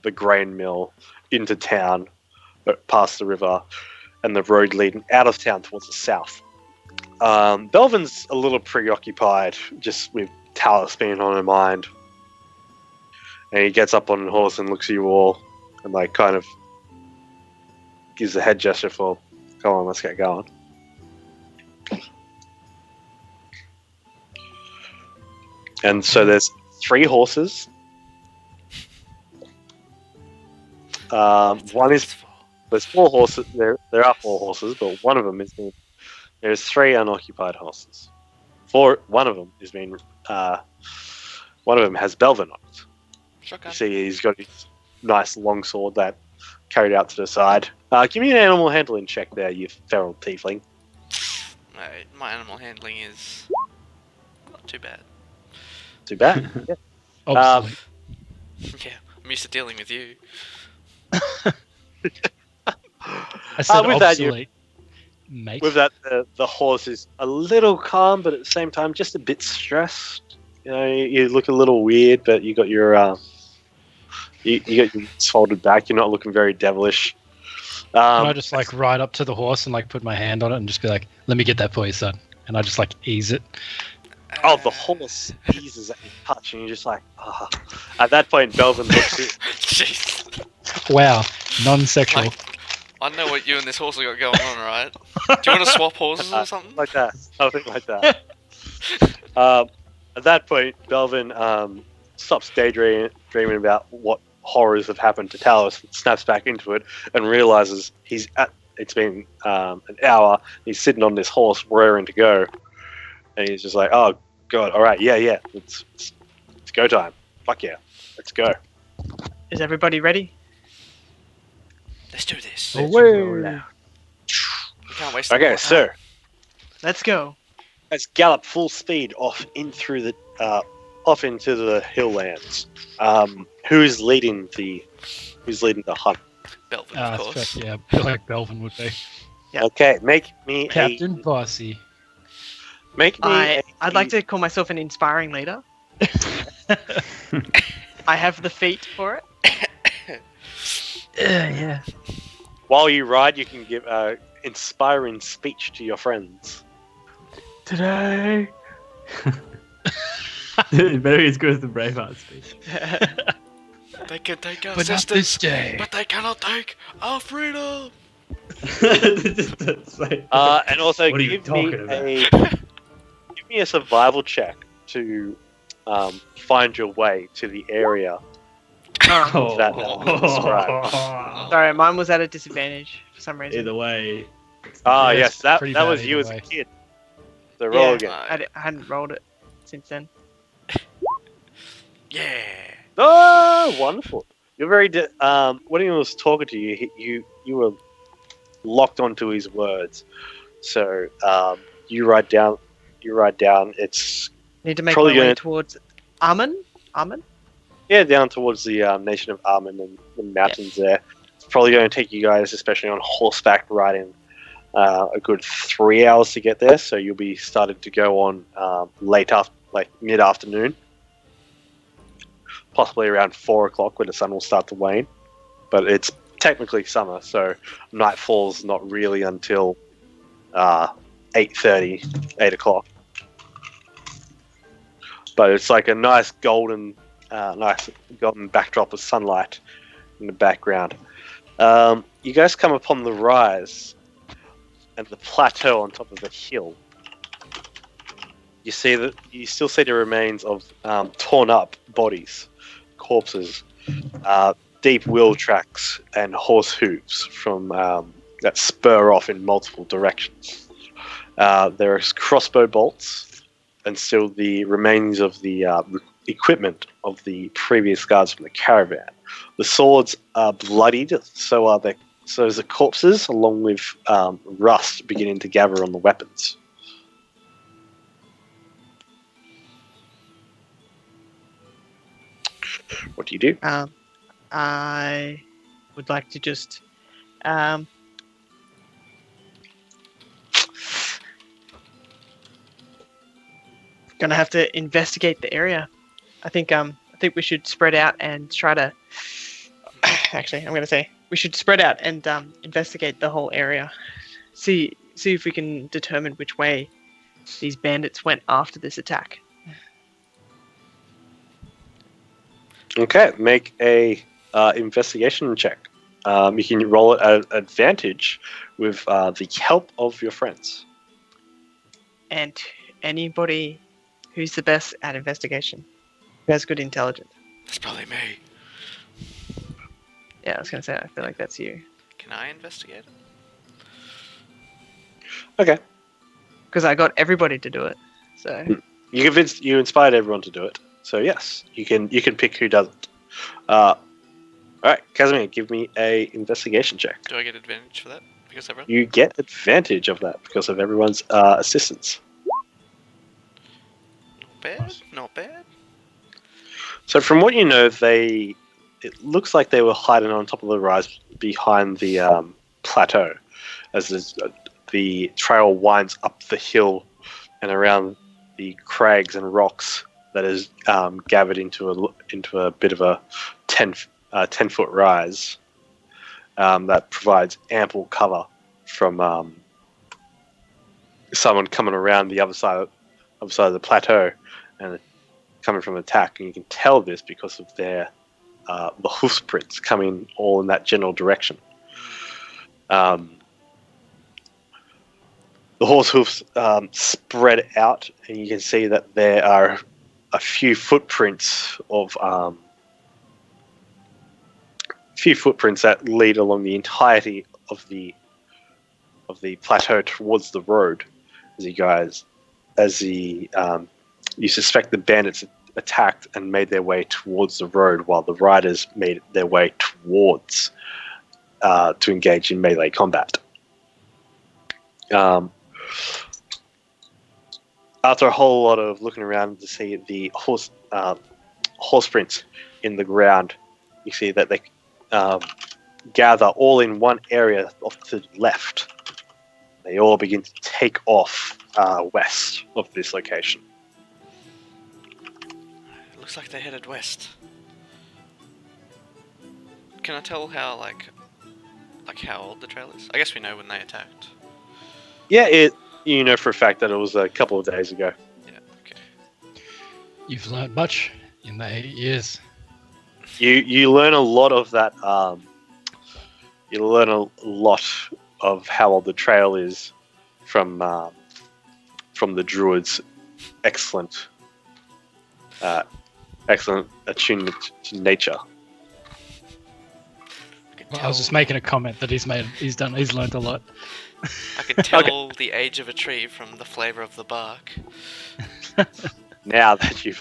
the grain mill, into town, past the river, and the road leading out of town towards the south. Belvin's a little preoccupied, just with Talus being on her mind. And he gets up on the horse and looks at you all, and like kind of gives a head gesture for, "Come on, let's get going." And so there's 3 horses. One is there's 4 horses. There are 4 horses, but one of them is being. There's 3 unoccupied horses. One of them is being. One of them has Belvin on it. Shotgun. You see, he's got his nice long sword that carried out to the side. Give me an animal handling check there, you feral tiefling. My animal handling is not too bad. Too bad. Yeah. Obviously. Yeah, I'm used to dealing with you. I said with that, obsolete, mate. With that, the horse is a little calm, but at the same time, just a bit stressed. You know, you look a little weird, but you got your you got your legs folded back. You're not looking very devilish. Can I just like ride up to the horse and like put my hand on it and just be like, "Let me get that for you, son," and I just like ease it. Oh, the horse eases at your touch, and you're just like, ah. At that point, Belvin looks at Jeez. Wow, non-sexual. Like, I know what you and this horse have got going on, right? Do you want to swap horses or something? like that. Something like that. At that point, Belvin stops daydreaming about what horrors have happened to Talos, snaps back into it, and realizes it's been an hour. He's sitting on this horse, raring to go, and he's just like, "Oh God, all right, yeah, it's go time. Fuck yeah, let's go." Is everybody ready? Let's do this. Away. We can't waste Okay, more so time. Let's go. let's gallop full speed off into the hill lands. Who's leading the hunt? Belvin, Ah, of course. yeah, I feel like Belvin would be. Yeah. Okay, make me Captain Bossy. I'd like to call myself an inspiring leader. I have the feet for it. Yeah. While you ride, you can give inspiring speech to your friends. Today. It better be as good as the Braveheart speech. They can take our But not sisters, this day. but they cannot take our freedom. And also What are you give me talking give me a survival check to find your way to the area. Oh. That Sorry, mine was at a disadvantage for some reason. Either way. Ah, Yeah, yes, it's that pretty was bad you either as a way. kid. So roll again. I hadn't rolled it since then. Yeah. Oh, wonderful! You're very. When he was talking to you, you were locked onto his words. So you write down. It's Need to make Probably my way gonna- towards Amun. Amun? down towards the nation of Armin and the mountains there. It's probably going to take you guys, especially on horseback riding, a good 3 hours to get there. So you'll be started to go on mid afternoon. Possibly around 4 o'clock when the sun will start to wane. But it's technically summer, so nightfall's not really until 8:30, 8 o'clock. But it's like a nice golden backdrop of sunlight in the background. You guys come upon the rise and the plateau on top of the hill. You still see the remains of torn up bodies, corpses, deep wheel tracks, and horse hooves from that spur off in multiple directions. There are crossbow bolts and still the remains of the equipment of the previous guards from the caravan. The swords are bloodied, so is the corpses, along with rust beginning to gather on the weapons. What do you do? I would like to just gonna have to investigate the area. I think we should spread out and try to. Actually, I'm gonna say we should spread out and investigate the whole area. See if we can determine which way these bandits went after this attack. Okay, make a investigation check. You can roll it at advantage with the help of your friends. And anybody who's the best at investigation, who has good intelligence. That's probably me. Yeah, I was gonna say I feel like that's you. Can I investigate? Okay. Because I got everybody to do it. So You inspired everyone to do it. So yes, you can pick who doesn't. All right, Casimir, give me a investigation check. Do I get advantage for that? Because everyone? You get advantage of that because of everyone's assistance. Not bad. Not bad. So from what you know, it looks like they were hiding on top of the rise behind the plateau, as the trail winds up the hill and around the crags and rocks that is gathered into a bit of a 10-foot rise that provides ample cover from someone coming around the other side of the plateau and coming from attack. And you can tell this because of their the hoof prints coming all in that general direction. The horse hoofs spread out, and you can see that there are a few footprints that lead along the entirety of the plateau towards the road. You suspect the bandits attacked and made their way towards the road, while the riders made their way towards to engage in melee combat. After a whole lot of looking around to see the horse prints in the ground, you see that they gather all in one area off to the left. They all begin to take off west of this location. It looks like they headed west. Can I tell how like how old the trail is? I guess we know when they attacked. Yeah, you know for a fact that it was a couple of days ago. Yeah, okay. You've learned much in the 80 years. You learn a lot of that. You learn a lot of how old the trail is from the druids' excellent attunement to nature. Well, I was just making a comment that he's learned a lot. I can tell the age of a tree from the flavour of the bark. Now that you've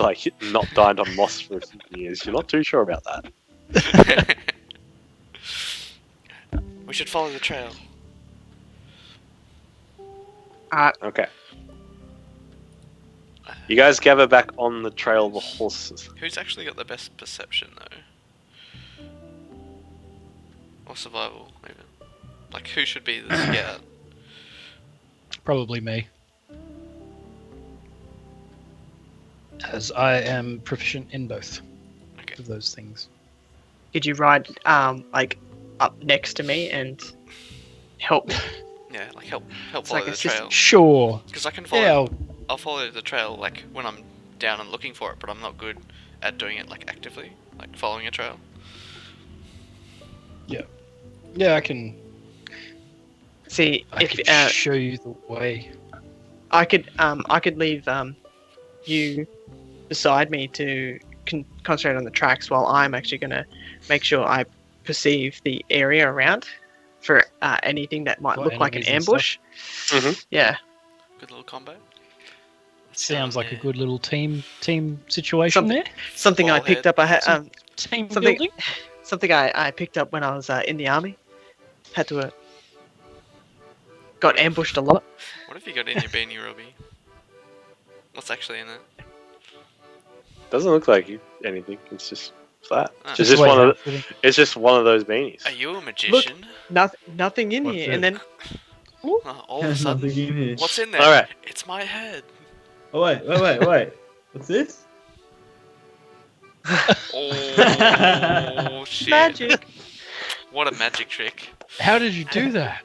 not dined on moss for a few years, you're not too sure about that. We should follow the trail. Okay. You guys gather back on the trail of the horses. Who's actually got the best perception though? Or survival, even. Like, who should be the scout? Probably me. As I am proficient in both of those things. Could you ride up next to me and help? Yeah, like help It's follow like the a system. trail. Sure. Because I can follow. Yeah. I'll follow the trail like when I'm down and looking for it, but I'm not good at doing it like actively, like following a trail. Yeah, I can. See I if can show you the way. I could leave you beside me to concentrate on the tracks while I'm actually gonna make sure I perceive the area around for anything that might Got look like an enemies and stuff. ambush. Mhm. Yeah. Good little combo. Sounds like a Yeah. good little team situation Something- there. Something I picked up. I had Team something- building. something I picked up when I was in the army. Had to got ambushed a lot. What have you got in your beanie, Robbie? What's actually in it? Doesn't look like anything. It's just flat. It's Just just wait one of for them. it's just one of those beanies. Are you a magician? Nothing in What's here, it? and then Oh, all of a sudden, Nothing in here. what's in there? All right. It's my head. Oh wait. What's this? Oh shit! magic. What a magic trick! How did you do that?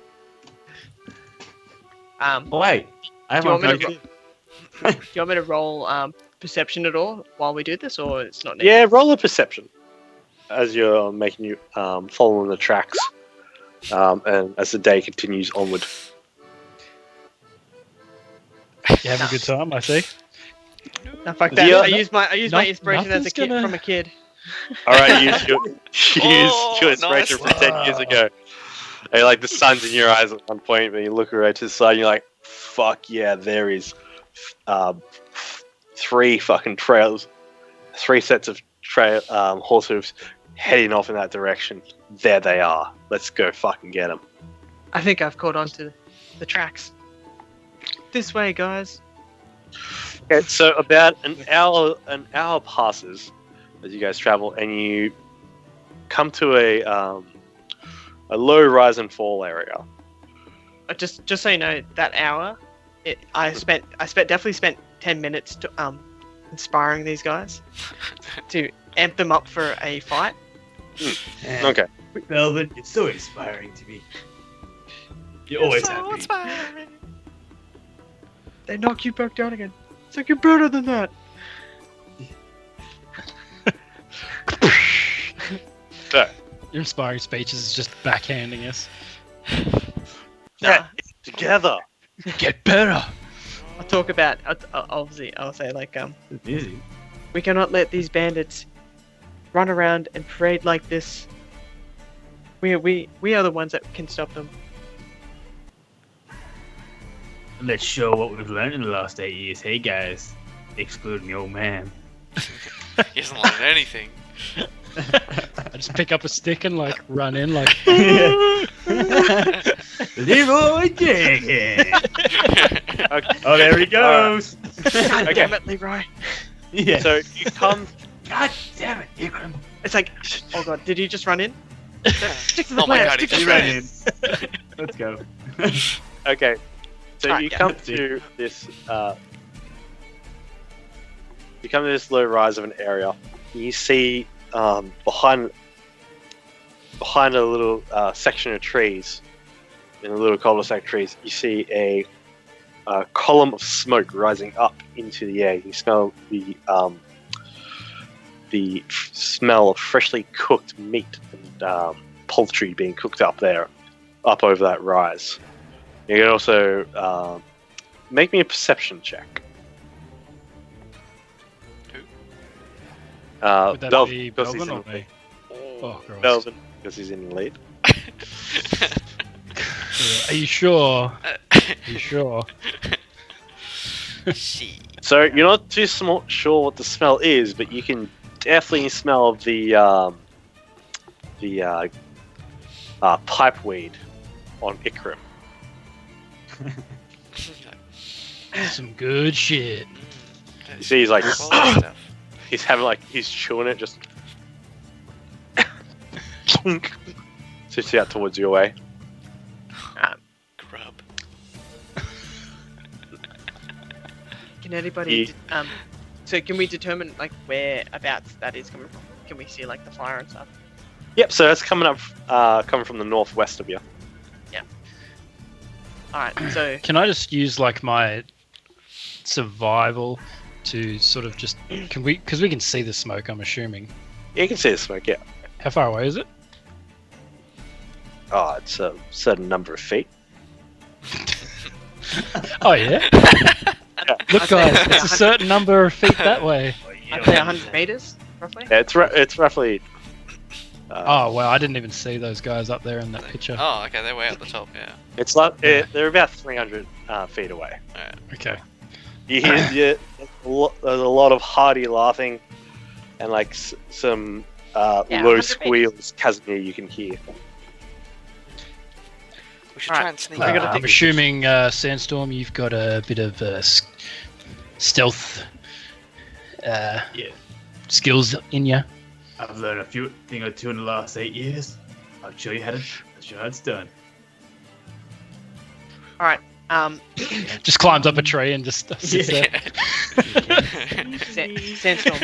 Oh, wait. I have Do you one want me for to you. Do you want me to roll perception at all while we do this, or it's not needed? Yeah, roll a perception as you're making you following the tracks, and as the day continues onward. You having a good time, I see. No, fuck that. Yeah. I use my inspiration as a Nothing's kid gonna- from a kid. All right, use your Oh, inspiration nice. from 10 years ago. And like the sun's in your eyes at one point, but you look around to the side, and you're like, "Fuck yeah, there is 3 fucking trails, 3 sets of horse hooves heading off in that direction. There they are. Let's go fucking get them." I think I've caught on to the tracks. This way, guys. Okay, so about an hour passes as you guys travel, and you come to a low rise and fall area. Just so you know, that hour, I definitely spent 10 minutes to inspiring these guys to amp them up for a fight. Okay. Velvet, you're so inspiring to me. You're always happy. They knock you back down again. It's like you're better than that. So, Your inspiring speeches is just backhanding us. Nah, together. Get better. I'll talk about. Obviously, I'll say like It's easy. we cannot let these bandits run around and parade like this. We are the ones that can stop them. Let's show what we've learned in the last 8 years. Hey guys, excluding the old man. He hasn't learned anything. I just pick up a stick and like run in like. Leroy Jenkins. Oh, there he goes. God Okay. damn it, Leroy! Yeah. So you come. God damn it, Ikram. It's like, oh god, did he just run in? Stick to the Oh my plan. God, he stick to He the just plan. ran in. Let's go. Okay. So Alright, you yeah. come to this. You come to this low rise of an area. You see behind a little section of trees, in a little cul-de-sac trees, you see a column of smoke rising up into the air. You smell the smell of freshly cooked meat and poultry being cooked up there, up over that rise. You can also make me a perception check. Who? Would that Belvin, be because he's Belvin in or the me? lead. Oh, Christ. Belvin, because he's in the lead. Are you sure? Are you sure? She. So you're not too sure what the smell is, but you can definitely smell the pipeweed on Ikram. Some good shit. You see, he's like Quality stuff. he's having like he's chewing it, just sits out towards your way. Grub. Can anybody? So can we determine like whereabouts that is coming from? Can we see like the fire and stuff? Yep. So that's coming from the northwest of you. All right. So Can I just use like my survival to sort of just because we can see the smoke, I'm assuming. Yeah, you can see the smoke. Yeah. How far away is it? Oh, it's a certain number of feet. Oh yeah. Look, I'd say guys, it's a 100 certain number of feet that way. I'd say 100 meters, roughly. Yeah, it's roughly. Oh wow, I didn't even see those guys up there in that picture. Oh, okay, they're way up the top, yeah. It's like they're about 300 feet away. Alright. Okay. You hear there's a lot of hearty laughing, and like some Yeah, low 100 squeals. Casimir, you can hear. We should Alright, try and sneak I gotta up. take- I'm assuming Sandstorm, you've got a bit of stealth skills in you. I've learned a thing or two in the last 8 years. I'll show you how it's done. All right. Just climbs up a tree and just sits there. Sandstorm.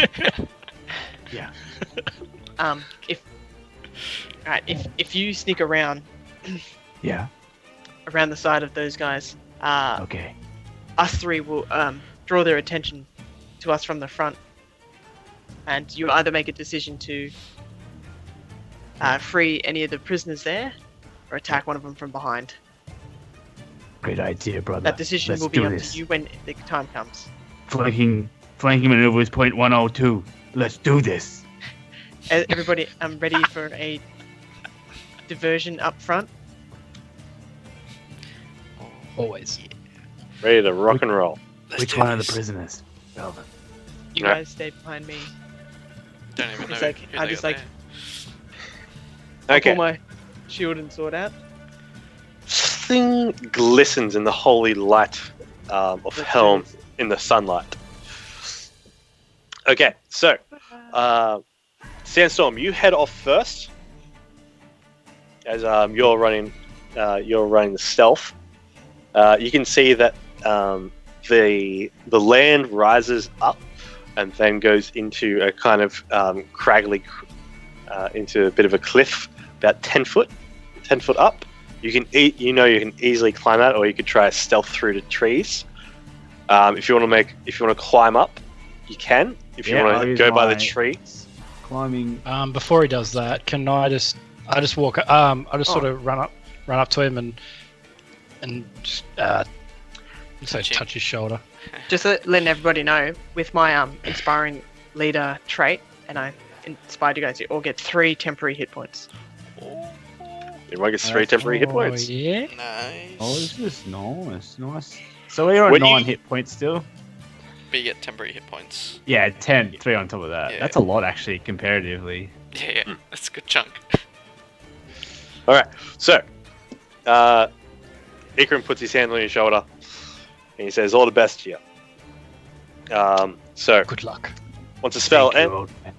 Yeah. If you sneak around Yeah. around the side of those guys, Okay. us three will draw their attention to us from the front, and you either make a decision to free any of the prisoners there, or attack one of them from behind. Great idea, brother. That decision Let's will be do up this. to you when the time comes. Flanking maneuver is point 102. Let's do this. Everybody, I'm ready for a diversion up front. Always. Ready to rock and roll. Which one are the prisoners? Velvet. You Yeah. guys stay behind me. Don't even know. It's like- who I they just got like- there. I'll Okay. pull my shield and sword out. Thing glistens in the holy light of Let's do Helm this. in the sunlight. Okay, so Sandstorm, you head off first as you're running the stealth. You can see that the land rises up and then goes into a kind of craggly into a bit of a cliff, about 10 foot up. You can you can easily climb out, or you could try stealth through the trees. If you want to climb up, you can. If you want I'll to use go by the my trees, Climbing. Before he does that, can I just walk? I just sort Oh. of run up to him and just touch his shoulder. Just letting everybody know, with my inspiring leader trait, and I inspired you guys, you all get 3 temporary hit points. everyone gets 3 temporary hit points. Yeah. Nice. Oh, this is nice. So we're on When 9 you- hit points still. But you get temporary hit points. Yeah, 10, 3 on top of that. Yeah. That's a lot actually, comparatively. Yeah, that's a good chunk. All right, so Ikram puts his hand on your shoulder and he says, "All the best to you." So Good luck. once the spell Thank you, ends, old man.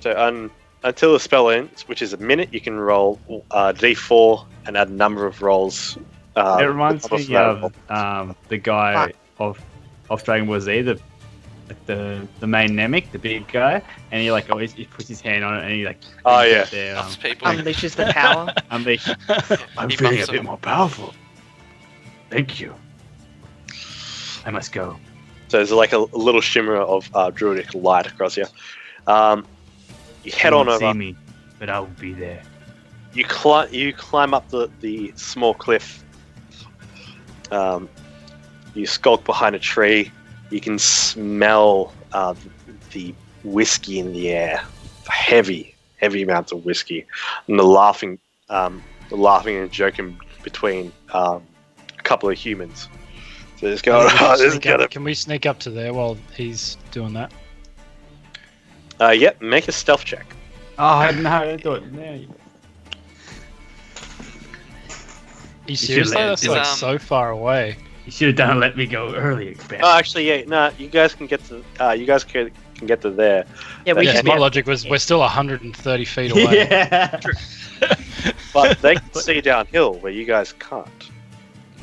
so until the spell ends, which is a minute, you can roll D4 and add a number of rolls. It reminds above me that of the guy of Dragon Ball Z, the main Namek, the big guy, and he always he puts his hand on it and he Oh, brings yeah. out their, Ups people. Unleashes the power. I'm He feeling a bumps bit them. more powerful. Thank you. I must go. So there's like a little shimmer of druidic light across here. You head You on won't see over. me, but I will be there. You climb up the small cliff. You skulk behind a tree. You can smell the whiskey in the air, heavy amounts of whiskey, and the laughing and joking between a couple of humans. So it's going. Oh, this is gonna. Can we sneak up to there while he's doing that? Yep. Make a stealth check. Oh no! Do it now. Are you should serious? let- That's is, like so far away. You should have done it. Let me go earlier. Oh, actually, yeah. No, you guys can get to. You guys can get to there. Yeah, we Yeah, just Because my logic was we're still 130 feet away. yeah. But they can see downhill where you guys can't.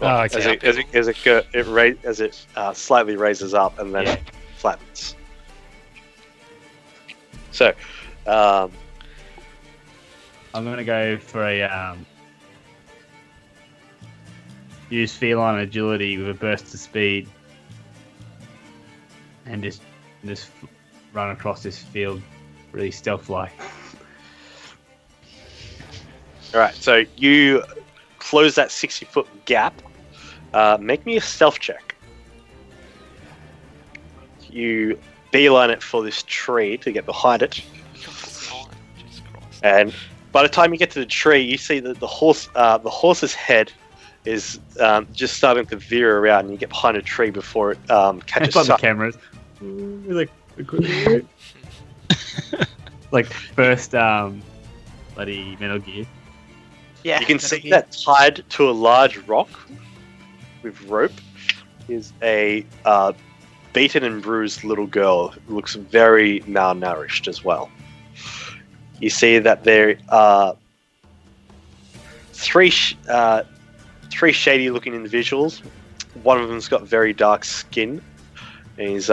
Oh, okay. As it slightly raises up and then Yeah. flattens. So, I'm gonna go for a use feline agility with a burst of speed, and just run across this field, really stealth-like. all right. So you close that 60-foot gap. Make me a stealth check. You beeline it for this tree to get behind it, Jesus Christ. and by the time you get to the tree, you see that the horse's head is just starting to veer around, and you get behind a tree before it catches It's like the sight. cameras. Like first bloody Metal Gear. yeah. You can that'll see be- that tied to a large rock with rope is a beaten and bruised little girl who looks very malnourished as well. you see that there are three shady-looking individuals. One of them's got very dark skin, and he's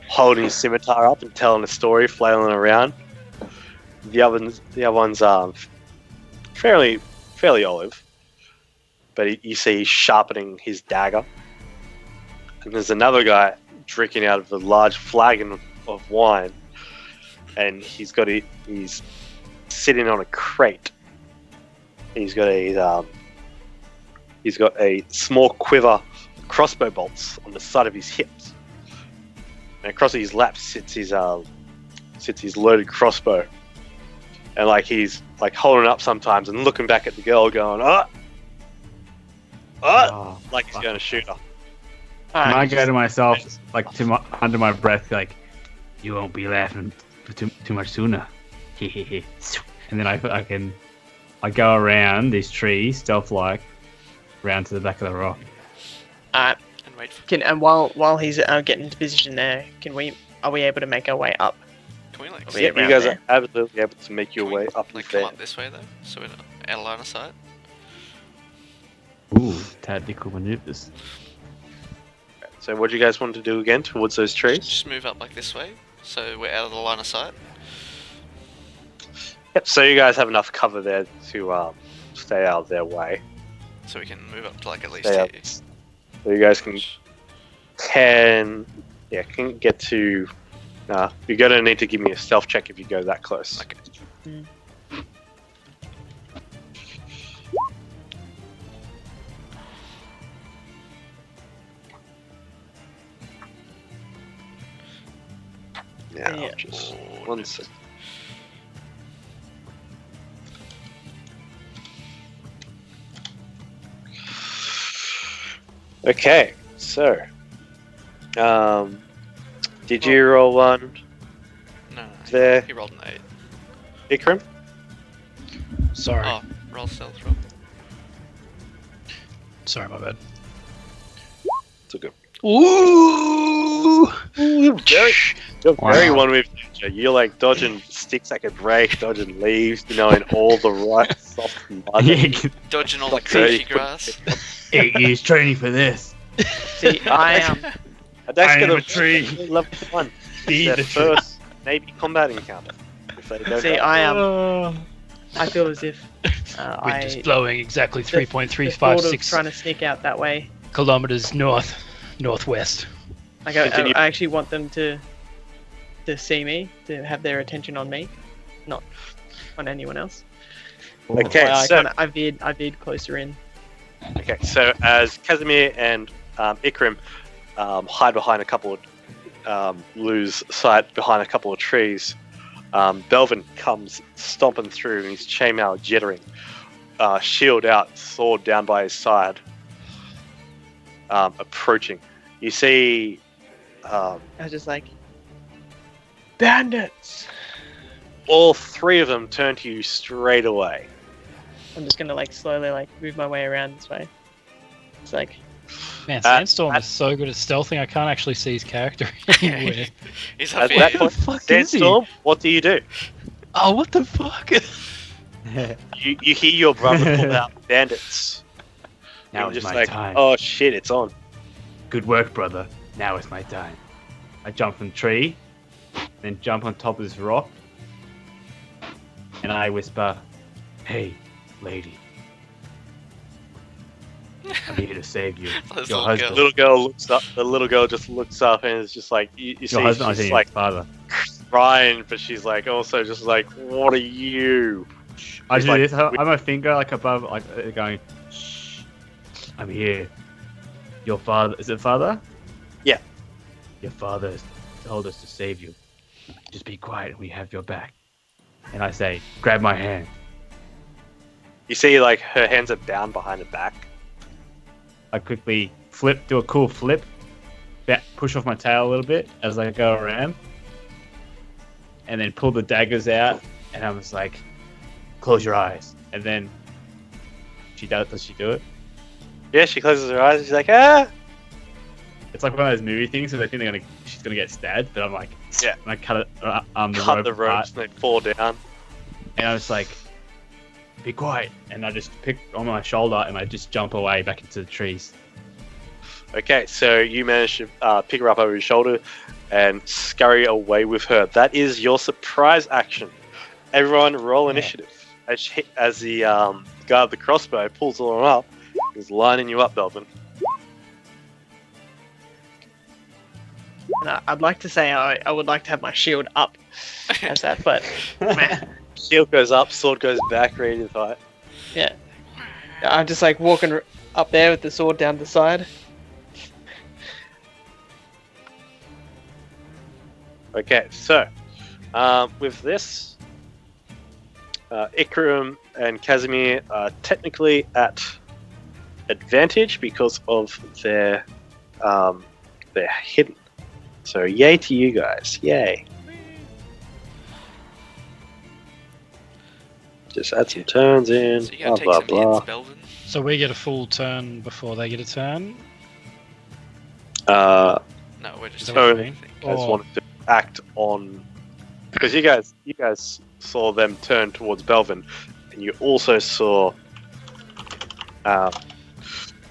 holding his scimitar up and telling a story, flailing around. The other one's fairly olive, but you see he's sharpening his dagger. And there's another guy drinking out of a large flagon of wine, and he's sitting on a crate. He's got a small quiver of crossbow bolts on the side of his hips, and across his lap sits his loaded crossbow, and like he's like holding it up sometimes and looking back at the girl, going like he's going to shoot her. And I go to myself, like under my breath, like, you won't be laughing for too much sooner. And then I go around these trees, stealth-like, round to the back of the rock. And wait for... And while he's getting into position there, are we able to make our way up? Can we like... Are we Yeah, you around guys there? are absolutely able to make your Can we, way up like there. come up this way though, so we're out of line of sight? Ooh, tactical maneuvers. So what do you guys want to do again towards those trees? Just move up like this way, so we're out of the line of sight. Yep. So you guys have enough cover there to stay out of their way. So we can move up to like at least Stay here. out. So you guys can get to. You're gonna need to give me a stealth check if you go that close. Okay. Yeah. Just Oh, 1 second. Okay, so did you roll one No, there, he rolled an 8. Ikram? Sorry. Oh, roll stealth roll. Sorry, my bad. It's okay. Ooh! You're very Wow. one with nature. You're like dodging sticks that could break, dodging leaves, in all the right soft mud. Dodging all the Like 30 crunchy grass. 8 years training for this. See, I am. And that's I am gonna a tree. level 1. Be Their the tree. first Navy combat encounter. If they don't See, go- I am. I feel as if Wind is blowing exactly the thought of 3.356 trying to sneak out that way. kilometers northwest. Like Continue. I actually want them to see me, to have their attention on me, not on anyone else. Okay, That's so why I veered closer in. Okay, so as Casimir and Ikram hide behind a couple of, lose sight behind a couple of trees, Belvin comes stomping through and his chainmail jittering, shield out, sword down by his side, approaching. You see, I was just like, bandits! all three of them turn to you straight away. I'm just gonna slowly move my way around this way. It's like, Man, Sandstorm is so good at stealthing, I can't actually see his character anywhere. He's At up that here. point, fuck is he? Sandstorm, what do you do? Oh, what the fuck? You hear your brother call out bandits. Now You're is just my like, time. oh shit, it's on. Good work, brother. Now is my time. I jump from the tree, then jump on top of this rock, and I whisper, "Hey, lady. I'm here to save you. This Your little husband. girl. Little girl looks up. The little girl just looks up and is just like, you see, Your husband, I she's think like your father." crying, but she's like also just like, what are you? I He's do like, this. I have my finger above, going, "Shh, I'm here. Your father, is it father? Yeah. Your father has told us to save you. Just be quiet. We have your back." And I say, "Grab my hand." You see, like her hands are bound behind her back. I quickly do a cool flip, push off my tail a little bit as I go around, and then pull the daggers out. And I was like, "Close your eyes." And then does she do it? Yeah, she closes her eyes and she's like, ah. It's like one of those movie things where they think she's gonna get stabbed, but I'm like, Yeah. and I cut it, the Cut rope the ropes apart. and they fall down. and I was like, "Be quiet!" And I just pick on my shoulder and I just jump away back into the trees. Okay, so you managed to pick her up over your shoulder and scurry away with her. That is your surprise action. Everyone, roll initiative. As the guy with the crossbow pulls her up, he's lining you up, Belvin. And I'd like to say I would like to have my shield up as that, but meh. Shield goes up, sword goes back, ready to fight. Yeah. I'm just like walking up there with the sword down the side. Okay, so with this, Ikram and Casimir are technically at advantage because of their they're hidden. So yay to you guys! Yay! Just add some turns in. So you Blah gotta take blah some blah. hits, Belvin. So we get a full turn before they get a turn. Uh, No, we're just Is that what you So- mean? I just Or- wanted to act on because you guys saw them turn towards Belvin, and you also saw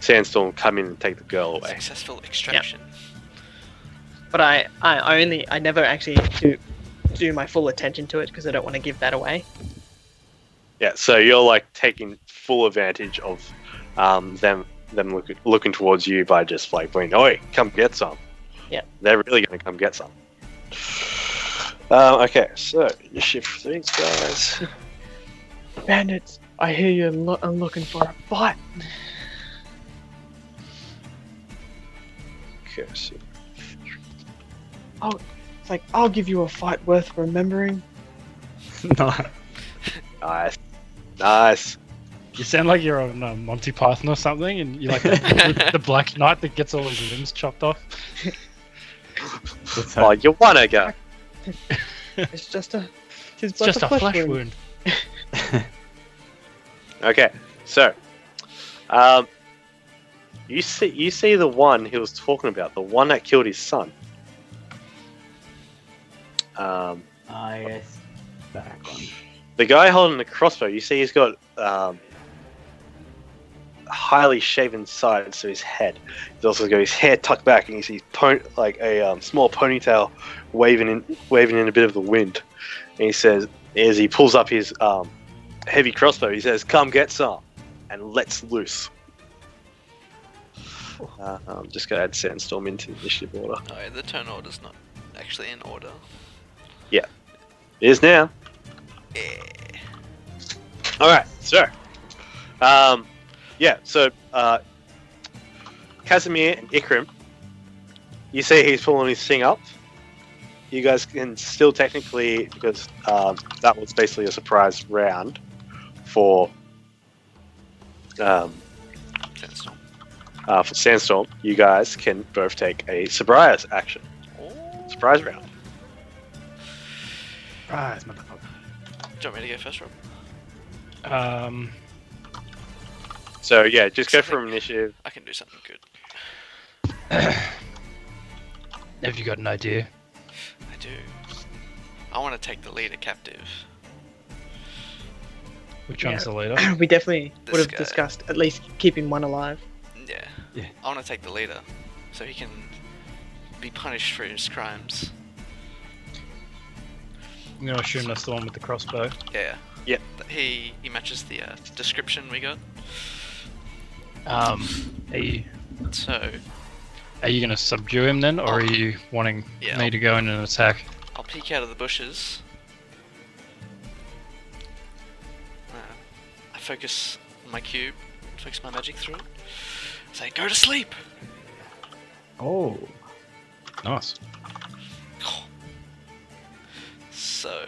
Sandstorm come in and take the girl away. successful extraction. But I never actually do my full attention to it because I don't want to give that away. Yeah, so you're like taking full advantage of them looking towards you by just like going, "Oi, come get some." Yeah. They're really going to come get some. Okay, so initiative for these guys. Bandits, I hear you're looking for a fight. Okay, so It's like, I'll give you a fight worth remembering. No. nice. You sound like you're on Monty Python or something, and you're like the Black Knight that gets all his limbs chopped off. Oh, you wanna go? It's just a... It's just a flesh wound. Okay, so you see the one he was talking about, the one that killed his son. Yes. Back one. The guy holding the crossbow, you see he's got highly shaven sides to his head. He's also got his hair tucked back, and you see like a small ponytail waving in a bit of the wind. And he says, as he pulls up his heavy crossbow, he says, "Come get some, and let's loose." I'm just gonna add Sandstorm into the initiative order. Oh, yeah, the turn order's not actually in order. It is now. Yeah. All right, so, Casimir and Ikram, you see he's pulling his thing up. You guys can still technically, because that was basically a surprise round for Sandstorm. You guys can both take a surprise action. Surprise round. Surprise, motherfucker. Do you want me to go first, Rob? So yeah, just go for initiative. I can do something good. Have you got an idea? I do. I want to take the leader captive. Which Yeah. one's the leader? We definitely This would have guy. discussed at least keeping one alive. Yeah. Yeah. I want to take the leader, so he can be punished for his crimes. I'm going to assume that's the one with the crossbow. Yeah. Yep. He matches the description we got. Are you So going to subdue him then, or are you wanting Yeah, me I'll- to go in and attack? I'll peek out of the bushes. I focus on my cube, focus my magic through it. Say, go to sleep. Oh. Nice. So,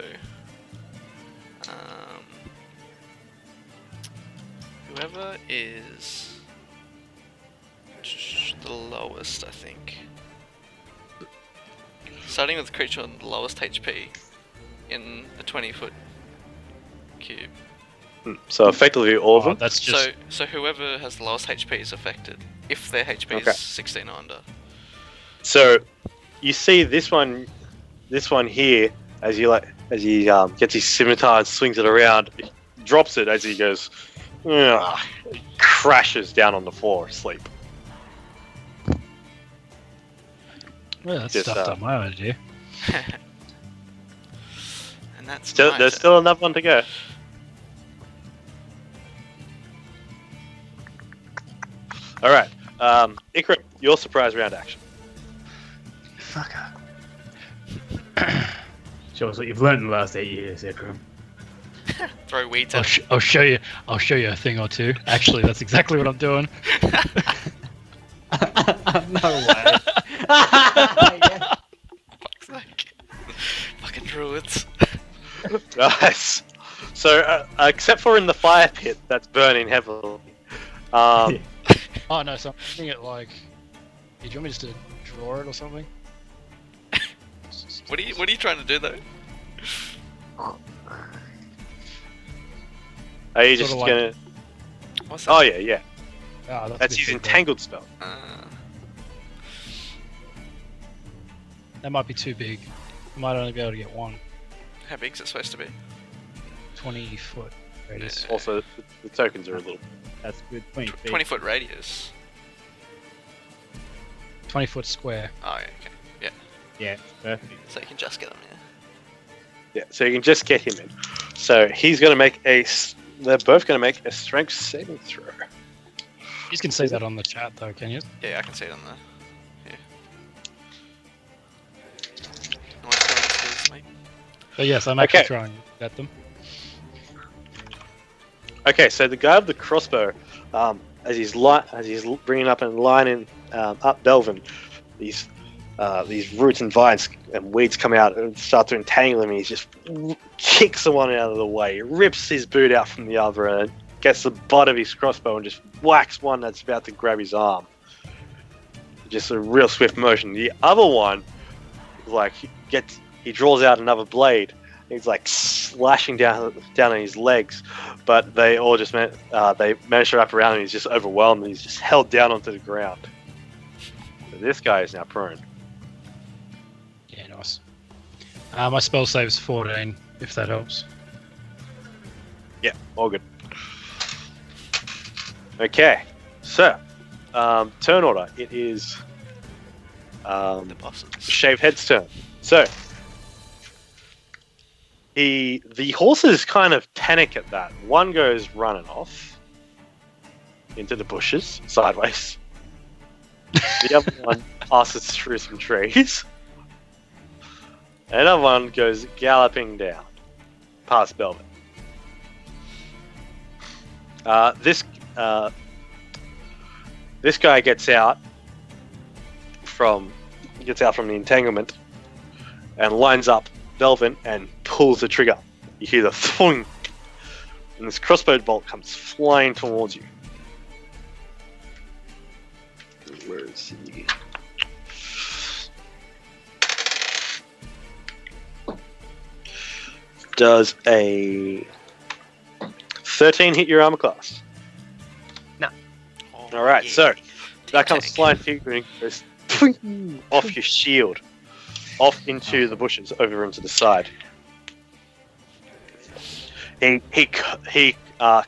whoever is the lowest, I think. Starting with the creature on the lowest HP in a 20-foot cube. So effectively all of Oh, them. that's just... So whoever has the lowest HP is affected if their HP Okay. is 16 or under. So you see this one here as as he gets his scimitar and swings it around. He drops it as he goes, "Ugh," crashes down on the floor asleep. Well, that's Just, stuffed up my idea. And that's Still, my there's turn. still another one to go. All right, Ikram, your surprise round action. Fucker. Show us what you've learned in the last 8 years, Ikram. Throw weeds I'll, at I'll show you. I'll show you a thing or two. Actually, that's exactly what I'm doing. No way. fuck's sake. Fucking druids. Nice. So, except for in the fire pit that's burning heavily, Oh no, so I'm thinking it like. Do you want me just to draw it or something? What are you trying to do though? are you Sort just of like- gonna? What's that? Oh yeah. Ah, That's a his bit big, entangled spell. That might be too big. I might only be able to get one. How big's it supposed to be? 20-foot radius. Also, the tokens are a little. That's good. 20 feet. 20-foot radius. 20-foot square. Oh, yeah, okay. Yeah, it's perfect. So you can just get them, yeah. Yeah, so you can just get him in. So he's going to make they're both going to make a strength saving throw. You can see that on the chat though, can you? Yeah, I can see it on the... Yeah. Nice throwing skills, mate. But yes, I'm actually Okay. trying at them. Okay, so the guy with the crossbow, as he's bringing up and lining up Belvin, these roots and vines and weeds come out and start to entangle him. He just kicks the one out of the way, rips his boot out from the other, and gets the butt of his crossbow and just whacks one that's about to grab his arm. Just a real swift motion. The other one, like he draws out another blade. He's like slashing down on his legs, but they all just they manage to wrap around him. He's just overwhelmed and he's just held down onto the ground. So this guy is now prone. Yeah, nice. My spell save's 14, if that helps. Yeah, all good. Okay, so turn order. It is The bosses. Shaved Head's turn. So the horses kind of panic at that. One goes running off into the bushes sideways. The other one passes through some trees. Another one goes galloping down past Belvin. This guy gets out from the entanglement and lines up Belvin and pulls the trigger. You hear the thwing, and this crossbow bolt comes flying towards you. Where is he? Does a 13 hit your armor class? Oh, All right, so that comes Tank. flying to you and goes off your shield, off into the bushes, over into the side. He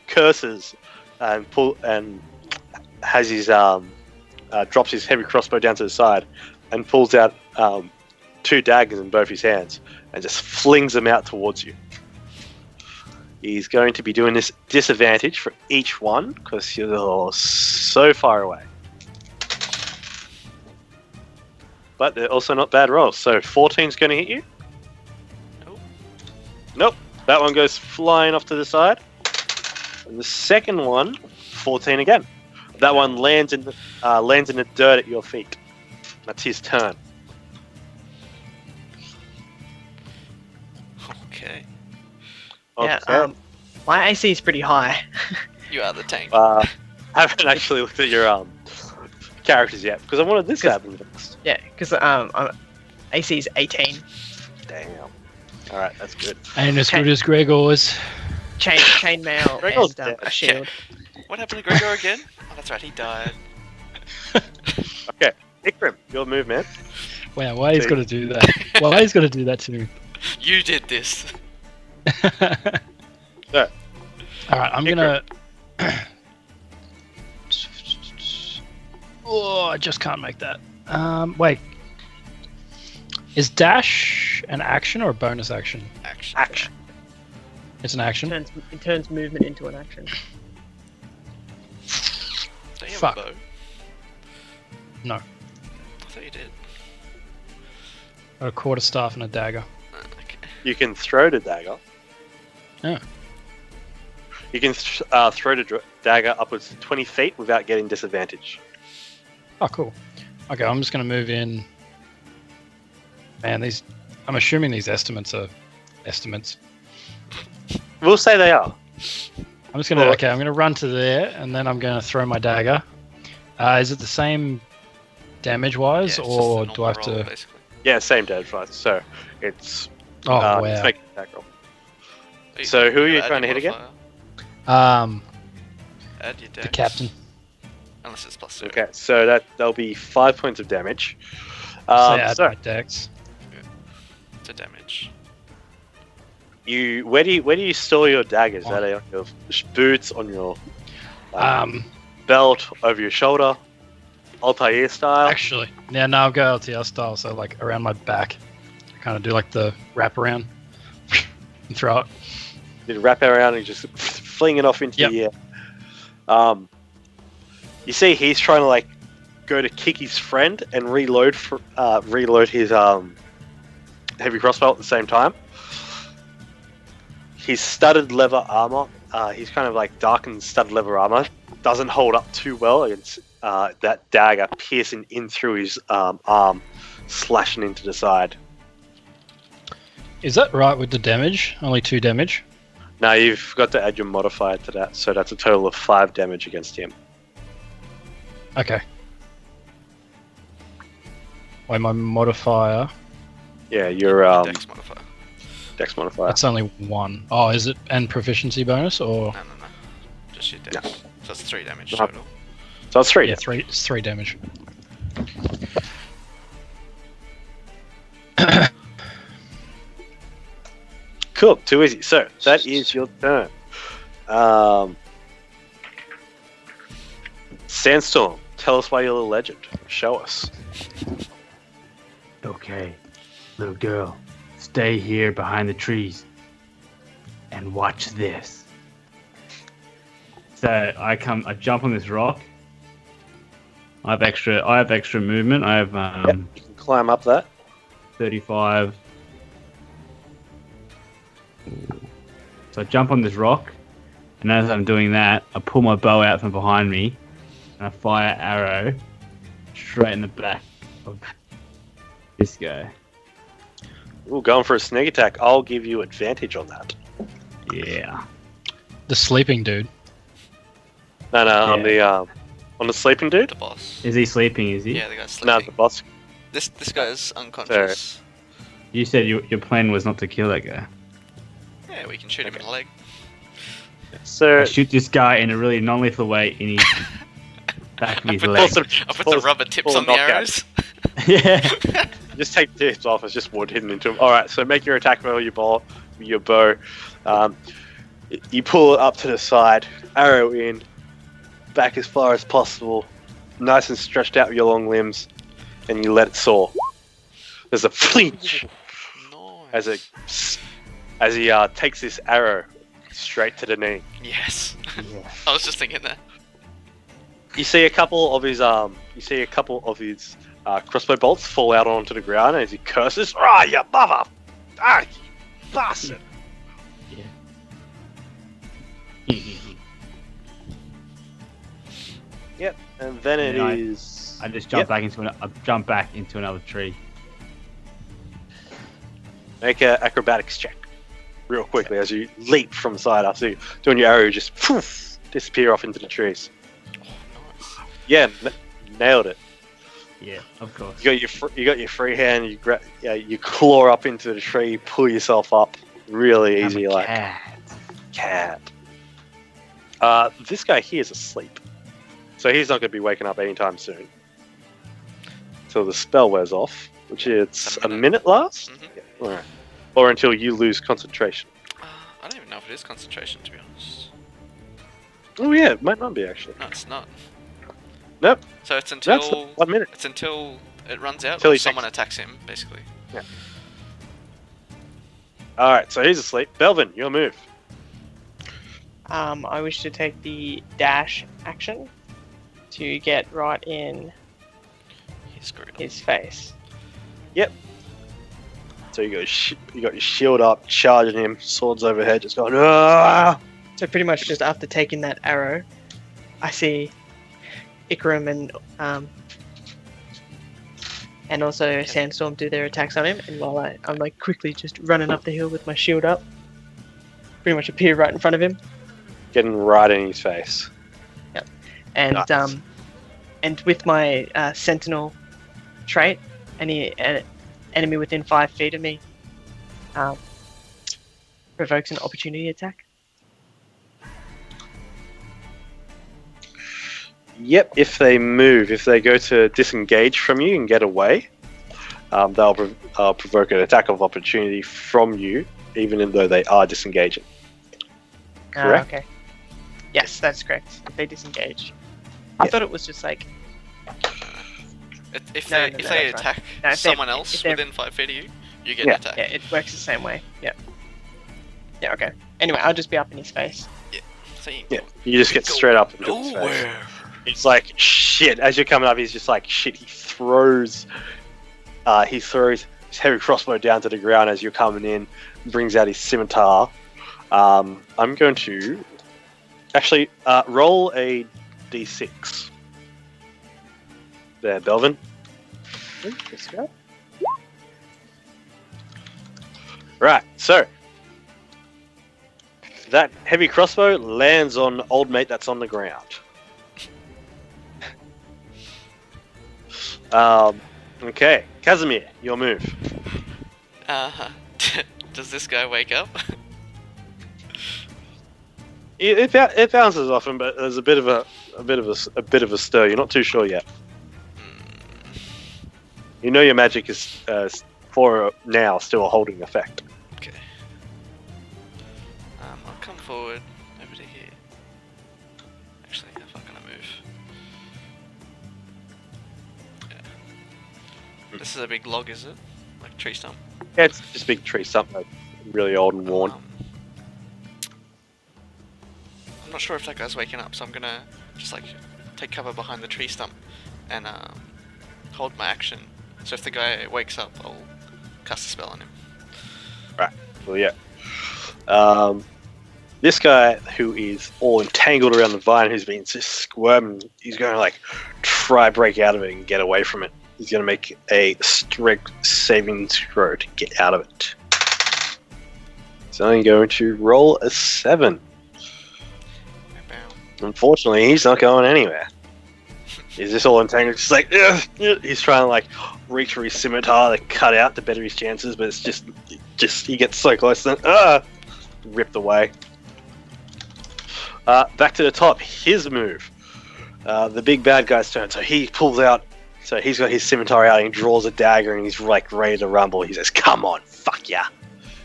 curses and has his drops his heavy crossbow down to the side and pulls out 2 daggers in both his hands and just flings them out towards you. He's going to be doing this disadvantage for each one because you're so far away. But they're also not bad rolls. So 14's going to hit you. Nope. Nope. That one goes flying off to the side. And the second one, 14 again. That one lands in the dirt at your feet. That's his turn. Okay. Yeah, Okay. my AC is pretty high. You are the tank. Haven't actually looked at your characters yet because I wanted this to happen next. Yeah, because AC is 18. Damn. All right, that's good. Ain't as Okay. good as Gregor's. Chainmail Gregor's and dead. a shield. What happened to Gregor again? Oh, that's right, he died. Okay, Ikram, your move, man. Wow, why he's got to do that? Why he's got to do that to me? You did this. So, All right, I'm gonna. Oh, I just can't make that. Wait. Is dash an action or a bonus action? Action. It's an action. It turns movement into an action. Don't you have Fuck. a bow? No. I thought you did. Got a quarterstaff and a dagger. Okay. you can throw the dagger. Yeah. You can throw the dagger upwards to 20 feet without getting disadvantage. Oh, cool. Okay, I'm just gonna move in. Man, these. I'm assuming these estimates are estimates. We'll say they are. I'm just gonna. Well- Okay, I'm gonna run to there, and then I'm gonna throw my dagger. Is it the same damage-wise, Yeah, it's or just a do I have normal roll, to? basically. Yeah, same damage fight. So it's Oh let's wow. make an attack roll. You- So who are you add trying to your hit again? modifier. Add your dex. The captain. Unless it's +0. Okay, so that'll be 5 points of damage. Say add So my dex. To damage. where do you store your daggers? Are they on your boots, on your belt, over your shoulder, Altair style? Actually, yeah, no, I'll go LTR style, so like around my back. Kind of do like the wrap around and throw it. You wrap it around and just fling it off into Yep. the air. You see, he's trying to like go to kick his friend and reload his heavy crossbow at the same time. His studded leather armor, he's kind of like darkened studded leather armor, doesn't hold up too well against that dagger piercing in through his arm, slashing into the side. Is that right with the damage? Only 2 damage? Now you've got to add your modifier to that, so that's a total of 5 damage against him. Okay. Wait, my modifier. Yeah, your Dex modifier. dex modifier. That's only 1. Oh, is it and proficiency bonus or? No. Just your dex. Yeah. So it's 3 damage Uh-huh. total. So that's 3. Yeah, 3. It's 3 damage. Cool, too easy. So that is your turn. Sandstorm, tell us why you're a legend. Show us. Okay, little girl, stay here behind the trees and watch this. So I jump on this rock. I have extra movement. I have Yep, you can climb up that. 35. So I jump on this rock, and as I'm doing that, I pull my bow out from behind me, and I fire arrow straight in the back of this guy. Ooh, going for a sneak attack. I'll give you advantage on that. Yeah. The sleeping dude. No, on the sleeping dude. The boss. Is he sleeping? Is he? Yeah, the guy's No, sleeping. the boss. This guy's unconscious. You said your plan was not to kill that guy. Yeah, we can shoot him in the leg. So I shoot this guy in a really non-lethal way in his back of his leg. I put the rubber tips on the arrows. Yeah. just take the tips off. It's just wood hidden into him. All right, so make your attack roll. Your bow. You pull it up to the side, arrow in, back as far as possible, nice and stretched out with your long limbs, and you let it soar. There's a flinch Nice. as he takes this arrow straight to the knee. Yes. I was just thinking that. You see a couple of his crossbow bolts fall out onto the ground as he curses. Ah, you mother! Ah, you bastard! Yep, and then it Yeah, is. I just jump Yep. back into another tree. Make an acrobatics check, real quickly, as you leap from the side after you doing your arrow. You just poof, disappear off into the trees. Oh, nice. Yeah, nailed it. Yeah, of course. You got your free hand. You claw up into the tree, pull yourself up, really I'm easy, a like cat. This guy here is asleep, so he's not going to be waking up anytime soon. Till the spell wears off, which is A a minute last. Mhm. Yeah, all right. or until you lose concentration. I don't even know if it is concentration, to be honest. Oh yeah, it might not be actually. No, it's not. Nope. So it's That's until 1 minute. it's until it runs out, Until or he someone takes- attacks him, basically. All right, so he's asleep. Belvin, your move. I wish to take the dash action to get right in He's screwed. his face. So you got your shield up, charging him, swords overhead, just going. Ah! So pretty much just after taking that arrow, I see Ikram and also Sandstorm do their attacks on him, and while I'm like quickly just running up the hill with my shield up, pretty much appear right in front of him, Getting right in his face. and Nice. and with my Sentinel trait, any enemy within 5 feet of me provokes an opportunity attack. Yep, if they move, if they go to disengage from you and get away, they'll provoke an attack of opportunity from you, even though they are disengaging. Correct? Okay. Yes, that's correct. If they disengage. I thought it was just like If No, they no, if no, they that's attack No, if they- someone if else they're- within 5 feet of you, you get Yeah. an attack. yeah, it works the same way. Yeah. Yeah. Okay. Anyway, I'll just be up in his face. So you Yeah, you just get go straight up into his face. nowhere. He's like, shit. As you're coming up, he's just like, shit. He throws his heavy crossbow down to the ground as you're coming in, brings out his scimitar. I'm going to actually roll a d6. There, Belvin. Let's go. Right, so that heavy crossbow lands on old mate that's on the ground. Okay, Casimir, your move. Does this guy wake up? It bounces off him, but there's a bit of a stir. You're not too sure yet. You know your magic is for now still holding effect. Okay. I'll come forward over to here. Actually, how far can I move? Yeah. This is a big log, is it? Like tree stump? Yeah, it's just a big tree, something like really old and worn. I'm not sure if that guy's waking up, so I'm gonna just like take cover behind the tree stump and hold my action. So if the guy wakes up, I'll cast a spell on him. Well, yeah. This guy who is all entangled around the vine, who's been just squirming, he's going to like try break out of it and get away from it. He's going to make a strength saving throw to get out of it. So I'm going to roll a 7. Unfortunately, he's not going anywhere. He's just all entangled, just like, ugh, ugh. He's trying to like reach for his scimitar to cut out to better his chances, but it's just he gets so close, then ripped away. Back to the top, his move. The big bad guy's turn. So he pulls out. So he's got his scimitar out and he draws a dagger and he's like ready to rumble. He says, "Come on, fuck ya!"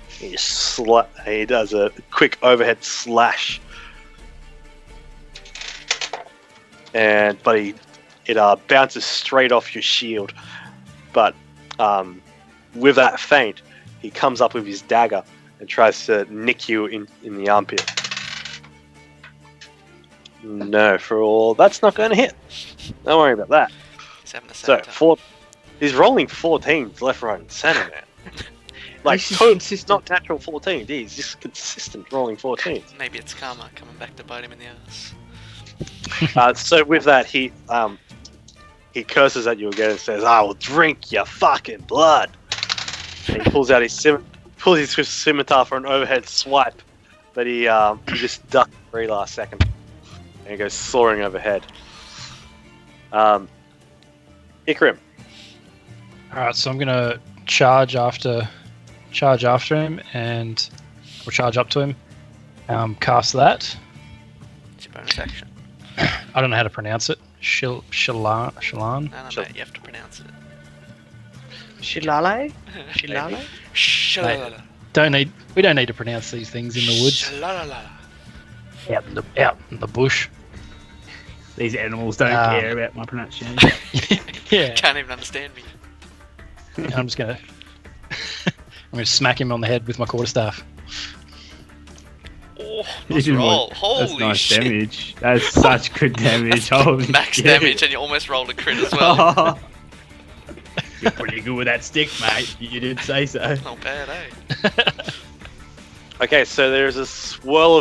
He just he does a quick overhead slash, but it bounces straight off your shield. But with that feint, he comes up with his dagger and tries to nick you in the armpit. No, that's not going to hit. Don't worry about that. He's having a So sad time. he's rolling 14s left, right, and center, man. Like He's total, consistent. not natural 14s. He's just consistent rolling 14s. Maybe it's karma coming back to bite him in the ass. So with that, he curses at you again and says, "I will drink your fucking blood." And he pulls out his scimitar for an overhead swipe, but he just ducked the very last second, and he goes soaring overhead. Ikrim. Alright, so I'm gonna charge after him and we'll charge up to him. Cast that. It's your bonus action. I don't know how to pronounce it. Shalan. No, mate, you have to pronounce it. Shilale? Shilale? Shalala. We don't need to pronounce these things in the woods. Out in the bush. These animals don't care about my pronunciation. Yeah. Can't even understand me. I'm just gonna smack him on the head with my quarterstaff. Oh, nice roll. Holy That's nice shit. damage. That's such good damage. Holy Max shit. damage, and you almost rolled a crit as well. You're pretty good with that stick, mate. You did say so. Not bad, eh? Okay, so there's a swirl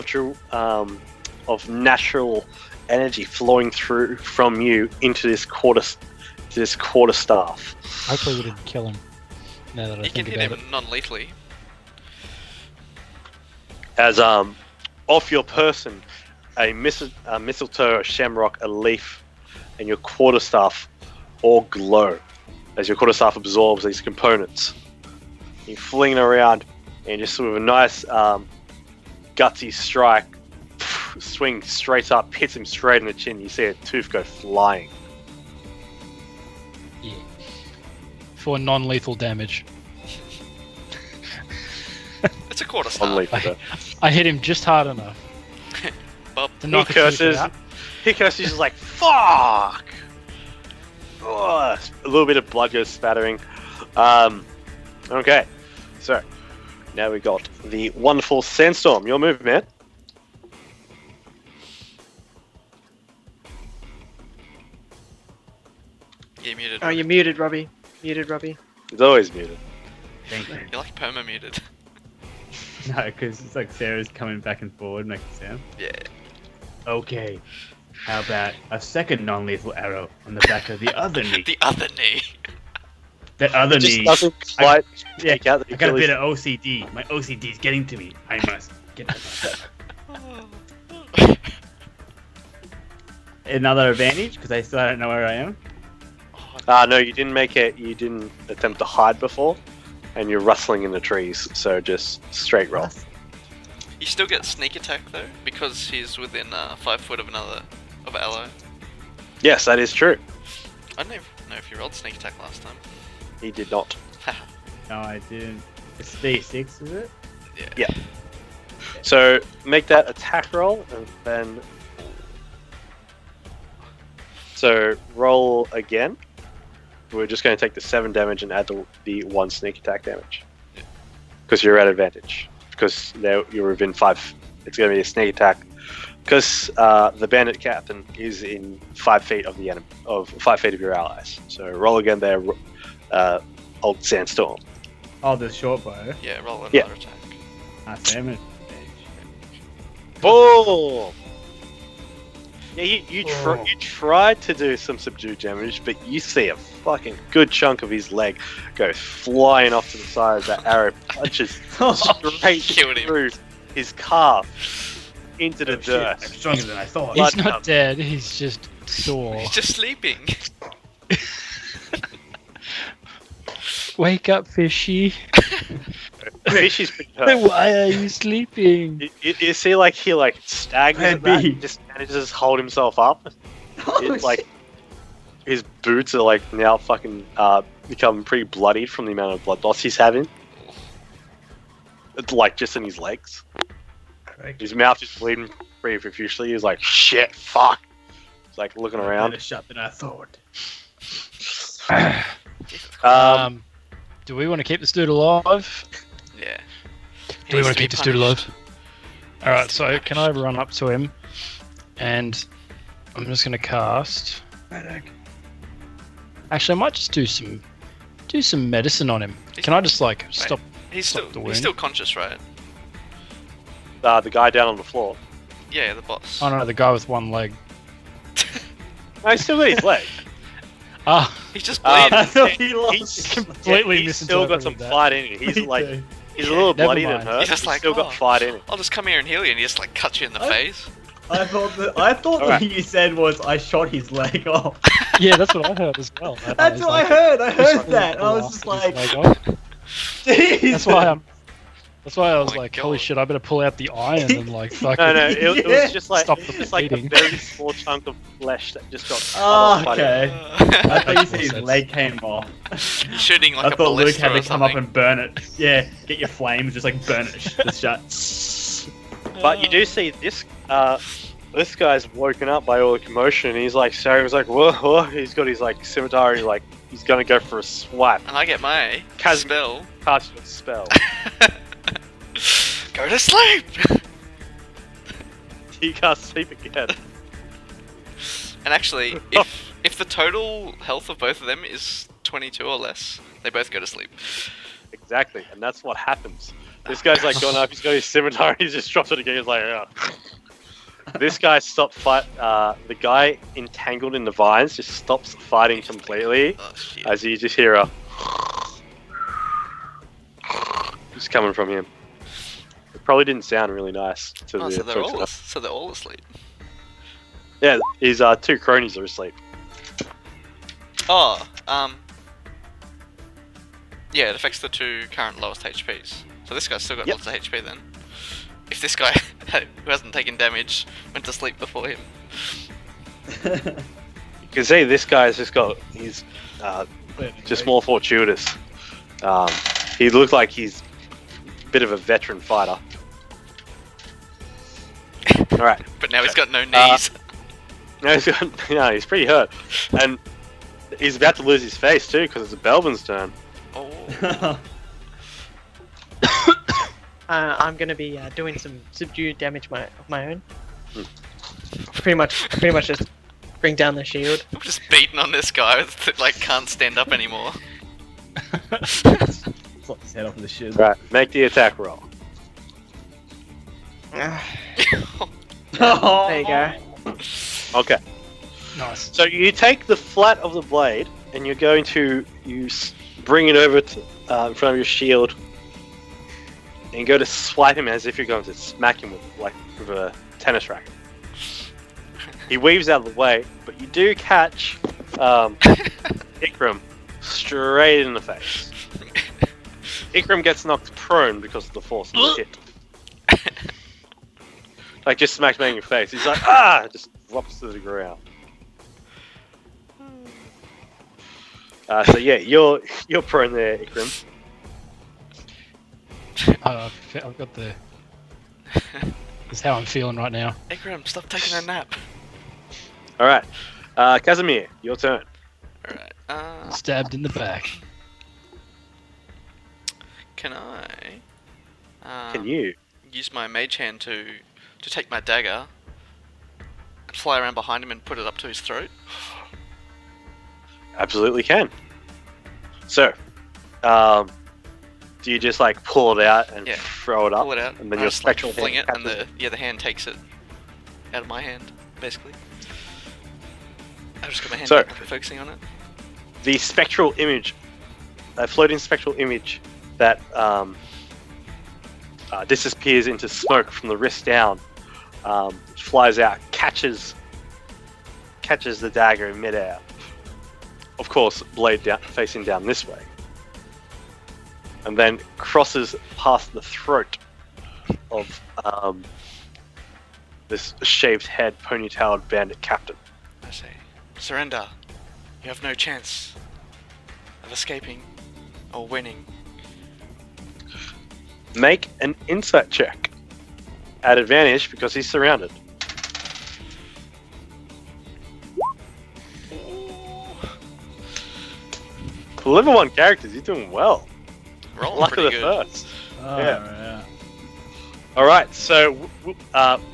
of natural energy flowing through from you into this quarter staff. Hopefully we didn't kill him. Now that I You can think hit about him non-lethally. As off your person, a mistletoe, a shamrock, a leaf, and your quarterstaff all glow as your quarterstaff absorbs these components. You fling it around and just sort of a nice gutsy strike, swing straight up, hits him straight in the chin. You see a tooth go flying. it. Yeah. For non-lethal damage. It's a quarter star. Unlethal. I hit him just hard enough Bob, to He knock a tooth curses. out. He curses. He's just like, fuck! Ugh. A little bit of blood goes spattering. Okay. So, now we got the wonderful Sandstorm. Your move, man. you're muted. Oh, you're muted, Robbie. Muted, Robbie. He's always muted. Thank you. You're like perma-muted. No, because it's like Sarah's coming back and forward, making sound. Yeah. Okay. How about a second non-lethal arrow on the back of the other knee? The other knee. That other It just knee. doesn't quite Yeah, take out the I got a Achilles. bit of OCD. My OCD is getting to me. I must get another advantage because I still don't know where I am. No, you didn't make it. You didn't attempt to hide before, and you're rustling in the trees. So just straight roll. You still get sneak attack though, because he's within 5 foot of another ally. Yes, that is true. I don't know if you rolled sneak attack last time. He did not. No, I didn't. It's D6, is it? Yeah. So make that attack roll, and then. So roll again. We're just going to take the 7 damage and add the 1 sneak attack damage. Because you're at advantage. Because you're within 5. It's going to be a sneak attack. Because the bandit captain is in 5 feet of the enemy, of 5 feet of your allies. So roll again there, old Sandstorm. Oh, the short bow. Yeah, roll another Yeah. attack. Ah, damn it. Boom! Yeah, you tried to do some subdued damage, but you see a fucking good chunk of his leg go flying off to the side as that arrow punches straight Killed him. through his calf into the dirt. I'm stronger than I thought. Blood He's not comes. dead. He's just sore. He's just sleeping. Wake up, fishy. Fishy's pretty hurt. Why are you sleeping? You see, like he staggers at that, B. and just manages to hold himself up. It's like his boots are like now fucking become pretty bloodied from the amount of blood loss he's having. It's like just in his legs. His mouth is bleeding pretty profusely. He's like, shit, fuck. He's like looking around. Better shot than I thought. Do we want to keep this dude alive? Yeah. Do we Needs want to to keep be this dude alive? punished. Alright, so can I run up to him? And I'm just going to cast... Actually, I might just do some medicine on him. Can I just stop? He's Stop still the he's wound. still conscious, right? The guy down on the floor. Yeah, the boss. Oh no, the guy with one leg. No, he's still got his leg. Ah, He's just Um, bleeding. I thought he He's lost. completely he's still got some misinterpreted that. fight in it. He's like, Okay. he's a little Never bloodied and mind. hurt. He's just He's like, still "Oh." got fight in it. I'll just come here and heal you, and he just cut you in the Oh. face. I thought the Alright. thing you said was I shot his leg off. Yeah, that's what I heard as well. That's what I heard. I heard that. I was just like, That's Jesus. why That's why I was my like, holy God. shit, I better pull out the iron and like fucking No, it was just like stop the just like a bleeding. very small chunk of flesh that just got cut Oh, off. by the- okay. I thought you said his sense. leg came off. Shooting like I a thought Luke ballista had or to come up something. and burn it. Yeah, get your flames, just like burn it to shut. But you do see this guy's woken up by all the commotion. And he's like, so he's like, whoa, whoa. He's got his like scimitar. And he's gonna go for a swipe. And I get my Kaz- spell. Cast your spell. Go to sleep! He can't sleep again. And actually, if the total health of both of them is 22 or less, they both go to sleep. Exactly, and that's what happens. This guy's like gone up. He's got his scimitar. He just drops it again. He's like, yeah. This guy stopped fight. The guy entangled in the vines just stops fighting completely. Oh shit. As you just hear a just coming from him. It probably didn't sound really nice to Oh, the so they're folks. all so they're all asleep. Yeah, his two cronies are asleep. Oh, yeah, it affects the two current lowest HPs. So this guy's still got Yep. lots of HP then. If this guy who hasn't taken damage went to sleep before him. You can see this guy's just got he's just more fortuitous. He looked like he's a bit of a veteran fighter. All right. But now he's got no knees. No, he's pretty hurt, and he's about to lose his face too because it's a Belvin's turn. Oh. I'm gonna be doing some subdue damage of my own. Pretty much just bring down the shield. I'm just beating on this guy that like can't stand up anymore. Slot his head off with the shield. Right, make the attack roll. There you go. Okay, Nice. so you take the flat of the blade and you're going to bring it over to in front of your shield and go to swipe him as if you're going to smack him with a tennis racket. He weaves out of the way, but you do catch Ikram straight in the face. Ikram gets knocked prone because of the force of the hit. Like just smack bang in your face. He's like, ah! Just drops to the ground. So yeah, you're prone there, Ikram. I've got the. That's how I'm feeling right now. Ikram, stop taking a nap. All right, Casimir, your turn. Alright, Stabbed in the back. can I Can you? use my mage hand to take my dagger and fly around behind him and put it up to his throat? Absolutely can. So, do you just like pull it out and Yeah. throw it up, Pull it out, and then I your just, like, spectral fling hand it, and catches the hand takes it out of my hand, basically. I've just got my hand So- back, focusing on it. the spectral image, that floating spectral image that disappears into smoke from the wrist down, flies out, catches the dagger in midair. Of course, blade down, facing down this way, and then crosses past the throat of this shaved head, ponytailed bandit captain. I say, surrender. You have no chance of escaping or winning. Make an insight check at advantage because he's surrounded. For level 1 characters, he's doing well. Rolling Luck of pretty the good. first. Oh, Yeah. Alright, so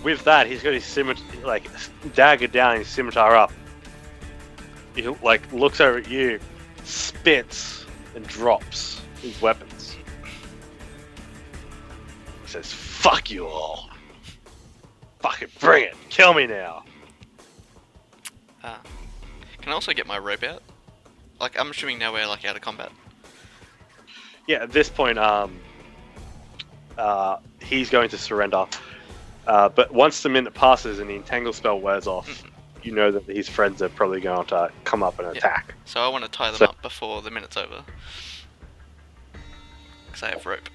with that, he's got his scimitar, like dagger down, his scimitar up. He like looks over at you, spits, and drops his weapons. He says, "Fuck you all! Fucking bring it! Kill me now!" Can I also get my rope out? Like, I'm assuming now we're like out of combat. Yeah, at this point, he's going to surrender. But once the minute passes and the entangle spell wears off, you know that his friends are probably going to come up and attack. So I want to tie them So- up before the minute's over. Because I have rope.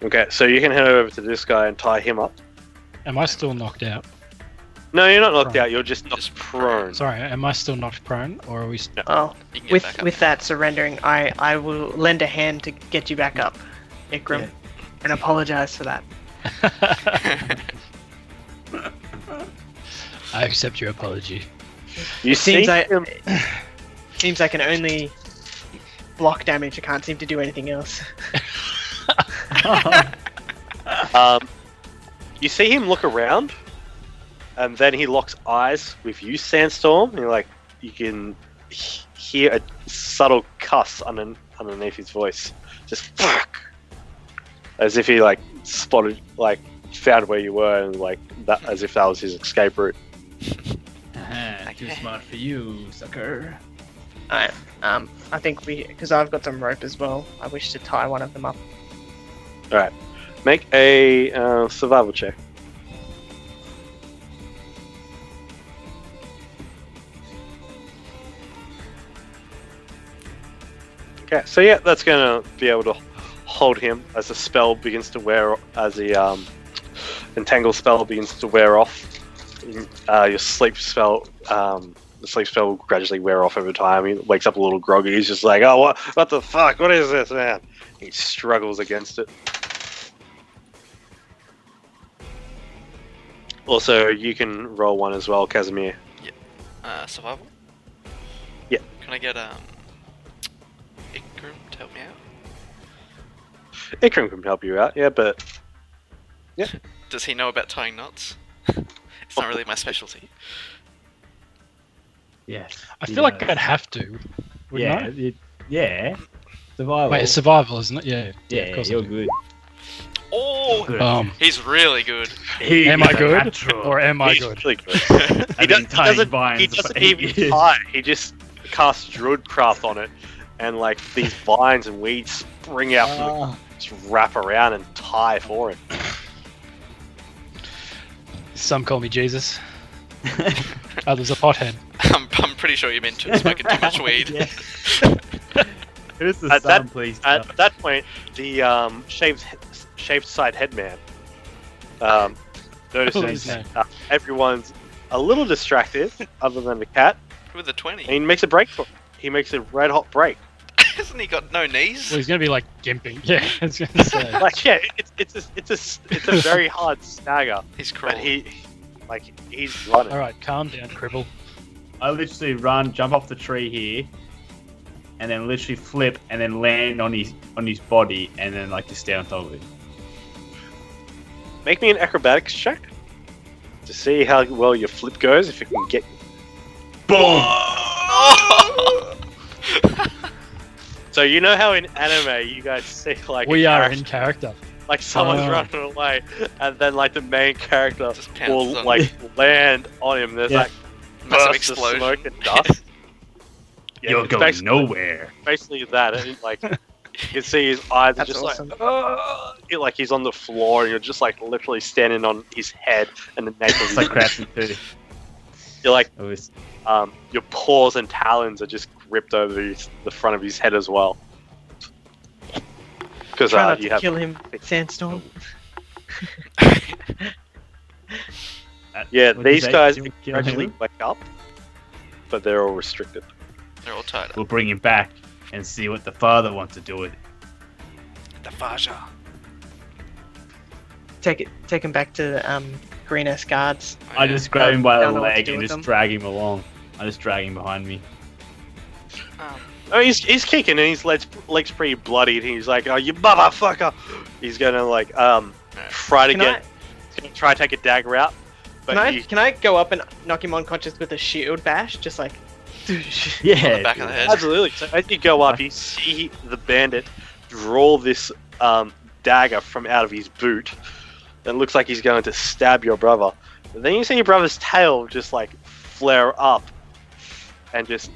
Okay, so you can head over to this guy and tie him up. Am I still knocked out? No, you're not knocked Prone. out. You're just knocked Just prone. Sorry, am I still knocked prone, or are we? Oh, You can get back up. with that surrendering, I will lend a hand to get you back up, Ikram, Yeah. and apologize for that. I accept your apology. You see him. Seems I can only block damage. I can't seem to do anything else. You see him look around, and then he locks eyes with you, Sandstorm. And you can hear a subtle cuss underneath his voice, just fuck, as if he spotted, found where you were, and that, as if that was his escape route. Too smart for you, sucker. Alright, I think because I've got some rope as well, I wish to tie one of them up. All right, make a survival check. Okay, so yeah, that's gonna be able to hold him as the spell begins to wear, as the entangle spell begins to wear off. Your sleep spell, the sleep spell will gradually wear off over time. He wakes up a little groggy. He's just like, "Oh, what the fuck? What is this, man?" He struggles against it. Also, you can roll one as well, Casimir. Survival? Yeah. Can I get Ikram to help me out? Ikram can help you out, yeah, but Does he know about tying knots? It's not really my specialty. Yes. I feel like I'd have to. Wouldn't I? Yeah. Survival. Wait, it's survival, isn't it? Yeah. yeah, of course I you're do. good. Oh! Good. He's really good. Am I good? Or am I he's good? really good. I've been tying vines he for doesn't 8 even years. tie. He just casts Druidcraft on it, and these vines and weeds spring out from the, just wrap around and tie for him. Some call me Jesus. Others a pothead. I'm pretty sure you meant to smoking too much weed. Yeah. Who's the At sun, please? At that point, the shaved side headman notices his name? everyone's a little distracted, other than the cat, With a 20. and he makes a break for it. He makes a red hot break. Hasn't he got no knees? Well, he's gonna be gimping. Yeah, I was gonna say. Yeah, it's a very hard stagger, He's but crawling. he's running. All right, calm down, Cribble. I literally run, jump off the tree here, and then literally flip, and then land on his body, and then just stay on top of it. Make me an acrobatics check to see how well your flip goes. If you can get Boom! so you know how in anime you guys see We a are character- in character. someone's Oh. running away, and then the main character Just will pounces on land on him. There's Yeah. Massive bursts of explosion. smoke and dust. Yeah, You're it's going basically- nowhere. Basically that. And, you can see his eyes are That's just awesome. he's on the floor, and you're just literally standing on his head and the nape of It's his like Cranston too. You're It was your paws and talons are just gripped over the front of his head as well. Because Try not you to have kill him, Sandstorm. yeah, what'd you these say? guys Kill him? gradually wake up, but they're all restricted. They're all tied up. We'll bring him back and see what the father wants to do with it. The Faja. Take him back to the greenest guards. Oh, I yeah. just grab him by the Don't know what to leg do and with just them. drag him along. I just drag him behind me. Oh, he's kicking and his legs pretty bloody. And he's like, "Oh, you motherfucker!" He's gonna try to try to take a dagger out, but Can I go up and knock him unconscious with a shield bash? Just On Yeah. the back of the head. absolutely. So as you go up, you see the bandit draw this dagger from out of his boot. That looks like he's going to stab your brother. But then you see your brother's tail just flare up and just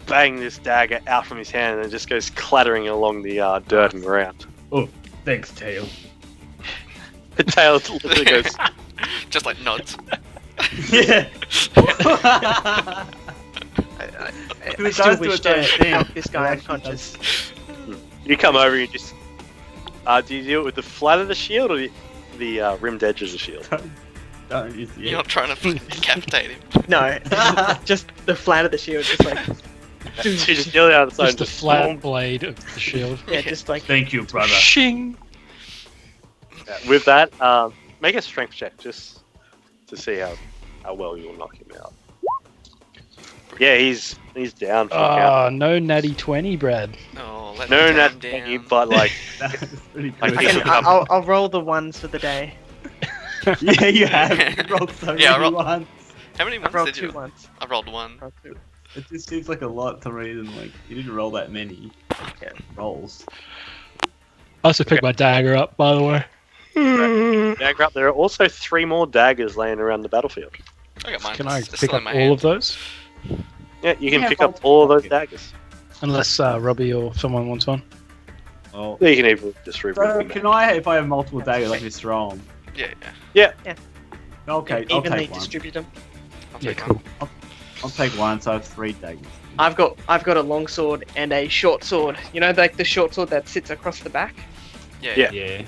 bang this dagger out from his hand, and it just goes clattering along the dirt and ground. Oh, thanks, Tail. The tail literally goes. Just nods. Yeah. I still wish to knock this guy unconscious. You come over and you just Do you do it with the flat of the shield or the rimmed edge of the shield? Don't use the You're not trying to decapitate him. No, just the flat of the shield, just like You just yell out outside. Just the flat blade of the shield. yeah, just like Thank you, brother. Shing! With that, make a strength check just to see how well you'll knock him out. Yeah, he's down. For Oh, no natty 20, Brad. Oh, let no, me not down. you, but like, That's pretty I good. can- I'll roll the ones for the day. Yeah, you have. You rolled so Yeah, I many rolled- ones. How many I ones rolled did you? 2 ones. I rolled one. Rolled 2. It just seems like a lot to me, and like you didn't roll that many rolls. I also picked my dagger up, by the way. dagger up. There are also 3 more daggers laying around the battlefield. I got mine. Can I It's pick still up in my all hand. of those? Yeah, you can Yeah, pick up multiple all of those pockets. daggers. Unless Robbie or someone wants one. Oh. You can even just So reroll. can I, if I have multiple daggers like this strong? Yeah. Okay, And I'll evenly take one. distribute them. I'll Yeah, take one. cool. I'll take one, so I have 3 daggers. I've got a long sword and a short sword. You know, like the short sword that sits across the back. Yeah. Yeah. Yeah.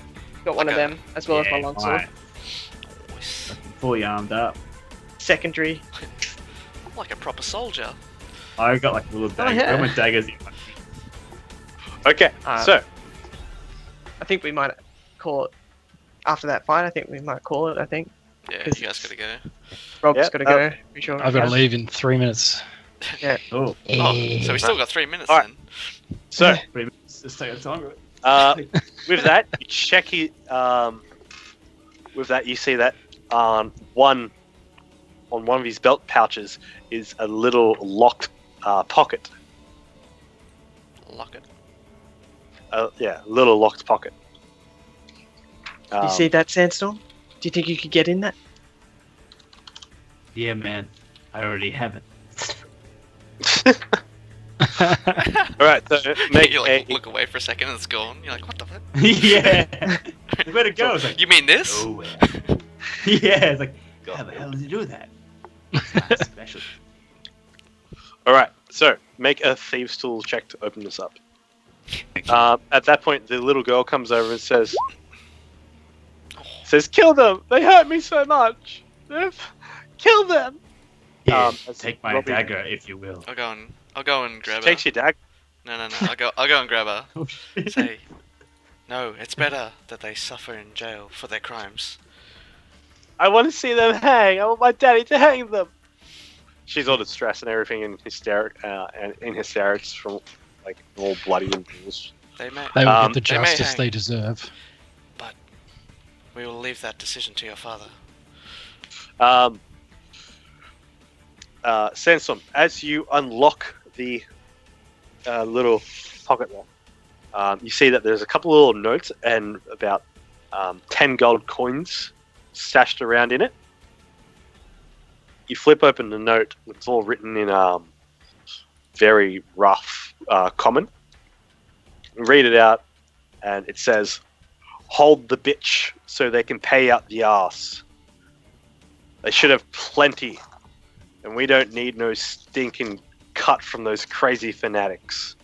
Got one of Okay. them as well as my long sword. Alright, Nice. fully armed up. Secondary. Like a proper soldier. I got like little daggers. yeah. I got my daggers in my Okay, so I think we might call it after that fight. I think we might call it. I think Yeah, 'Cause you guys gotta go. Rob's Yeah, got to go. Pretty sure. I've got to Yeah. leave in 3 minutes. Oh, Oh, so we still got 3 minutes Alright. then. so 3 minutes. Just take your time. with that, you check with that, you see that on one of his belt pouches is a little locked pocket. Lock it. Yeah, a little locked pocket. You see that, Sandstorm? Do you think you could get in that? Yeah, man. I already have it. All right, so make you a like look away for a second and it's gone. You're like, what the fuck? Yeah. Where'd it go? It's like, You mean this? Nowhere. yeah, it's like, God. how the hell did you do that? It's special. All right, so make a thieves' tools check to open this up. At that point, the little girl comes over and says, "Kill them! They hurt me so much. Kill them!" Yeah, as take my Robbie- dagger, if you will. I'll go and grab her. Takes your dagger. No. I'll go and grab her. Oh, shit. Say, no, it's better that they suffer in jail for their crimes. I want to see them hang. I want my daddy to hang them. She's all distressed and everything, and hysterics from like all bloody and bruised. They may. They will Um, get the they may justice hang. they deserve. We will leave that decision to your father. Sansom, as you unlock the little pocket there, you see that there's a couple of little notes and about 10 gold coins stashed around in it. You flip open the note, it's all written in very rough common. Read it out, and it says, "Hold the bitch so they can pay out the ass. They should have plenty, and we don't need no stinking cut from those crazy fanatics."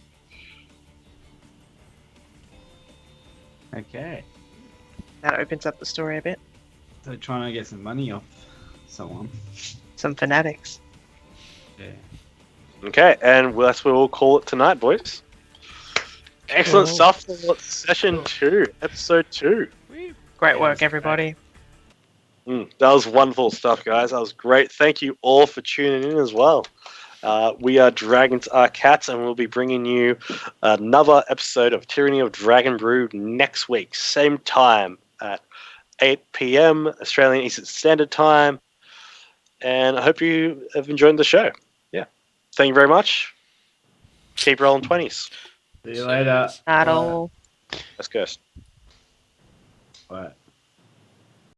Okay. That opens up the story a bit. So trying to get some money off someone. Some fanatics. Yeah. Okay, and that's what we'll call it tonight, boys. Excellent Cool. stuff for session 2, episode 2. Great Yeah, work, that's everybody. That was wonderful stuff, guys. That was great. Thank you all for tuning in as well. We are Dragons Are Cats, and we'll be bringing you another episode of Tyranny of Dragon Brew next week. Same time at 8 p.m. Australian Eastern Standard Time. And I hope you have enjoyed the show. Yeah. Thank you very much. Keep rolling 20s. See you later. At all. Let's go. Alright.